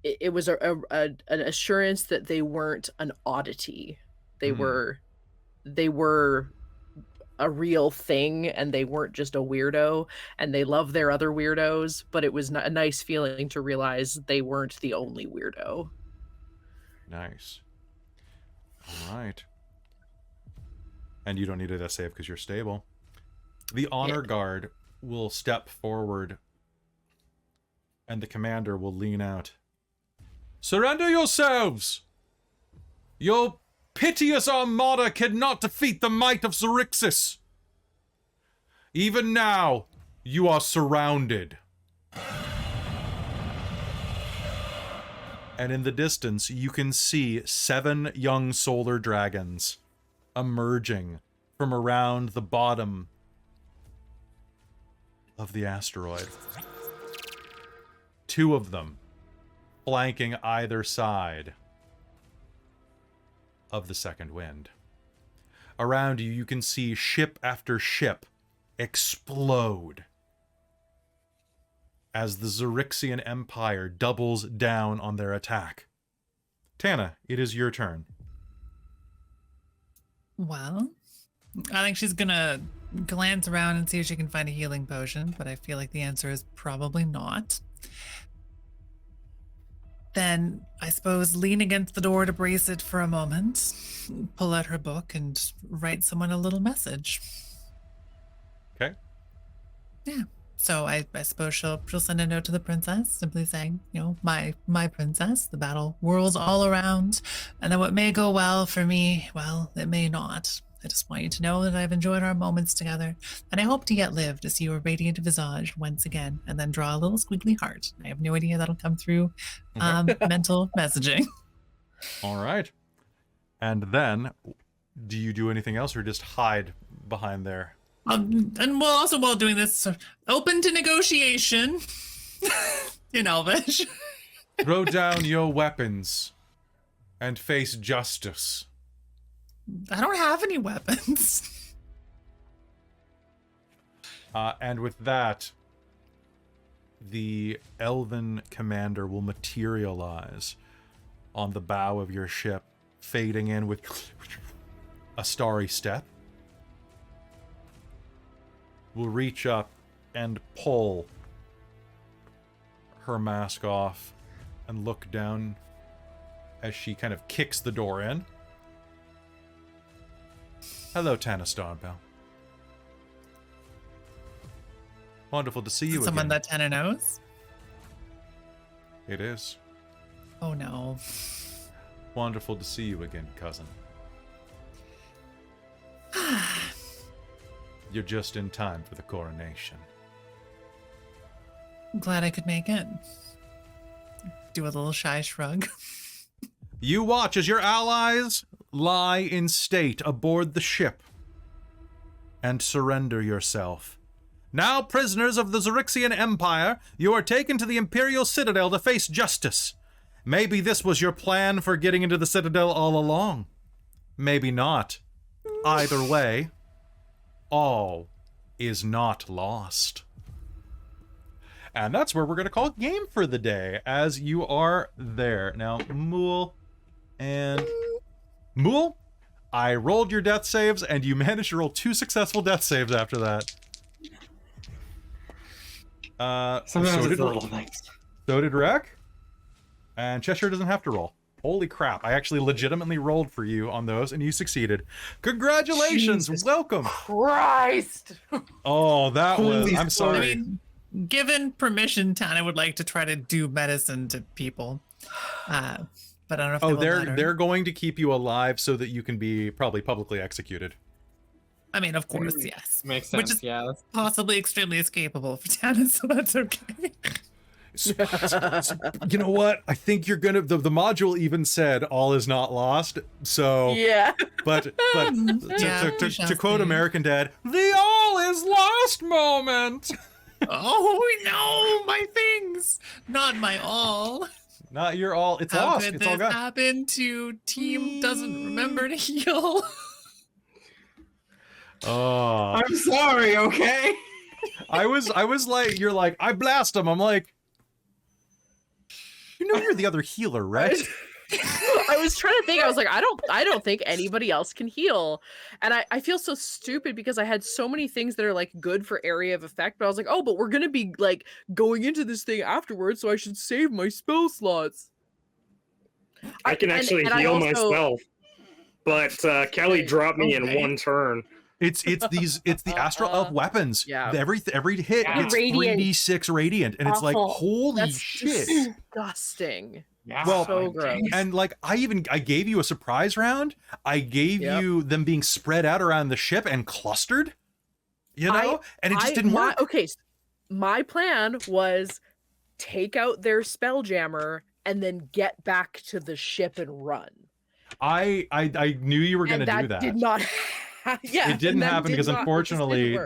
it was an assurance that they weren't an oddity. They were a real thing, and they weren't just a weirdo, and they love their other weirdos, but it was a nice feeling to realize they weren't the only weirdo. Nice. All right. And you don't need a death save because you're stable. The honor guard will step forward, and the commander will lean out. Surrender yourselves! Your piteous armada cannot defeat the might of Xaryxis. Even now, you are surrounded. And in the distance, you can see 7 young solar dragons emerging from around the bottom of the asteroid. 2 of them flanking either side of the second wind. Around you, you can see ship after ship explode as the Xaryxian Empire doubles down on their attack. Tana, it is your turn. Well, I think she's gonna glance around and see if she can find a healing potion, but I feel like the answer is probably not. Then, I suppose, lean against the door to brace it for a moment, pull out her book, and write someone a little message. Okay. Yeah. So I suppose she'll send a note to the princess, simply saying, my princess, the battle whirls all around, and then what may go well for me, well, it may not. I just want you to know that I've enjoyed our moments together, and I hope to yet live to see your radiant visage once again, and then draw a little squiggly heart. I have no idea that'll come through mental messaging. All right. And then, do you do anything else or just hide behind there? And we'll also, while doing this, open to negotiation in Elvish. Throw down your weapons and face justice. I don't have any weapons. And with that, the elven commander will materialize on the bow of your ship, fading in with a starry step. Will reach up and pull her mask off and look down as she kind of kicks the door in. Hello, Tana Starbell. Wonderful to see you Someone again. that Tana knows? It is. Oh no. Wonderful to see you again, cousin. You're just in time for the coronation. I'm glad I could make it. Do a little shy shrug. You watch as your allies lie in state aboard the ship and surrender yourself. Now, prisoners of the Xaryxian Empire, you are taken to the Imperial Citadel to face justice. Maybe this was your plan for getting into the Citadel all along. Maybe not. Either way, all is not lost. And that's where we're going to call game for the day, as you are there. Now, Mulj, I rolled your death saves, and you managed to roll 2 successful death saves after that. Sometimes it's a little nice. So did Wrek. And Cheshire doesn't have to roll. Holy crap, I actually legitimately rolled for you on those, and you succeeded. Congratulations, Jesus welcome. Christ! Oh, that was... I'm sorry. I mean, given permission, Tana would like to try to do medicine to people. But I don't know if they're going to keep you alive so that you can be probably publicly executed. I mean, of course, yes. Makes sense, Which is yeah. possibly extremely escapable for Tana, so that's okay. You know what? I think you're gonna. The module even said all is not lost. So Yeah. but Yeah, we shall to quote see. American Dad, the all is lost moment. Oh no, my things, not my all. Not your all. It's How lost. could It's all this gone. happen to team doesn't remember to heal? Oh, I'm sorry, okay? I was like, you're like, I blast him. I'm like, you know, you're the other healer, right? I was trying to think. I was like, I don't think anybody else can heal. And I feel so stupid because I had so many things that are like good for area of effect, but I was like, oh, but we're gonna be like going into this thing afterwards, so I should save my spell slots. I can actually I heal also- myself, but Kelly dropped me in Okay. one turn. It's the astral elf weapons. Yeah. Every hit Yeah. gets Radiant. 3d6 radiant, and it's like, Awful. holy That's shit. disgusting. Yeah. Well, So gross. And like I gave you a surprise round. I gave you them being spread out around the ship and clustered. You know, and it just didn't work. Okay, my plan was take out their Spelljammer and then get back to the ship and run. I knew you were going to do that. Did not. Yeah, it didn't happen because unfortunately,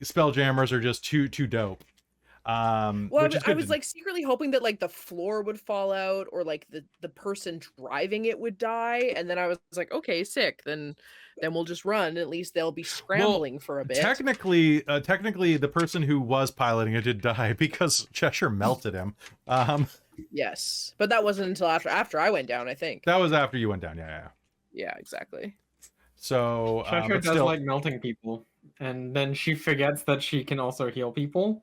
Spelljammers are just too dope. Well, I was like secretly hoping that like the floor would fall out or like the person driving it would die, and then I was like, okay, sick. Then we'll just run. At least they'll be scrambling for a bit. Technically, the person who was piloting it did die because Cheshire melted him. Yes, but that wasn't until after I went down, I think. That was after you went down. Yeah, exactly. So Cheshire does like melting people, and then she forgets that she can also heal people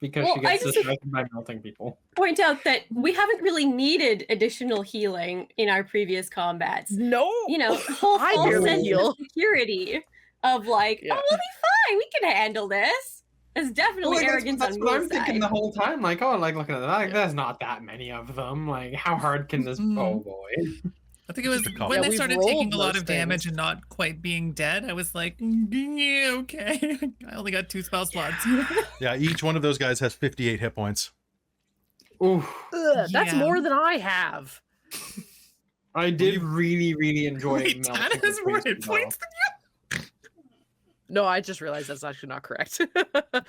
because she gets distracted by melting people. Point out that we haven't really needed additional healing in our previous combats. No, you know, whole sense of security of like, oh, we'll be fine. We can handle this. It's definitely arrogance that's on what I'm Mul's thinking side. the whole time. Like, oh, like looking at that, like, there's not that many of them. Like, how hard can this? Oh boy. I think it was when they started taking a lot of damage and not quite being dead. I was like, yeah, okay. I only got 2 spell slots. Yeah, each one of those guys has 58 hit points. Ooh, that's more than I have. I did really enjoy melting. Tana has more hit points than you. No, I just realized that's actually not correct.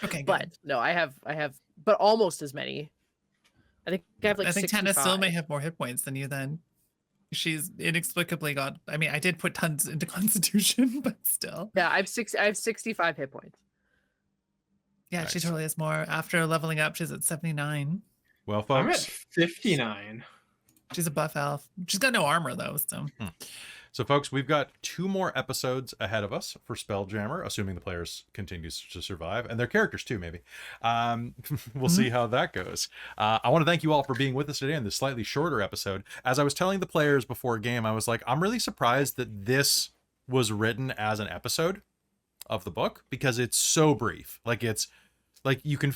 Okay, good. But no, I have, but almost as many. I think I have like. I think 65. Tana still may have more hit points than you. Then she's inexplicably got. I mean, I did put tons into Constitution, but still. Yeah, I have 65 hit points. Yeah, nice. She totally has more. After leveling up, she's at 79. Well, folks, I'm at 59. She's a buff elf. She's got no armor though, so. So, folks, we've got 2 more episodes ahead of us for Spelljammer, assuming the players continue to survive, and their characters too, maybe. We'll see how that goes. I want to thank you all for being with us today in this slightly shorter episode. As I was telling the players before game, I was like, I'm really surprised that this was written as an episode of the book because it's so brief. Like, it's like you can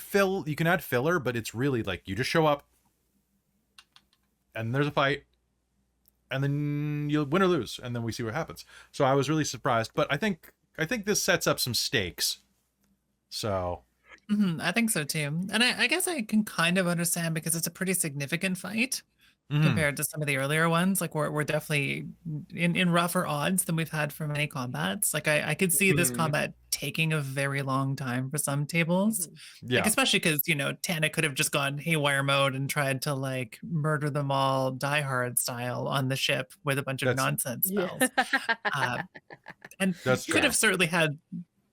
add filler, but it's really like you just show up and there's a fight. And then you'll win or lose, and then we see what happens. So I was really surprised, but I think this sets up some stakes. So I think so too, and I guess I can kind of understand because it's a pretty significant fight compared to some of the earlier ones. Like we're definitely in rougher odds than we've had for many combats. Like I could see this combat taking a very long time for some tables. Yeah, like, especially because Tana could have just gone haywire mode and tried to like murder them all Die Hard style on the ship with a bunch of nonsense spells. And could have certainly had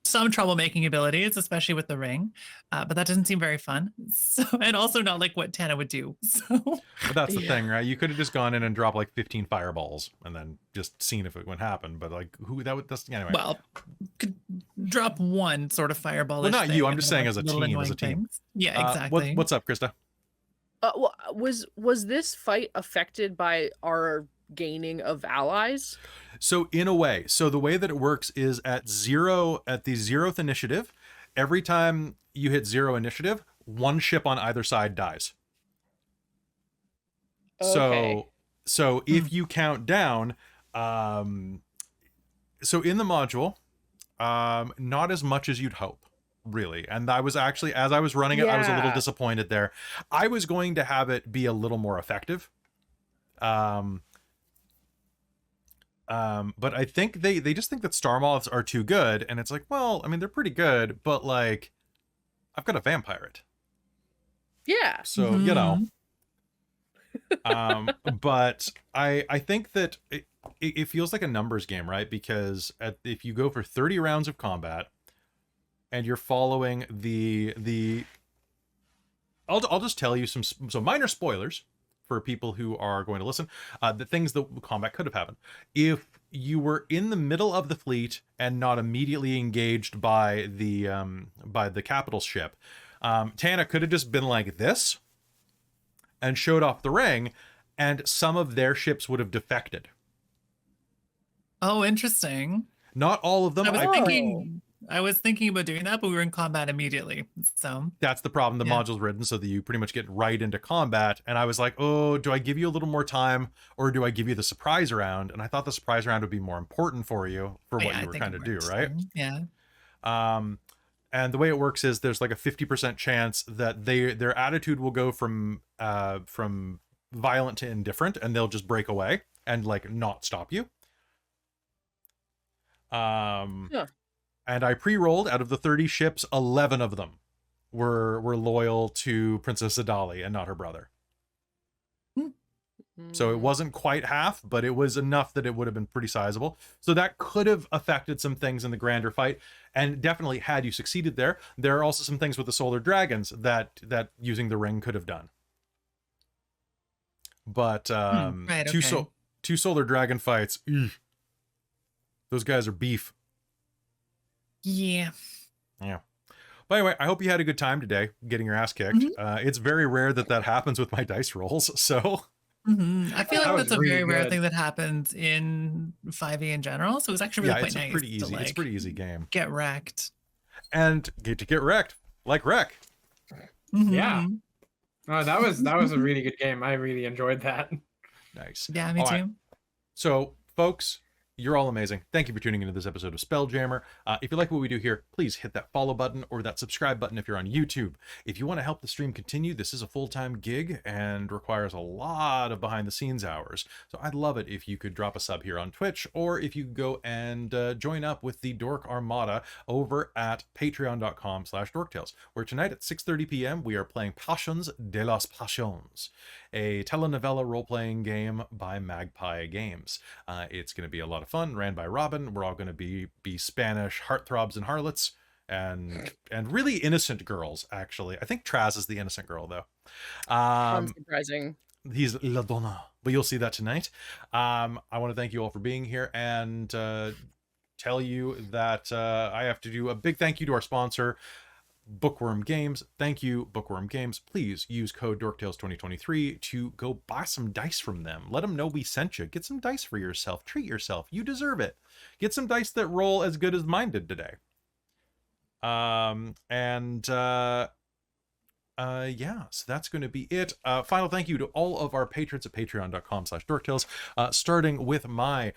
some troublemaking abilities, especially with the ring, but that doesn't seem very fun. So, and also not like what Tana would do. So, but that's the thing, right? You could have just gone in and dropped like 15 fireballs and then just seen if it would happen. But like, that's anyway. Well, could drop one sort of fireball. Well, not you. I'm just saying as a team. Yeah, exactly. What's up, Christa? Well, was this fight affected by our gaining of allies? So in a way, the way that it works is at the 0th initiative, every time you hit 0 initiative, 1 ship on either side dies. Okay. So if you count down, so in the module, not as much as you'd hope, really. And I was actually, as I was running it, I was a little disappointed there. I was going to have it be a little more effective. But I think they just think that star moths are too good, and it's like, well, I mean, they're pretty good, but like, I've got a vampire it. Yeah. So but I think that it feels like a numbers game, right? Because if you go for 30 rounds of combat, and you're following I'll just tell you some minor spoilers for people who are going to listen, the things that combat could have happened. If you were in the middle of the fleet and not immediately engaged by the capital ship, Tana could have just been like this and showed off the ring, and some of their ships would have defected. Oh, interesting. Not all of them. I was thinking I was thinking about doing that, but we were in combat immediately. So That's the problem. The Yeah. module's written so that you pretty much get right into combat. And I was like, oh, do I give you a little more time or do I give you the surprise round? And I thought the surprise round would be more important for you for what yeah, you I were think trying it to do, works, right? so, Yeah. And the way it works is there's like a 50% chance that their attitude will go from violent to indifferent, and they'll just break away and like not stop you. Yeah. And I pre-rolled out of the 30 ships, 11 of them were loyal to Princess Adali and not her brother. So it wasn't quite half, but it was enough that it would have been pretty sizable. So that could have affected some things in the grander fight. And definitely had you succeeded there, there are also some things with the solar dragons that using the ring could have done. But right, okay. two solar dragon fights, those guys are beef. Yeah. Yeah. But anyway, I hope you had a good time today getting your ass kicked. It's very rare that happens with my dice rolls. So I feel That like was that's a really very rare good. thing that happens in 5e in general. So it was actually really yeah, quite it's nice a pretty to, easy. like, It's a pretty easy game. get wrecked. And get wrecked like Wrek. Yeah. Oh, that was a really good game. I really enjoyed that. Nice. Yeah, me All too. right. So, folks, you're all amazing. Thank you for tuning into this episode of Spelljammer. If you like what we do here, please hit that follow button or that subscribe button if you're on YouTube. If you want to help the stream continue, this is a full-time gig and requires a lot of behind-the-scenes hours. So I'd love it if you could drop a sub here on Twitch, or if you go and join up with the Dork Armada over at patreon.com/dorktales, where tonight at 6:30 p.m. we are playing Passions de las Passions, a telenovela role-playing game by Magpie Games. It's going to be a lot of fun, ran by Robin. We're all going to be Spanish heartthrobs and harlots, and really innocent girls, actually. I think Traz is the innocent girl, though. Unsurprising. He's La Donna, but you'll see that tonight. I want to thank you all for being here and tell you that I have to do a big thank you to our sponsor, Bookwyrm Games. Thank you, Bookwyrm Games. Please use code DorkTales2023 to go buy some dice from them. Let them know we sent you. Get some dice for yourself. Treat yourself. You deserve it. Get some dice that roll as good as mine did today. Yeah, so that's going to be it. Final thank you to all of our patrons at patreon.com/dorktales, starting with my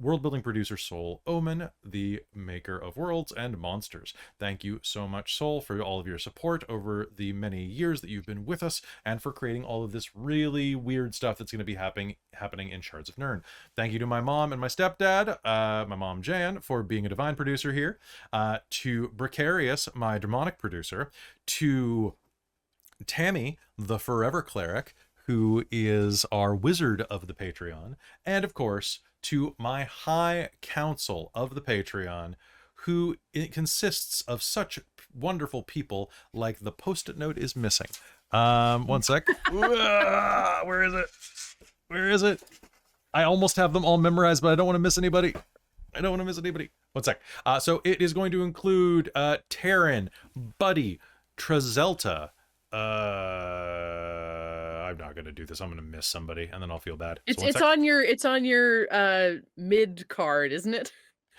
world building producer Soul Omen, the maker of worlds and monsters. Thank you so much, Soul, for all of your support over the many years that you've been with us and for creating all of this really weird stuff that's going to be happening in Shards of Nirn. Thank you to my mom and my stepdad, my mom Jan, for being a divine producer here, to Precarious, my demonic producer, to Tammy, the forever cleric, who is our wizard of the Patreon, and of course to my high council of the Patreon, who it consists of such wonderful people like the post-it note is missing. One sec. Where is it? I almost have them all memorized, but I don't want to miss anybody. One sec. So it is going to include Taryn, Buddy, Trezelta, I'm not gonna do this. I'm gonna miss somebody, and then I'll feel bad. It's on your mid card, isn't it?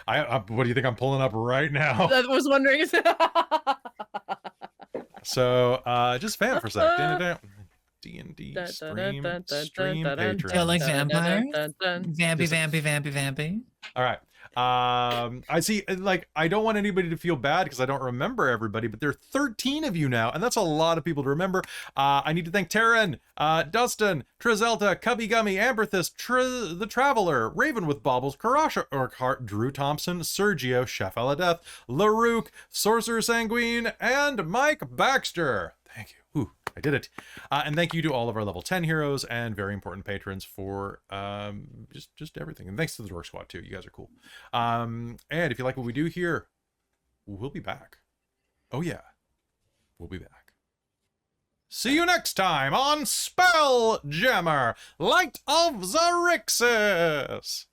What do you think I'm pulling up right now? I was wondering. So just fan for a sec. D&D stream Patreon. Do you like vampires? Vampy. All right. I see, like, I don't want anybody to feel bad because I don't remember everybody, but there are 13 of you now, and that's a lot of people to remember. I need to thank Taryn, Dustin, Trezelta, Cubby Gummy, Amberthist, the Traveler, Raven with Baubles, Karasha Urquhart, Drew Thompson, Sergio, Chef Aladeth, LaRuke, Sorcerer Sanguine, and Mike Baxter. Thank you. Ooh, I did it. And thank you to all of our level 10 heroes and very important patrons for just everything. And thanks to the Dork Squad too. You guys are cool. And if you like what we do here, we'll be back. Oh yeah, we'll be back. See you next time on Spelljammer, Light of Xaryxis.